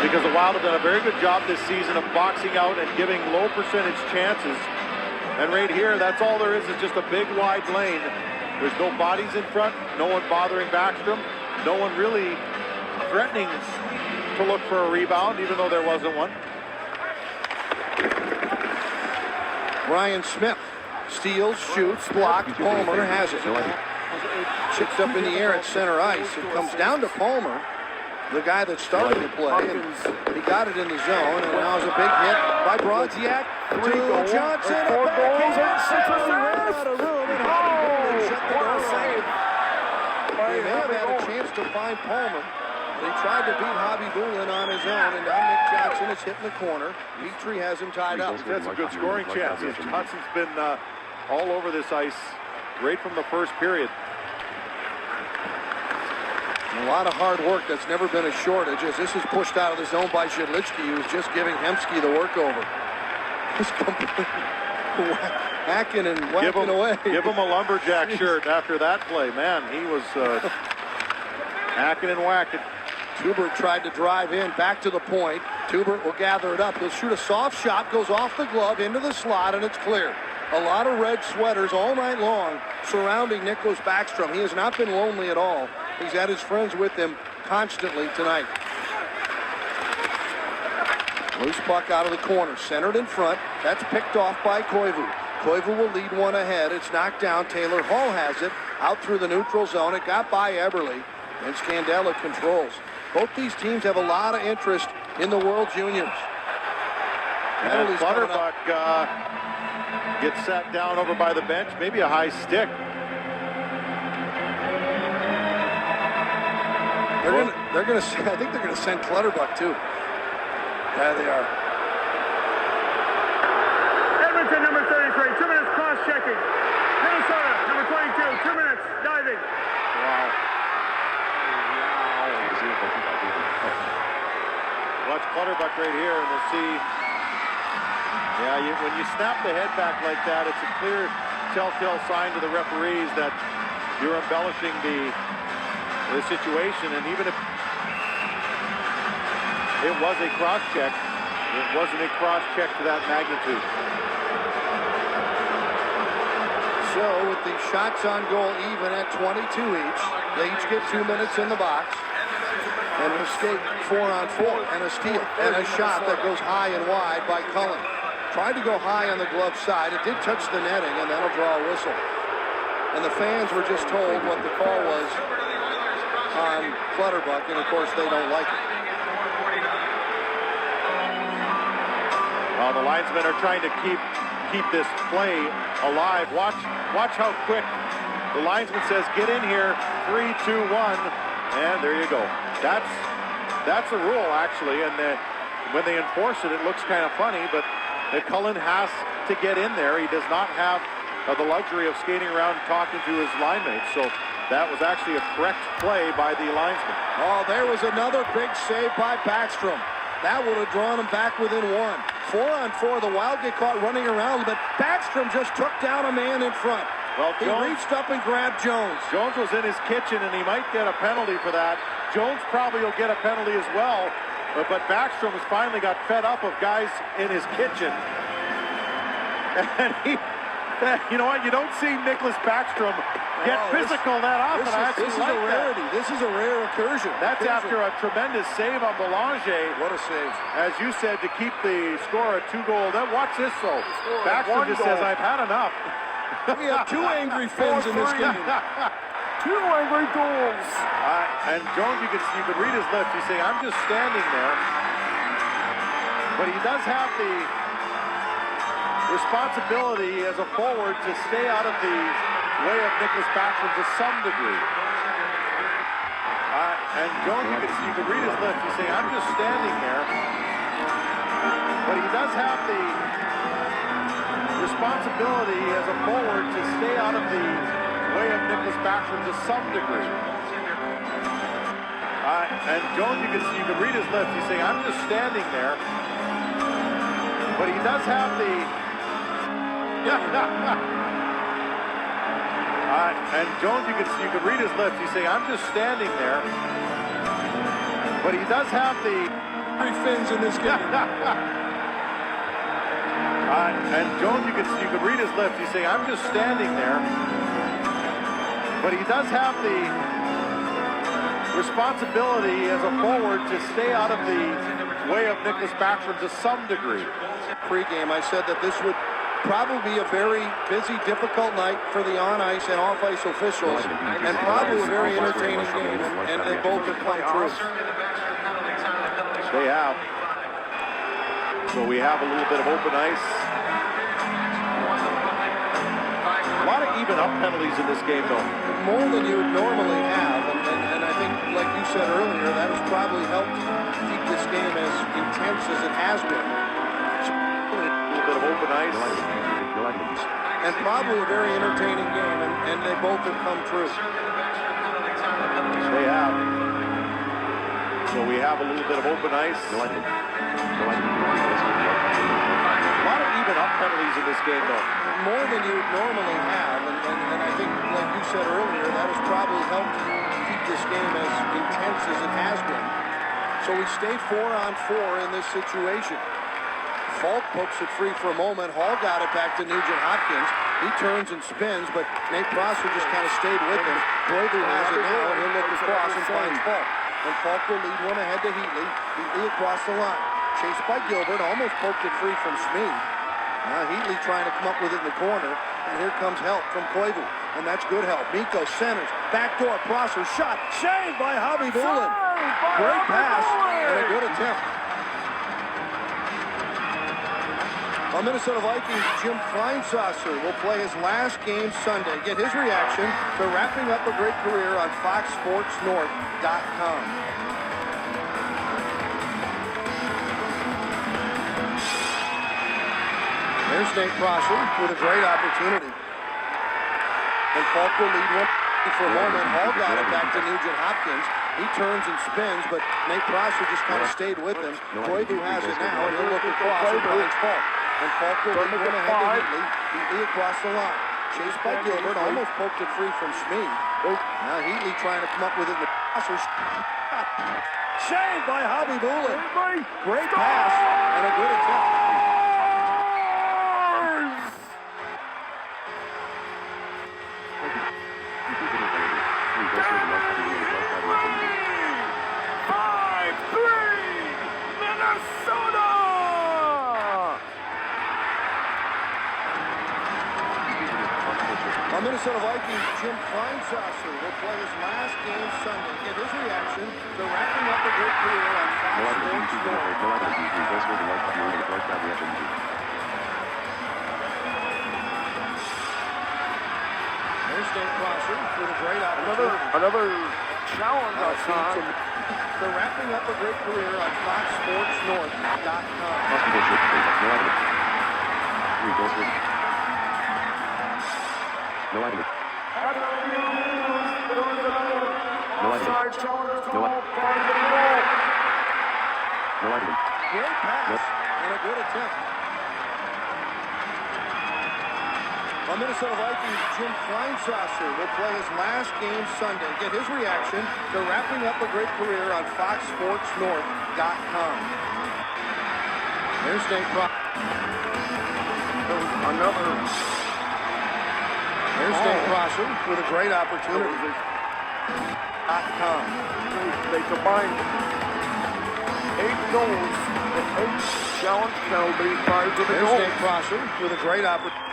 [SPEAKER 2] because the Wild have done a very good job this season of boxing out and giving low percentage chances. And right here, that's all there is just a big wide lane. There's no bodies in front, no one bothering Backstrom, no one really threatening to look for a rebound, even though there wasn't one.
[SPEAKER 1] Ryan Smith steals, shoots, blocked. Palmer has it. Chips up in the air at center ice. It comes down to Palmer, the guy that started the play, and he got it in the zone, and now is a big hit by Brodziak to Johnson.
[SPEAKER 7] Four goals and 6
[SPEAKER 1] ran out of room, and Hobby shut the door. They may have had a chance to find Palmer. They tried to beat Hobby Boolin on his own, and now Nick Johnson is hitting the corner. Petrie has him tied up.
[SPEAKER 2] That's a good scoring chance. Johnson's been all over this ice right from the first period.
[SPEAKER 1] A lot of hard work. That's never been a shortage, as this is pushed out of the zone by Zhidlichki, who's just giving Hemsky the work over. Just completely hacking and whacking away.
[SPEAKER 2] Give him a lumberjack shirt after that play. Man, he was hacking and whacking.
[SPEAKER 1] Tubert tried to drive in, back to the point. Tubert will gather it up. He'll shoot a soft shot, goes off the glove, into the slot, and it's clear. A lot of red sweaters all night long surrounding Nicklas Backstrom. He has not been lonely at all. He's had his friends with him constantly tonight. Loose puck out of the corner, centered in front. That's picked off by Koivu. Koivu will lead one ahead. It's knocked down. Taylor Hall has it out through the neutral zone. It got by Eberle, and Scandella controls. Both these teams have a lot of interest in the World Juniors.
[SPEAKER 2] And Clutterbuck gets sat down over by the bench. Maybe a high stick.
[SPEAKER 1] They're gonna. I think they're gonna send Clutterbuck too. Yeah, they are.
[SPEAKER 3] Edmonton, number 33, 2 minutes cross-checking. Minnesota, number 22, 2 minutes diving.
[SPEAKER 2] Wow. Watch Clutterbuck right here, and we'll see. Yeah, when you snap the head back like that, it's a clear telltale sign to the referees that you're embellishing the situation. And even if it was a cross check, it wasn't a cross check to that magnitude.
[SPEAKER 1] So with the shots on goal even at 22 each, they each get 2 minutes in the box. And an escape 4-on-4, and a steal, and a shot that goes high and wide by Cullen. Tried to go high on the glove side. It did touch the netting, and that'll draw a whistle. And the fans were just told what the call was on Clutterbuck, and of course they don't like it.
[SPEAKER 2] Well, the linesmen are trying to keep this play alive. Watch how quick the linesman says, "Get in here." 3, 2, 1. And there you go. That's a rule, actually, and when they enforce it, it looks kind of funny, but Cullen has to get in there. He does not have the luxury of skating around and talking to his line mates, so that was actually a correct play by the linesman.
[SPEAKER 1] Oh, there was another big save by Backstrom. That would have drawn him back within 1. 4-on-4, the Wild get caught running around, but Backstrom just took down a man in front.
[SPEAKER 2] Well,
[SPEAKER 1] he reached up and grabbed Jones.
[SPEAKER 2] Jones was in his kitchen, and he might get a penalty for that. Jones probably will get a penalty as well, but Backstrom has finally got fed up of guys in his kitchen. And you know what? You don't see Nicklas Backstrom get physical that often.
[SPEAKER 1] This is a rarity. This is a rare incursion.
[SPEAKER 2] That's after a tremendous save on Belanger.
[SPEAKER 1] What a save.
[SPEAKER 2] As you said, to keep the score at 2 goals. Then watch this, though. Backstrom just says, "I've had enough."
[SPEAKER 1] We have 2 angry Finns in this game.
[SPEAKER 7] 2 angry goals.
[SPEAKER 2] And Jones, you could read his lips. He's saying, "I'm just standing there." But he does have the responsibility as a forward to stay out of the way of Nicklas Backstrom to some degree. And Jones, you could read his lips. He's saying, "I'm just standing there." does have the responsibility as a forward to stay out of the way of Nicholas Backstrom to some degree. And Jones, you can read his lips. He's saying, I'm just standing there. But he does have the... and Jones, you can read his lips. He's saying, I'm just standing there. But he does have the...
[SPEAKER 1] Three fins in this game.
[SPEAKER 2] And Jones, you can read his lips. He's saying, I'm just standing there. But he does have the responsibility as a forward to stay out of the way of Nicholas Backstrom to some degree.
[SPEAKER 1] Pre-game, I said that this would probably be a very busy, difficult night for the on-ice and off-ice officials, and probably a very entertaining game, and they both have come through.
[SPEAKER 2] They have. So we have a little bit of open ice. A lot of even up penalties in this game, though.
[SPEAKER 1] More than you would normally have, and I think, like you said earlier, that has probably helped keep this game as intense as it has been.
[SPEAKER 2] A little bit of open ice.
[SPEAKER 1] And probably a very entertaining game, and they both have come through.
[SPEAKER 2] They have. So we have a little bit of open ice. A lot of even up penalties in this game, though.
[SPEAKER 1] More than you would normally have, and I think, like you said earlier, that has probably helped keep this game as intense as it has been. So we stay 4-on-4 in this situation. Falk pokes it free for a moment. Hall got it back to Nugent Hopkins. He turns and spins, but Nate Prosser just kind of stayed with him. Broidu has it now, and he'll look across and finds Falk. And Falk will lead one ahead to Heatley. Heatley across the line. Chased by Gilbert, almost poked it free from Schmid. Now Heatley trying to come up with it in the corner, and here comes help from Koivu, and that's good help. Mikko centers, backdoor, Prosser shot, saved by Javi Bulin. Great pass, and a good attempt. On Minnesota Vikings, Jim Kleinsasser will play his last game Sunday. Get his reaction to wrapping up a great career on FoxSportsNorth.com. There's Nate Prosser with a great opportunity. And Falk will lead one for a moment. Hall got it back to Nugent Hopkins. He turns and spins, but Nate Prosser just kind of stayed with him. Koivu has it now, and he'll look across and finds Falk. And Falk will lead one ahead to Heatley. Heatley across the line. Chased by Gilbert, almost poked it free from Schmid. Now Heatley trying to come up with it. Prosser saved by Javi Bulin. Great pass and a good attempt. Minnesota Vikings Jim Kleinsasser will play his last game Sunday. Get his reaction to wrapping up a great career on FoxSportsNorth.com. There's Nate Prosser with a great opportunity.
[SPEAKER 7] Another challenge on time.
[SPEAKER 1] To wrapping up a great career on FoxSportsNorth.com.
[SPEAKER 6] No item.
[SPEAKER 1] Great pass and a good attempt. On Minnesota Vikings, Jim Kleinsasser will play his last game Sunday. Get his reaction to wrapping up a great career on FoxSportsNorth.com. There's Nate Prosser. There's Nate Prosser with a great opportunity.
[SPEAKER 7] They combined 8 goals and 8 challenge penalties prior to the
[SPEAKER 1] There's
[SPEAKER 7] goal.
[SPEAKER 1] Nate Prosser with a great opportunity.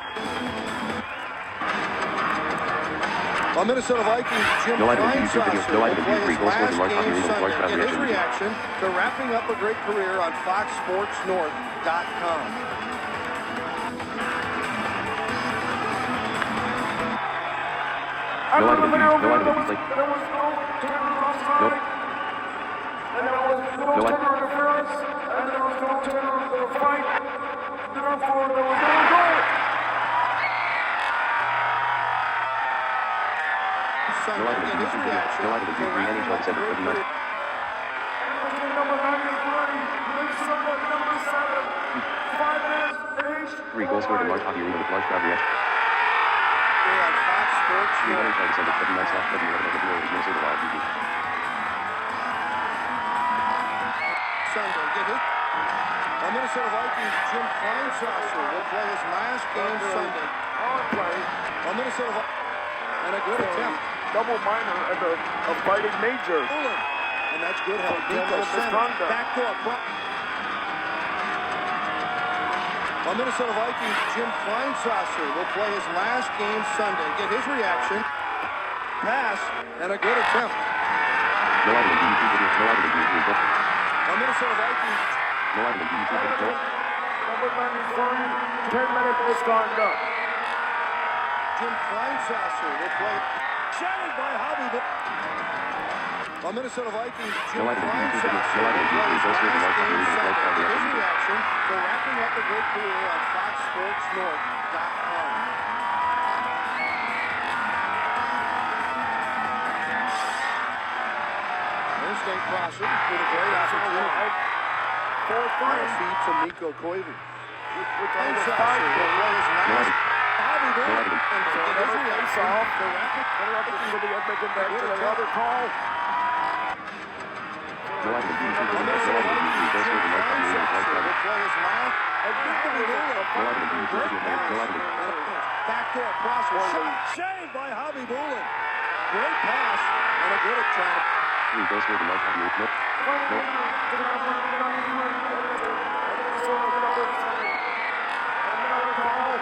[SPEAKER 1] On Minnesota Vikings, Jim Kleinsasser will play his last game Sunday. Get his reaction to wrapping up a great career on FoxSportsNorth.com.
[SPEAKER 7] After the video, there was no turn across the line. And there was no turn interference. And there was no Taylor for the fight. Therefore, there was no goal.
[SPEAKER 6] No item of YouTube video. No item of YouTube. NHL December 29th.
[SPEAKER 7] Number 93, Minnesota number 7. 5 minutes, 8.
[SPEAKER 6] 3 goals scored in large hockey arena with large crowd reaction.
[SPEAKER 1] Here on Fox Sports.
[SPEAKER 6] NHL December 29th/W11 of the Oilers, Minnesota Wild TV.
[SPEAKER 1] Sunday, get it. Minnesota Vikings Jim Kleinsasser will play his last game Sunday.
[SPEAKER 7] Power play.
[SPEAKER 1] Minnesota Vikings. And a good attempt.
[SPEAKER 7] Double minor and a fighting major.
[SPEAKER 1] And that's good help.
[SPEAKER 7] Misconduct.
[SPEAKER 1] Backdoor. Minnesota Vikings Jim Kleinsasser will play his last game Sunday. Get his reaction. Pass and a good attempt.
[SPEAKER 6] No item of YouTube video. No item of YouTube video.
[SPEAKER 1] Minnesota Vikings.
[SPEAKER 6] No item of YouTube video.
[SPEAKER 7] Number 93, 10-minute misconduct.
[SPEAKER 1] Jim Kleinsasser will play. Shattered by Hobby. Minnesota Vikings Jim
[SPEAKER 6] No item of YouTube video.
[SPEAKER 1] Kleinsasser
[SPEAKER 6] No item of YouTube video.
[SPEAKER 1] will play his last game
[SPEAKER 6] His
[SPEAKER 1] Sunday. His reaction for wrapping up a great career on FoxSportsNorth.com. State Prosser with a great opportunity. 4-3 feet to Mikko Koivu. Kleinsasser will play his last. Hobby
[SPEAKER 6] No item.
[SPEAKER 1] and for his reaction for wrapping
[SPEAKER 7] For the Edmonton back to another call.
[SPEAKER 6] No item of YouTube video. No item of YouTube video. Scored in large hockey arena with large crowd reaction.
[SPEAKER 1] play his last.
[SPEAKER 6] No item of YouTube video. No item of.
[SPEAKER 1] Backdoor Prosser. Shaved by Hobby Bullen. Great pass and a good attempt.
[SPEAKER 6] 3 goals scored in large hockey arena. Nope.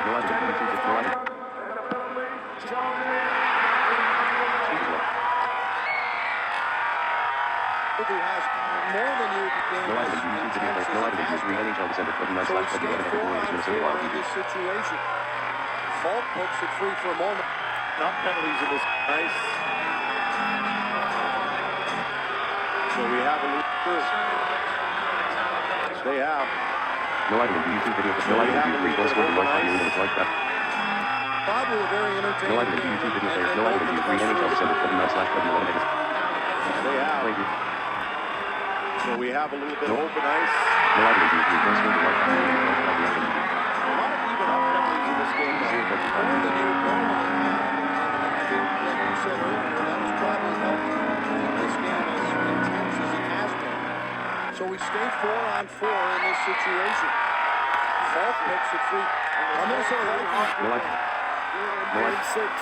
[SPEAKER 6] No item of YouTube video. No item.
[SPEAKER 1] Who has more than you gained.
[SPEAKER 6] No item of YouTube video. No item of YouTube. NHL December 29th/W11 of the Oilers, Minnesota Wild TV.
[SPEAKER 1] This situation. Falk pokes it free for a moment.
[SPEAKER 2] Not penalties in this ice. So we have a loop first. They have.
[SPEAKER 6] No item of YouTube video. No item of YouTube. 3 goals scored in large hockey arena with large crowd.
[SPEAKER 1] Probably a very entertaining.
[SPEAKER 6] No item of YouTube video players. No item of YouTube. NHL December 29th/W11 of
[SPEAKER 2] They have.
[SPEAKER 6] Thank you.
[SPEAKER 2] So we have a little bit of open ice.
[SPEAKER 6] No item of YouTube. 3 goals scored in large hockey arena with large crowd reaction.
[SPEAKER 2] A lot of even up penalties in this game.
[SPEAKER 1] More than you normally have. Like you said earlier, that has probably helped keep this game as intense as it has been. So we stay 4-on-4 in this situation. Falk picks it free. Minnesota Vikings.
[SPEAKER 6] No item. No
[SPEAKER 7] Game
[SPEAKER 6] item.
[SPEAKER 7] 6.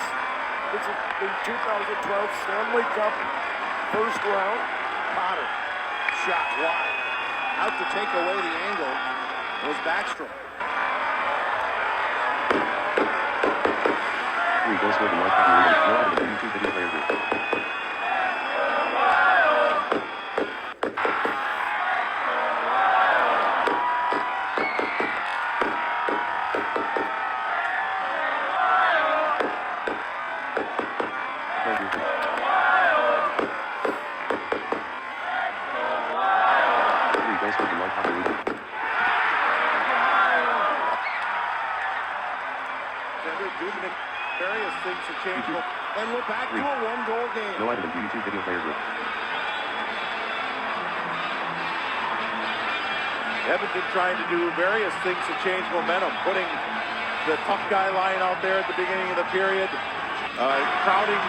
[SPEAKER 7] This is the 2012 Stanley Cup first round.
[SPEAKER 1] Potter. Shot wide. Out to take away the angle was Backstrom.
[SPEAKER 6] 3 goals scored in large hockey arena. No item of YouTube video player group.
[SPEAKER 2] Various things to change.
[SPEAKER 1] And we're back to a one-goal game.
[SPEAKER 6] No item of YouTube video player group.
[SPEAKER 2] Edmonton trying to do various things to change momentum, putting the tough guy line out there at the beginning of the period, crowding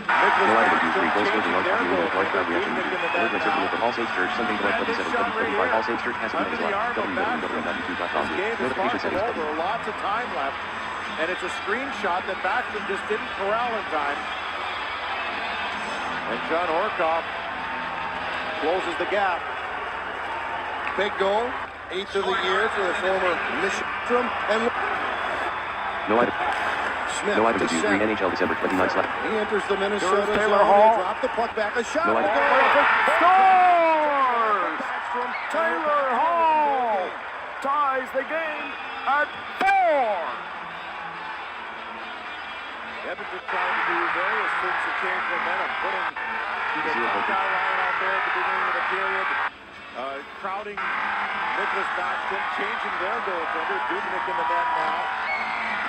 [SPEAKER 6] No item of YouTube. 3 goals scored in large hockey arena with large crowd reaction. Delivered circular for All Saints Church, Sunday, July 27, 2025. All Saints Church has been live. www.92.com. Notification settings
[SPEAKER 2] over.
[SPEAKER 6] button.
[SPEAKER 2] Lots of time left, and it's a screenshot that Backstrom just didn't corral in time. And John Orkoff closes the gap.
[SPEAKER 1] Big goal, 8th of the year for the former Michigan. And
[SPEAKER 6] No item.
[SPEAKER 1] Smith
[SPEAKER 6] No item
[SPEAKER 1] to
[SPEAKER 6] of YouTube.
[SPEAKER 1] center.
[SPEAKER 6] NHL December 29th.
[SPEAKER 1] He enters the Minnesota zone.
[SPEAKER 7] Taylor Hall.
[SPEAKER 1] They drop the puck back. A shot.
[SPEAKER 6] No item.
[SPEAKER 7] Scores!
[SPEAKER 1] Backstrom.
[SPEAKER 7] Taylor Hall ties the game at 4.
[SPEAKER 2] Edmonton trying to do various things to change momentum, putting the top guy line out there at the beginning of the period, Crowding Nicholas Backstrom, changing their goaltender. Dubnyk in the net now.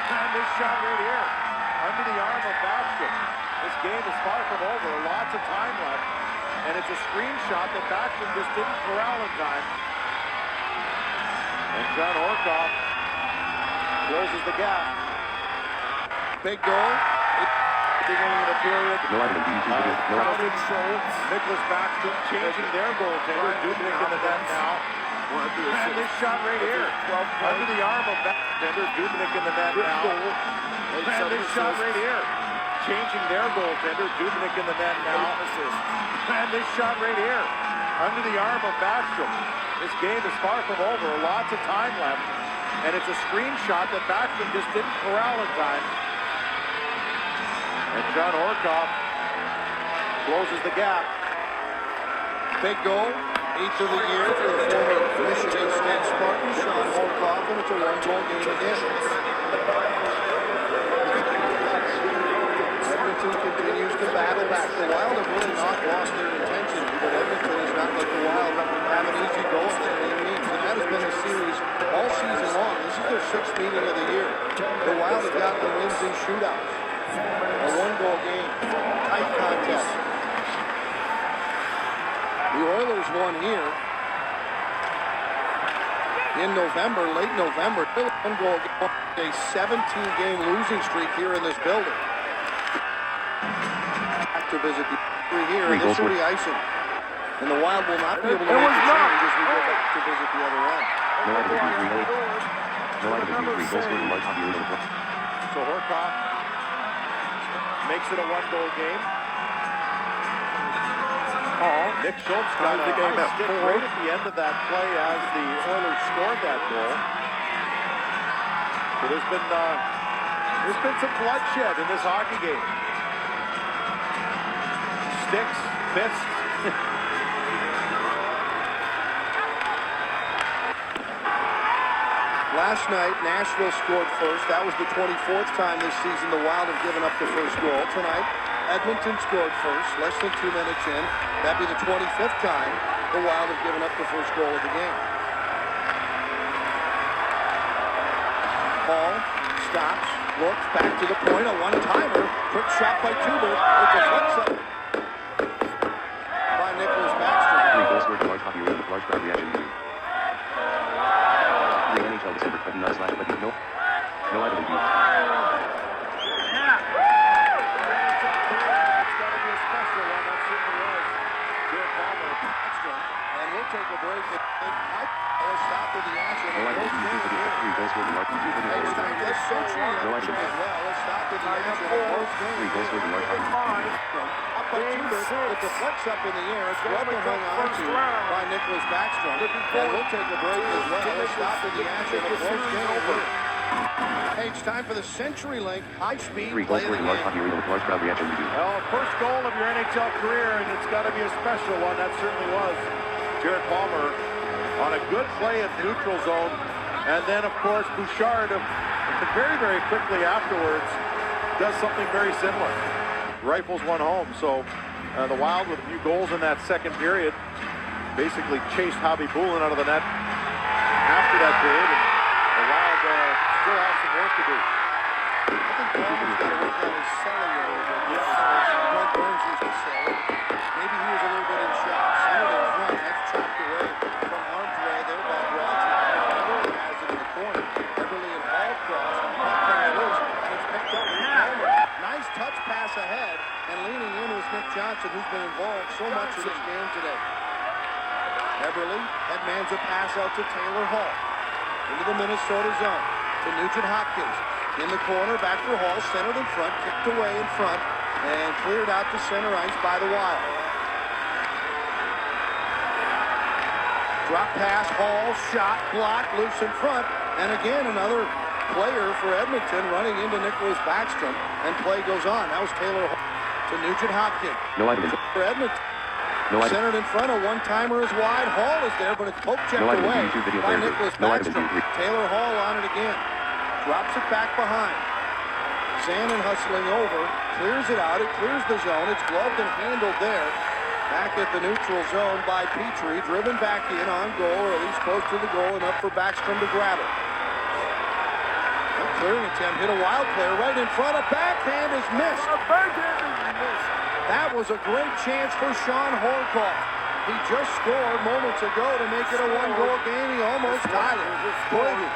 [SPEAKER 2] And this shot right here, under the arm of Backstrom. This game is far from over. Lots of time left. And it's a screenshot that Backstrom just didn't corral in time. And John Orkoff closes the gap.
[SPEAKER 1] Big goal.
[SPEAKER 2] Beginning of the period.
[SPEAKER 6] No,
[SPEAKER 2] Schultz, Nicholas Backstrom changing their goaltender. Dubnyk in the net now. And this shot right here, under the arm of Backstrom. Dubnyk in the net now. And this shot right here, changing their goaltender. Dubnyk in the net now. And this shot right here, under the arm of Backstrom. This game is far from over. Lots of time left. And it's a screenshot that Backstrom just didn't corral in time. And John Orkoff closes the gap.
[SPEAKER 1] Big goal. 8th of the year for the former Michigan State Spartan, Sean Orkoff, and it's a one-goal game again. Edmonton continues to battle back. The Wild have really not lost their intensity, but Edmonton has not let the Wild have an easy goal in their games. And that has been a series all season long. This is their 6th meeting of the year. The Wild have gotten the wins in shootouts. A one-goal game. Tight contest. The Oilers won here in November, late November. One-goal game. A 17-game losing streak here in this building. Back to visit the here. This will be icing. And the Wild will not be able to make the change as we go back to visit the other end.
[SPEAKER 2] So Orkoff makes it a one-goal game. Nick Schultz got the game at 4 right at the end of that play as the Oilers scored that goal. So there's been some bloodshed in this hockey game. Sticks, fists.
[SPEAKER 1] Last night, Nashville scored first. That was the 24th time this season the Wild have given up the first goal. Tonight, Edmonton scored first, less than 2 minutes in. That'd be the 25th time the Wild have given up the first goal of the game. Hall stops, looks back to the point, a one-timer. Quick shot by Tuber. It deflects up by Nicholas Backstrom.
[SPEAKER 6] 3 goals scored in large hockey arena with large crowd reaction. The NHL December 29/11. No item in view.
[SPEAKER 1] And we'll take a break. Let's stop with the action.
[SPEAKER 6] No item in view. 3 goals scored in large hockey arena.
[SPEAKER 1] Let's stop with the action.
[SPEAKER 6] 3 goals scored in large hockey.
[SPEAKER 1] Up by Tuber. It deflects up in the air. It's well hung on to by Nicholas Backstrom. And we'll take a break as well. Let's stop with the action. A close game. Hey, it's time for the CenturyLink high-speed
[SPEAKER 6] 3 goals scored in large hockey arena with large crowd reaction.
[SPEAKER 2] Well, first goal of your NHL career, and it's got to be a special one. That certainly was. Jared Palmer on a good play in neutral zone. And then, of course, Bouchard, very, very quickly afterwards, does something very similar. Rifles one home. So the Wild, with a few goals in that second period, basically chased Hobby Boulin out of the net after that period. And the Wild still have some work to do.
[SPEAKER 1] I think Palmer's got to work on his cellular. Mike Burns used to say. Maybe he was a little bit in shot. Centered in front. That's chopped away from arm's way there by Bronson. Everly has it in the corner. Everly and Hall cross. Puck comes loose. And it's picked up with Palmer. Nice touch pass ahead. And leaning in was Nick Johnson, who's been involved so much in this game today. Everly headmans a pass out to Taylor Hall. Into the Minnesota zone. To Nugent Hopkins. In the corner, back for Hall, centered in front, kicked away in front, and cleared out to center ice by the Wild. Drop pass, Hall, shot, blocked, loose in front, and again another player for Edmonton running into Nicholas Backstrom, and play goes on. That was Taylor Hall to Nugent Hopkins.
[SPEAKER 6] No item.
[SPEAKER 1] For Edmonton.
[SPEAKER 6] No item.
[SPEAKER 1] Centered in front, a one-timer is wide. Hall is there, but it's poke checked away by Nicholas Backstrom. Taylor Hall on it again. Drops it back behind. Zanin hustling over. Clears it out. It clears the zone. It's gloved and handled there Back at the neutral zone by Petrie, driven back in on goal, or at least close to the goal, and up for Backstrom to grab it. A clearing attempt, hit a wild player right in front of backhand is missed. That was a great chance for Sean Horkoff. He just scored moments ago to make it a one-goal game. He almost tied it. Boyden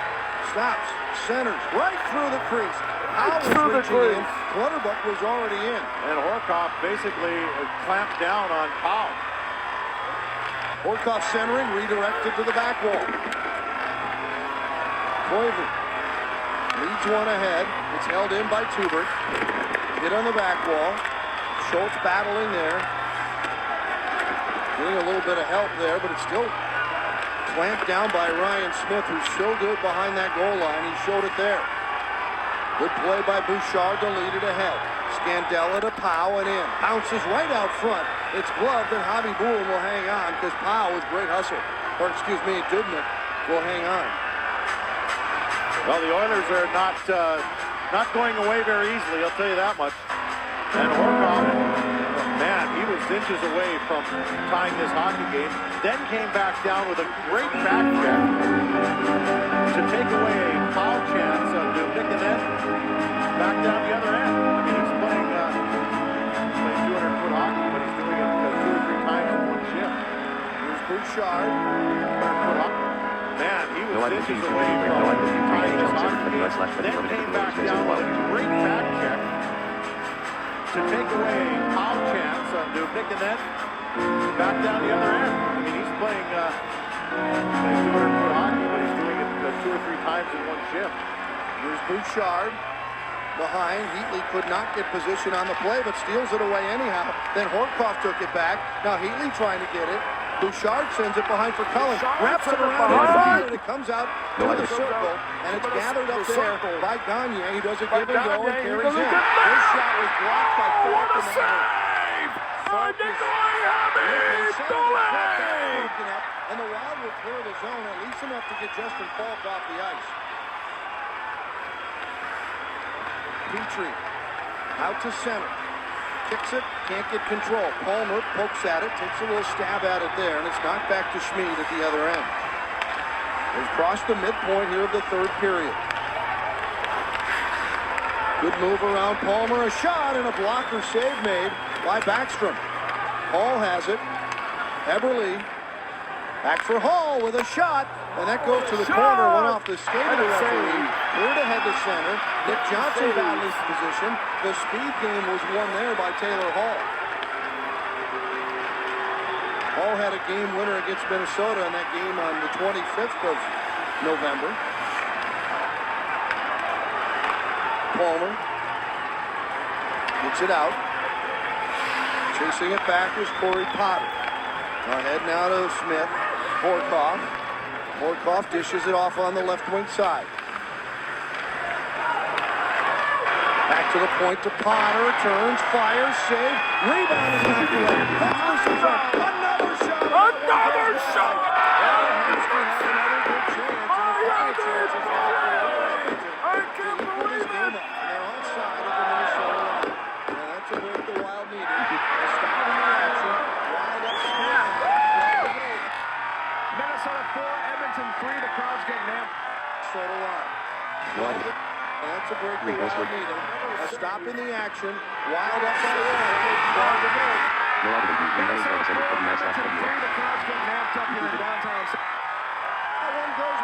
[SPEAKER 1] stops, centers, right through the crease. Powell was reaching in. Clutterbuck was already in.
[SPEAKER 2] And Horkoff basically clamped down on Powell.
[SPEAKER 1] Horkoff centering, redirected to the back wall. Boyden leads one ahead. It's held in by Tubert. Hit on the back wall. Schultz battling there. Getting a little bit of help there, but it's still clamped down by Ryan Smith, who's so good behind that goal line. He showed it there. Good play by Bouchard to lead it ahead. Scandella to Powell and in. Bounces right out front. It's gloved, and Javi Bourne will hang on because Powell was great hustle. Or excuse me, Dubnyk will hang on.
[SPEAKER 2] Well, the Oilers are not going away very easily, I'll tell you that much. And Horkoff, man, he was inches away from tying this hockey game. Then came back down with a great back check to take away a foul chance of Dubnyk, and then back down the other end. I mean, he's playing 200-foot hockey, but he's doing it 2 or 3 times in one shift.
[SPEAKER 1] Here's Bouchard.
[SPEAKER 2] Man, he was inches away from tying this hockey game. Then came back down with a great back check to take away a foul chance of Dubnyk, and then back down the other end. I mean, he's playing 200-foot hockey, but he's doing it 2 or 3 times in one shift.
[SPEAKER 1] Here's Bouchard behind. Heatley could not get position on the play, but steals it away anyhow. Then Horkoff took it back. Now Heatley trying to get it. Bouchard sends it behind for Cullen. Wraps it around his feet, and it comes out to the circle, and it's gathered up there by Gagne. He does a give and go and carries in. His shot was blocked by Thorpe. And the Wild will clear the zone, at least enough to get Justin Falk off the ice. Petrie out to center. Kicks it, can't get control. Palmer pokes at it, takes a little stab at it there, and it's knocked back to Schmid at the other end. They've crossed the midpoint here of the third period. Good move around Palmer, a shot, and a blocker save made by Backstrom. Hall has it. Eberle back for Hall with a shot, and that goes to the corner, went off the skate of the referee. Cleared ahead to center. Nick Johnson battling position. The speed game was won there by Taylor Hall. Hall had a game winner against Minnesota in that game on the 25th of November. Palmer gets it out. Chasing it back is Corey Potter. Ahead now to Smith. Horkoff. Horkoff dishes it off on the left wing side. Back to the point to Potter. Turns, fires, save. Rebound is knocked away. Another shot.
[SPEAKER 7] Another shot! I can't believe it!
[SPEAKER 1] They're onside at the Minnesota line. And that's a break the Wild needed. They're stopping the action. Wild up the
[SPEAKER 4] Minnesota 4, Edmonton 3. The crowd's getting amped.
[SPEAKER 1] Minnesota line. That's a break the Wild needed. A stop in the action. Wild up by one.
[SPEAKER 4] Minnesota 4, Edmonton 3. The crowd's getting amped up here in downtown.
[SPEAKER 1] One goes.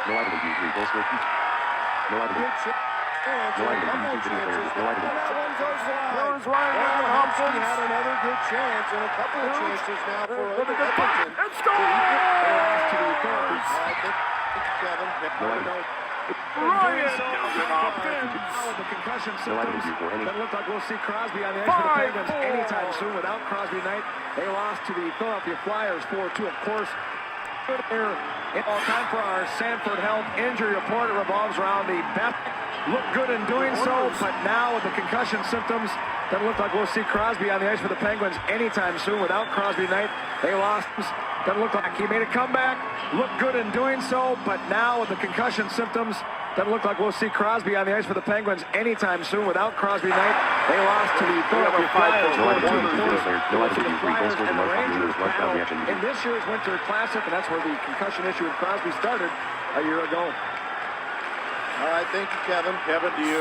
[SPEAKER 6] No idea you agree. Goals for no idea. No idea you two didn't play. No idea.
[SPEAKER 1] Ryan Hobson had another good chance and a couple of chances now for Edmonton.
[SPEAKER 7] It's gone!
[SPEAKER 1] Kevin.
[SPEAKER 6] No idea.
[SPEAKER 7] Ryan Hobson!
[SPEAKER 4] The concussion
[SPEAKER 6] No idea
[SPEAKER 4] symptoms
[SPEAKER 6] you for any.
[SPEAKER 4] that look like we'll see Crosby on the ice for the Penguins anytime soon. Without Crosby tonight, they lost to the Philadelphia Flyers 4-2. Of course, here in all time for our Sanford Health injury report. It revolves around the best. Look good in doing so, but now with the concussion symptoms, doesn't look like we'll see Crosby on the ice for the Penguins anytime soon. Without Crosby tonight, they lost. Doesn't look like he made a comeback. Looked good in doing so, but now with the concussion symptoms, Doesn't look like we'll see Crosby on the ice for the Penguins anytime soon. Without Crosby night, they lost to the Philadelphia Flyers. In this year's Winter Classic, and that's where the concussion issue with Crosby started a year ago.
[SPEAKER 1] All right, thank you, Kevin.
[SPEAKER 2] Kevin, do you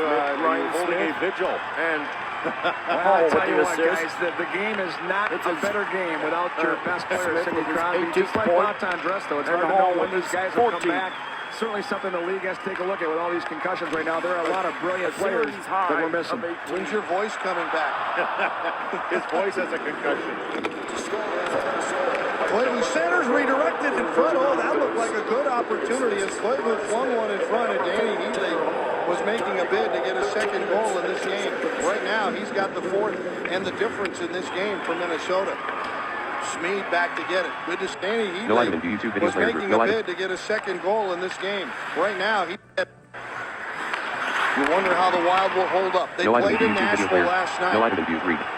[SPEAKER 2] holding a vigil?
[SPEAKER 4] And well, I'll tell you what, guys, the game is not a better game without your best player, Sidney Crosby. Just like Anton Dresto, it's hard to know when these guys will come back. Certainly something the league has to take a look at with all these concussions right now. There are a lot of brilliant players that we're missing.
[SPEAKER 1] When's your voice coming back?
[SPEAKER 2] His voice has a concussion.
[SPEAKER 1] Clayton centers redirected in front. Oh, that looked like a good opportunity as Clayton flung one in front, and Danny Heatley was making a bid to get a second goal in this game. Right now, he's got the fourth and the difference in this game for Minnesota. Schmid back to get it. Good to Danny Heatley was making a bid to get a second goal in this game. Right now, you wonder how the Wild will hold up. They played in Nashville last night.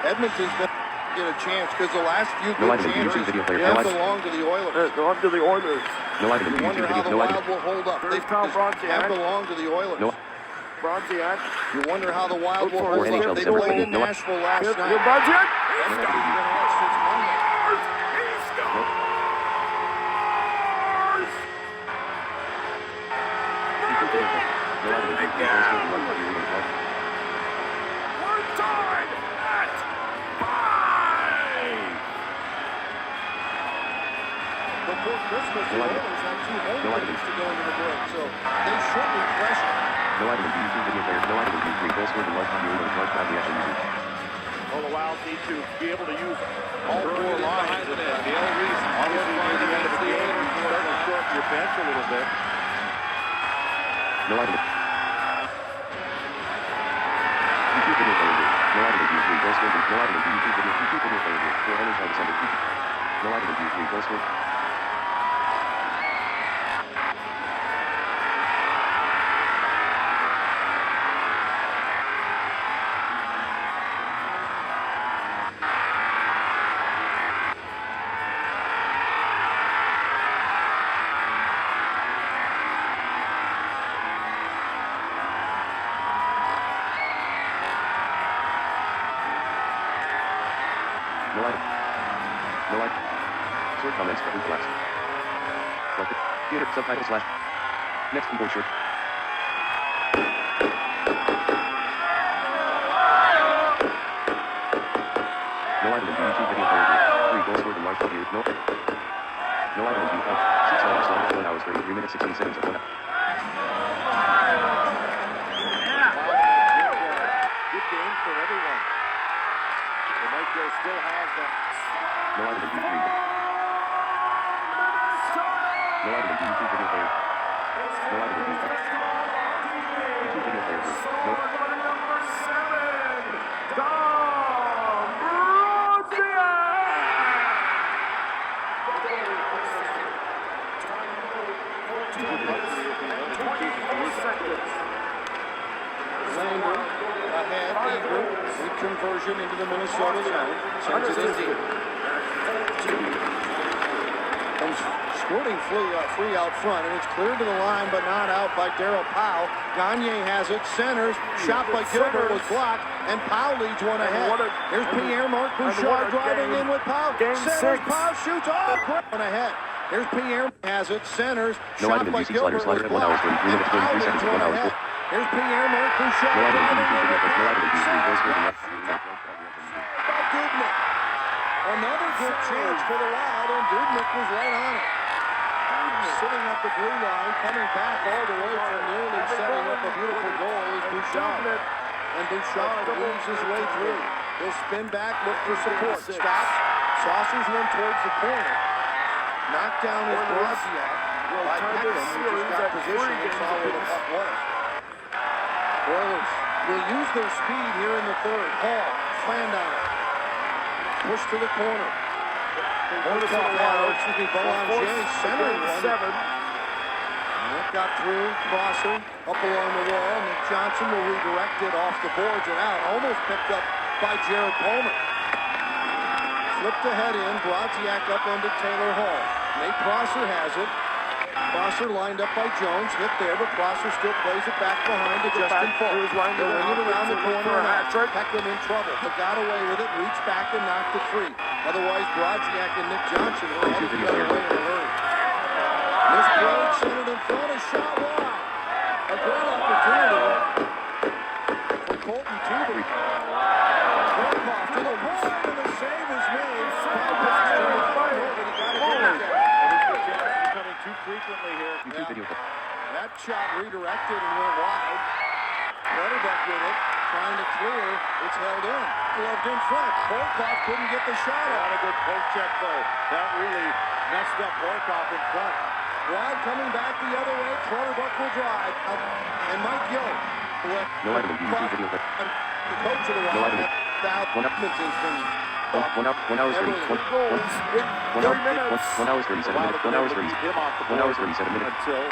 [SPEAKER 1] Edmonton's been get a chance because the last few good chances have belonged to the Oilers.
[SPEAKER 7] Gone to the Oilers.
[SPEAKER 1] You wonder how the Wild will hold up. They have belonged to the Oilers.
[SPEAKER 7] Bronziak.
[SPEAKER 1] You wonder how the Wild will hold up. They played in Nashville last night.
[SPEAKER 7] Bronziak. We're tied at 5.
[SPEAKER 1] Before Christmas, the Oilers had 2 home games to go into the break, so they should be pressured.
[SPEAKER 2] Well, the Wild need to be able to use all 4 lines. The only reason, obviously, near the end of the game, you're starting to shorten your bench a little bit.
[SPEAKER 6] Comments for class. Theater subtitle / next keyboard shirt. No item in YouTube video player. 3 goals scored in March of year. No item in YouTube. 6 hours long. 1 hours 33 minutes 16 seconds of 1 hour.
[SPEAKER 2] Good game for everyone. The Micro still has that.
[SPEAKER 6] No item in YouTube. No item in YouTube video player. No item in YouTube. YouTube video player. No.
[SPEAKER 7] Number 7, Tom Bronziak.
[SPEAKER 1] Lander ahead, eager. Good conversion into the Minnesota zone. Sends it in deep. Comes squirting free out front, and it's cleared to the line, but not out by Darryl Powell. Gagne has it, centers, shot by Gilbert was blocked, and Powell leads one ahead. Here's Pierre-Marc Bouchard driving in with Powell. Centers, Powell shoots off, one ahead. Here's Pierre has it, centers, shot by Gilbert was blocked, and Powell leads one ahead. Here's Pierre-Marc Bouchard driving in with Powell. Dubnik. Another good chance for the Wild, and Dubnik was right on it. Sitting up the blue line, coming back all the way from nearly setting up a beautiful goal is Bouchard. And Bouchard weaves his way through. He'll spin back, look for support. Stops, saucers one towards the corner. Knocked down with Bronziak by Peckham, who just got position and saw where the puck was. Oilers will use their speed here in the third. Hall, slammed on it. Push to the corner. Boulanger centering one. That got through, crosser, up along the wall. Nick Johnson will redirect it off the boards and out. Almost picked up by Jared Palmer. Flipped ahead in, Bronziak up onto Taylor Hall. Nate Prosser has it. Prosser lined up by Jones, hit there, but Prosser still plays it back behind to Justin Falk. They'll ring it around the corner and Peckham in trouble, but got away with it, reached back and knocked it free. Otherwise, Brodziak and Nick Johnson were headed the other way in a hurry. This play centered in front, a shot wide. A great opportunity for Colton Tuber. Volkov to the wall, and the save is made.
[SPEAKER 2] Coming too frequently here.
[SPEAKER 1] That shot redirected and went wide. Clutterbuck with it, trying to clear. It's held in. Gloved in front. Volkov couldn't get the shot out.
[SPEAKER 2] Not a good poke check, though. That really messed up Volkov in front.
[SPEAKER 1] Wide coming back the other way. Clutterbuck will drive. And Mike Gill.
[SPEAKER 6] No item in video.
[SPEAKER 1] The coach of the Wild. Edmonton's been
[SPEAKER 6] 1 hour 30. 1 hour 37 minutes. 1 hour 37 minutes.
[SPEAKER 2] Until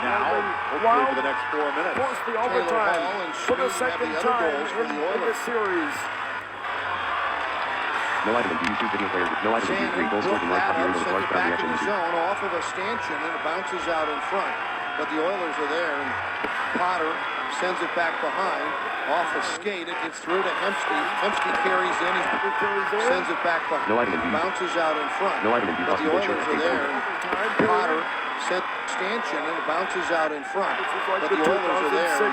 [SPEAKER 2] now, hopefully for the next 4 minutes.
[SPEAKER 7] Force the overtime for the second time in the series.
[SPEAKER 6] No item in YouTube video player. No item in YouTube. Goals scored in right copy window. Large crowd reaction.
[SPEAKER 1] Zone off of a stanchion and it bounces out in front. But the Oilers are there and Potter sends it back behind. Off a skate, it gets through to Hemsky. Hemsky carries in, he sends it back behind.
[SPEAKER 6] No item in
[SPEAKER 1] bounces out in front.
[SPEAKER 6] No item in
[SPEAKER 1] but the Oilers are there. And Potter sent stanchion and it bounces out in front. But the Oilers are there.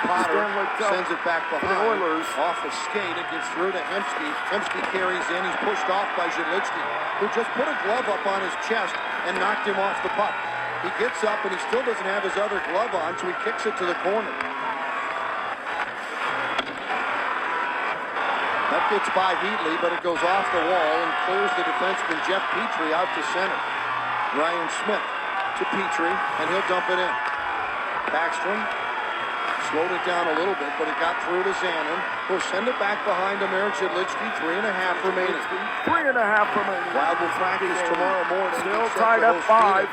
[SPEAKER 1] Potter sends it back behind. Off a skate, it gets through to Hemsky. Hemsky carries in, he's pushed off by Zhelitsky, who just put a glove up on his chest and knocked him off the puck. He gets up and he still doesn't have his other glove on, so he kicks it to the corner. That gets by Heatley, but it goes off the wall and clears the defenseman Jeff Petrie out to center. Ryan Smith to Petrie, and he'll dump it in. Backstrom slowed it down a little bit, but it got through to Zanin. He'll send it back behind to Marek Zhelitsky. 3.5 remaining.
[SPEAKER 7] 3.5 remaining.
[SPEAKER 1] Wild will practice tomorrow morning.
[SPEAKER 7] Still tied up 5.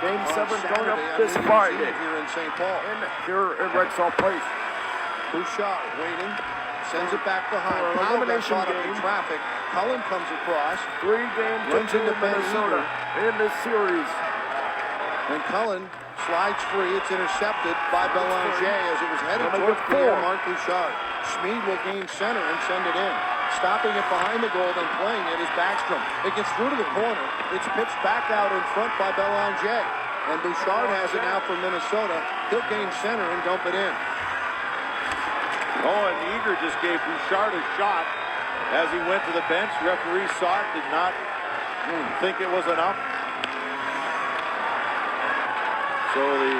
[SPEAKER 7] Game 7 coming up this Friday
[SPEAKER 1] here in St. Paul.
[SPEAKER 7] And here in Rexall Place.
[SPEAKER 1] Bouchard waiting. Sends it back behind.
[SPEAKER 7] Elimination game.
[SPEAKER 1] In traffic. Cullen comes across.
[SPEAKER 7] 3 games into Minnesota in this series.
[SPEAKER 1] And Cullen slides free. It's intercepted by Belanger as it was headed towards Pierre Marc Bouchard. Schmid will gain center and send it in. Stopping it behind the goal, then playing it is Backstrom. It gets through to the corner. It's pitched back out in front by Belanger. And Bouchard has it now for Minnesota. He'll gain center and dump it in.
[SPEAKER 2] Oh, and Eager just gave Bouchard a shot as he went to the bench. Referee saw it, did not think it was enough. So the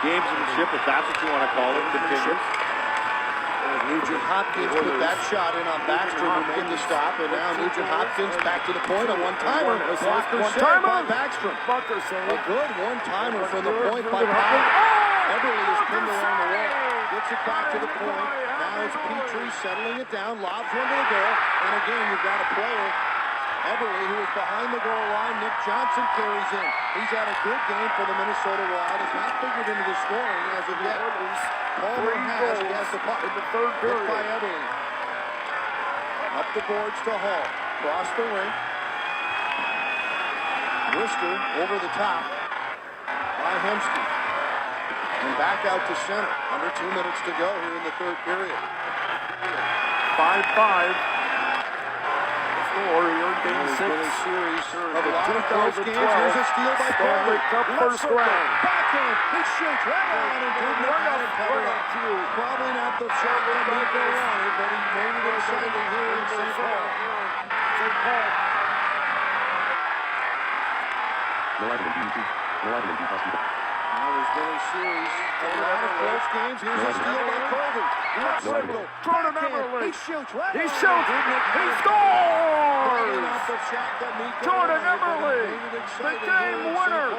[SPEAKER 2] gamesmanship, if that's what you want to call it, continues.
[SPEAKER 1] Nugent Hopkins put that shot in on Backstrom, who made the stop, and now Nugent Hopkins back to the point, a one-timer. Blocker save by Backstrom. A good one-timer from the point by Potter. Everly is pinned along the wall. Gets it back to the point. Now it's Petrie settling it down, lobs one to the goal, and again you've got a player, Everly, who is behind the goal line. Nick Johnson carries in. He's had a good game for the Minnesota Wild. Has not figured into the scoring as of yet. Palmer has the puck
[SPEAKER 7] in the third period.
[SPEAKER 1] by Everly. Up the boards to Hall. Cross the rink. Worcester over the top by Hemsky. And back out to center. Under 2 minutes to go here in the third period.
[SPEAKER 7] 5-5. Warrior game 6
[SPEAKER 1] series of a lot of close games. Here's a steal by Stanley
[SPEAKER 7] Cup first round.
[SPEAKER 1] Backhand. He shoots right on and did not cover up. Probably not the shot that Nico wanted, but he made it exciting here in St. Paul.
[SPEAKER 6] No item in YouTube. No item in YouTube.
[SPEAKER 1] Now there's been a series of a lot of close games. Here's a steal by Colby.
[SPEAKER 7] Jordan Everly.
[SPEAKER 1] He shoots right on.
[SPEAKER 7] He shoots. He scores. Jordan Everly, the game winner.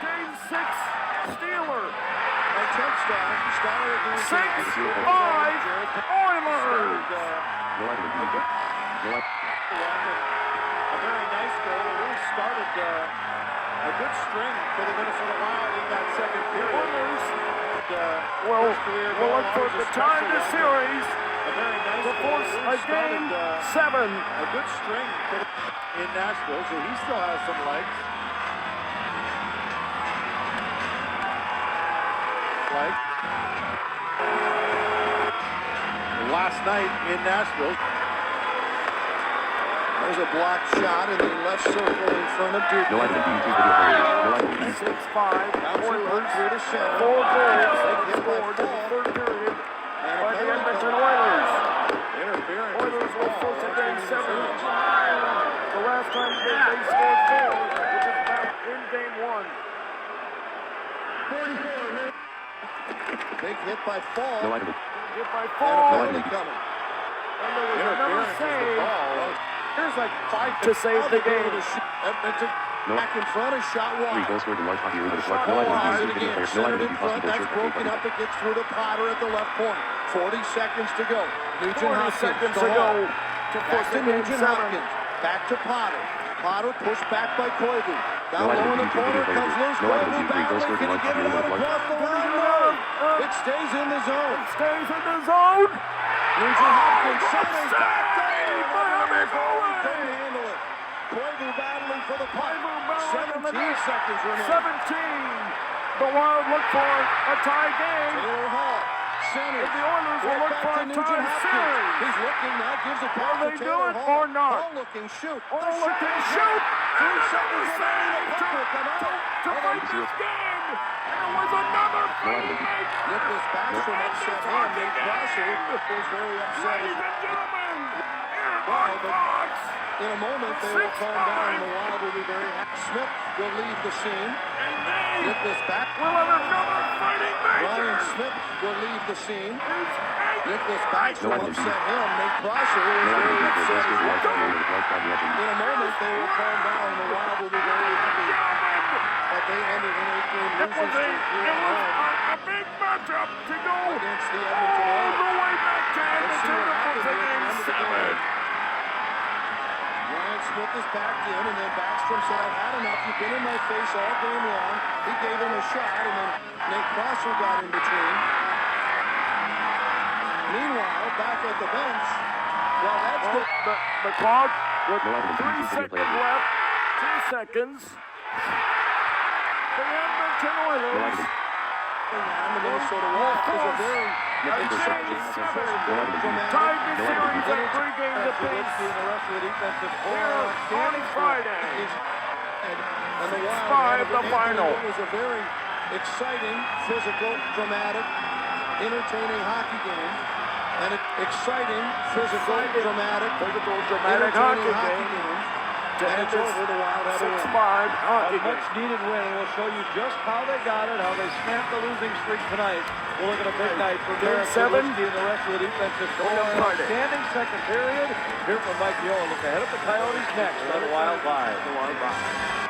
[SPEAKER 7] Game 6 Steeler. 6-5 Oilers.
[SPEAKER 6] No item in YouTube. No item.
[SPEAKER 2] A very nice goal. It really started a good string for the Minnesota Wild in that second period.
[SPEAKER 7] We'll look for the time to series to force a game 7.
[SPEAKER 2] A good string in Nashville, so he still has some legs. night in Nashville.
[SPEAKER 1] There's a blocked shot in the left circle in front of Duke.
[SPEAKER 6] No item in YouTube video played.
[SPEAKER 7] 6-5. Oilers.
[SPEAKER 1] Through to center.
[SPEAKER 7] 4 goals scored in the third period by the Edmonton Oilers. Oilers will force a game 7. The last time they scored 4, which is back in game 1.
[SPEAKER 1] Big hit by Fall.
[SPEAKER 6] No item.
[SPEAKER 7] Hit by
[SPEAKER 1] And a
[SPEAKER 7] Fall.
[SPEAKER 1] penalty coming.
[SPEAKER 7] And there was another save
[SPEAKER 2] Here's like 5
[SPEAKER 7] to save the game.
[SPEAKER 1] Edmonton
[SPEAKER 6] No.
[SPEAKER 1] back in front of shot 1.
[SPEAKER 6] 3 goals scored in large hockey arena.
[SPEAKER 1] Shot
[SPEAKER 6] No item in
[SPEAKER 1] wide
[SPEAKER 6] YouTube video
[SPEAKER 1] again,
[SPEAKER 6] players. No item
[SPEAKER 1] centered
[SPEAKER 6] in
[SPEAKER 1] in front.
[SPEAKER 6] possible
[SPEAKER 1] That's
[SPEAKER 6] shirt.
[SPEAKER 1] broken up. It gets through to Potter at the left point. 40 seconds to go.
[SPEAKER 7] 40
[SPEAKER 1] Nugent
[SPEAKER 7] seconds
[SPEAKER 1] Hopkins
[SPEAKER 7] to go
[SPEAKER 1] Hall.
[SPEAKER 7] to
[SPEAKER 1] Back
[SPEAKER 7] force
[SPEAKER 1] to
[SPEAKER 7] a game
[SPEAKER 1] Nugent
[SPEAKER 7] 7.
[SPEAKER 1] Hopkins. Back to Potter. Potter pushed back by Koivu. Down
[SPEAKER 6] No item
[SPEAKER 1] low in
[SPEAKER 6] in
[SPEAKER 1] the
[SPEAKER 6] YouTube
[SPEAKER 1] corner.
[SPEAKER 6] video
[SPEAKER 1] Comes
[SPEAKER 6] players.
[SPEAKER 1] loose.
[SPEAKER 6] No item
[SPEAKER 1] Koivu
[SPEAKER 6] in 3 goals
[SPEAKER 1] battling.
[SPEAKER 6] scored in
[SPEAKER 1] Can he
[SPEAKER 6] large
[SPEAKER 1] get
[SPEAKER 6] hockey
[SPEAKER 1] it out
[SPEAKER 6] arena.
[SPEAKER 1] across the line? No. It stays in the zone.
[SPEAKER 7] Stays in the zone.
[SPEAKER 1] Nugent Hopkins centers
[SPEAKER 7] save
[SPEAKER 1] back.
[SPEAKER 7] by Evan Foley.
[SPEAKER 1] Couldn't handle it. Koivu battling for the puck.
[SPEAKER 7] Koivu battling in the
[SPEAKER 1] 17
[SPEAKER 7] net.
[SPEAKER 1] seconds remaining.
[SPEAKER 7] 17. The Wild look for a tie game.
[SPEAKER 1] Taylor Hall centers.
[SPEAKER 7] The Oilers will look for a tie series.
[SPEAKER 1] He's looking now. Gives it back
[SPEAKER 7] Will
[SPEAKER 1] to
[SPEAKER 7] they do
[SPEAKER 1] Taylor
[SPEAKER 7] it
[SPEAKER 1] Hall.
[SPEAKER 7] or not?
[SPEAKER 1] Hall looking shoot.
[SPEAKER 7] Hall looking shoot.
[SPEAKER 1] 3 seconds
[SPEAKER 7] Save
[SPEAKER 1] remaining. The puck will come out.
[SPEAKER 7] to fight this game. And it was another fighting make.
[SPEAKER 1] Nicholas Backstrom upset him. Nate Prosser was very upset.
[SPEAKER 7] Ladies and gentlemen,
[SPEAKER 1] Well,
[SPEAKER 7] Air
[SPEAKER 1] but
[SPEAKER 7] Fox.
[SPEAKER 1] in a moment, they will calm down. The Wild will be very happy. Smith will leave the scene.
[SPEAKER 7] And they
[SPEAKER 1] Nicholas Back.
[SPEAKER 7] will have another fighting
[SPEAKER 1] Ryan
[SPEAKER 7] major.
[SPEAKER 1] Smith will leave the scene.
[SPEAKER 7] It's
[SPEAKER 1] Nicholas Backstrom
[SPEAKER 6] No item.
[SPEAKER 1] upset him. Nate Prosser was
[SPEAKER 6] No
[SPEAKER 1] very
[SPEAKER 6] item in 3
[SPEAKER 1] upset
[SPEAKER 6] goals
[SPEAKER 1] as
[SPEAKER 6] scored in large
[SPEAKER 1] well.
[SPEAKER 6] hockey arena. Large hockey legend.
[SPEAKER 1] In a moment, they will calm down. The Wild will be very happy. But they ended an 8-game
[SPEAKER 7] It
[SPEAKER 1] losing
[SPEAKER 7] was
[SPEAKER 1] streak here at home
[SPEAKER 7] a big matchup to go
[SPEAKER 1] against the
[SPEAKER 7] all
[SPEAKER 1] Edmonton Oilers.
[SPEAKER 7] the way back to
[SPEAKER 1] Let's see
[SPEAKER 7] Edmonton
[SPEAKER 1] what
[SPEAKER 7] for
[SPEAKER 1] happens
[SPEAKER 7] the
[SPEAKER 1] here at the
[SPEAKER 7] game
[SPEAKER 1] end of the
[SPEAKER 7] 7.
[SPEAKER 1] game. Ryan Smith is back in, and then Backstrom said, I've had enough. You've been in my face all game long. He gave him a shot, and then Nate Prosser got in between. Meanwhile, back at the bench, well, that's good.
[SPEAKER 7] The clock with
[SPEAKER 6] No item in
[SPEAKER 7] 3
[SPEAKER 6] YouTube video
[SPEAKER 7] seconds
[SPEAKER 6] players.
[SPEAKER 7] left. 2 seconds. The Edmonton
[SPEAKER 6] No
[SPEAKER 7] Oilers.
[SPEAKER 6] item.
[SPEAKER 1] The Minnesota Wild is a very exciting,
[SPEAKER 7] Tied the series at 3 games apiece.
[SPEAKER 1] and the rest of the defensive
[SPEAKER 7] Here on Friday.
[SPEAKER 1] And the Wild
[SPEAKER 7] 6-5 the
[SPEAKER 1] had
[SPEAKER 7] final.
[SPEAKER 1] It was a very exciting, physical, dramatic, entertaining hockey game. And an exciting, physical, dramatic,
[SPEAKER 7] dramatic hockey
[SPEAKER 1] entertaining
[SPEAKER 7] game.
[SPEAKER 1] And it's over. The Wild had a win.
[SPEAKER 7] 6-5 hockey game.
[SPEAKER 2] Much needed win, and we'll show you just how they got it, how they snapped the losing streak tonight. We'll look at a big night for Derek
[SPEAKER 7] 7.
[SPEAKER 2] Nowitzki and the rest of the defensive
[SPEAKER 7] Going on Friday.
[SPEAKER 2] Outstanding second period. Here from Mike Young. Look ahead at the Coyotes next on Wild Live.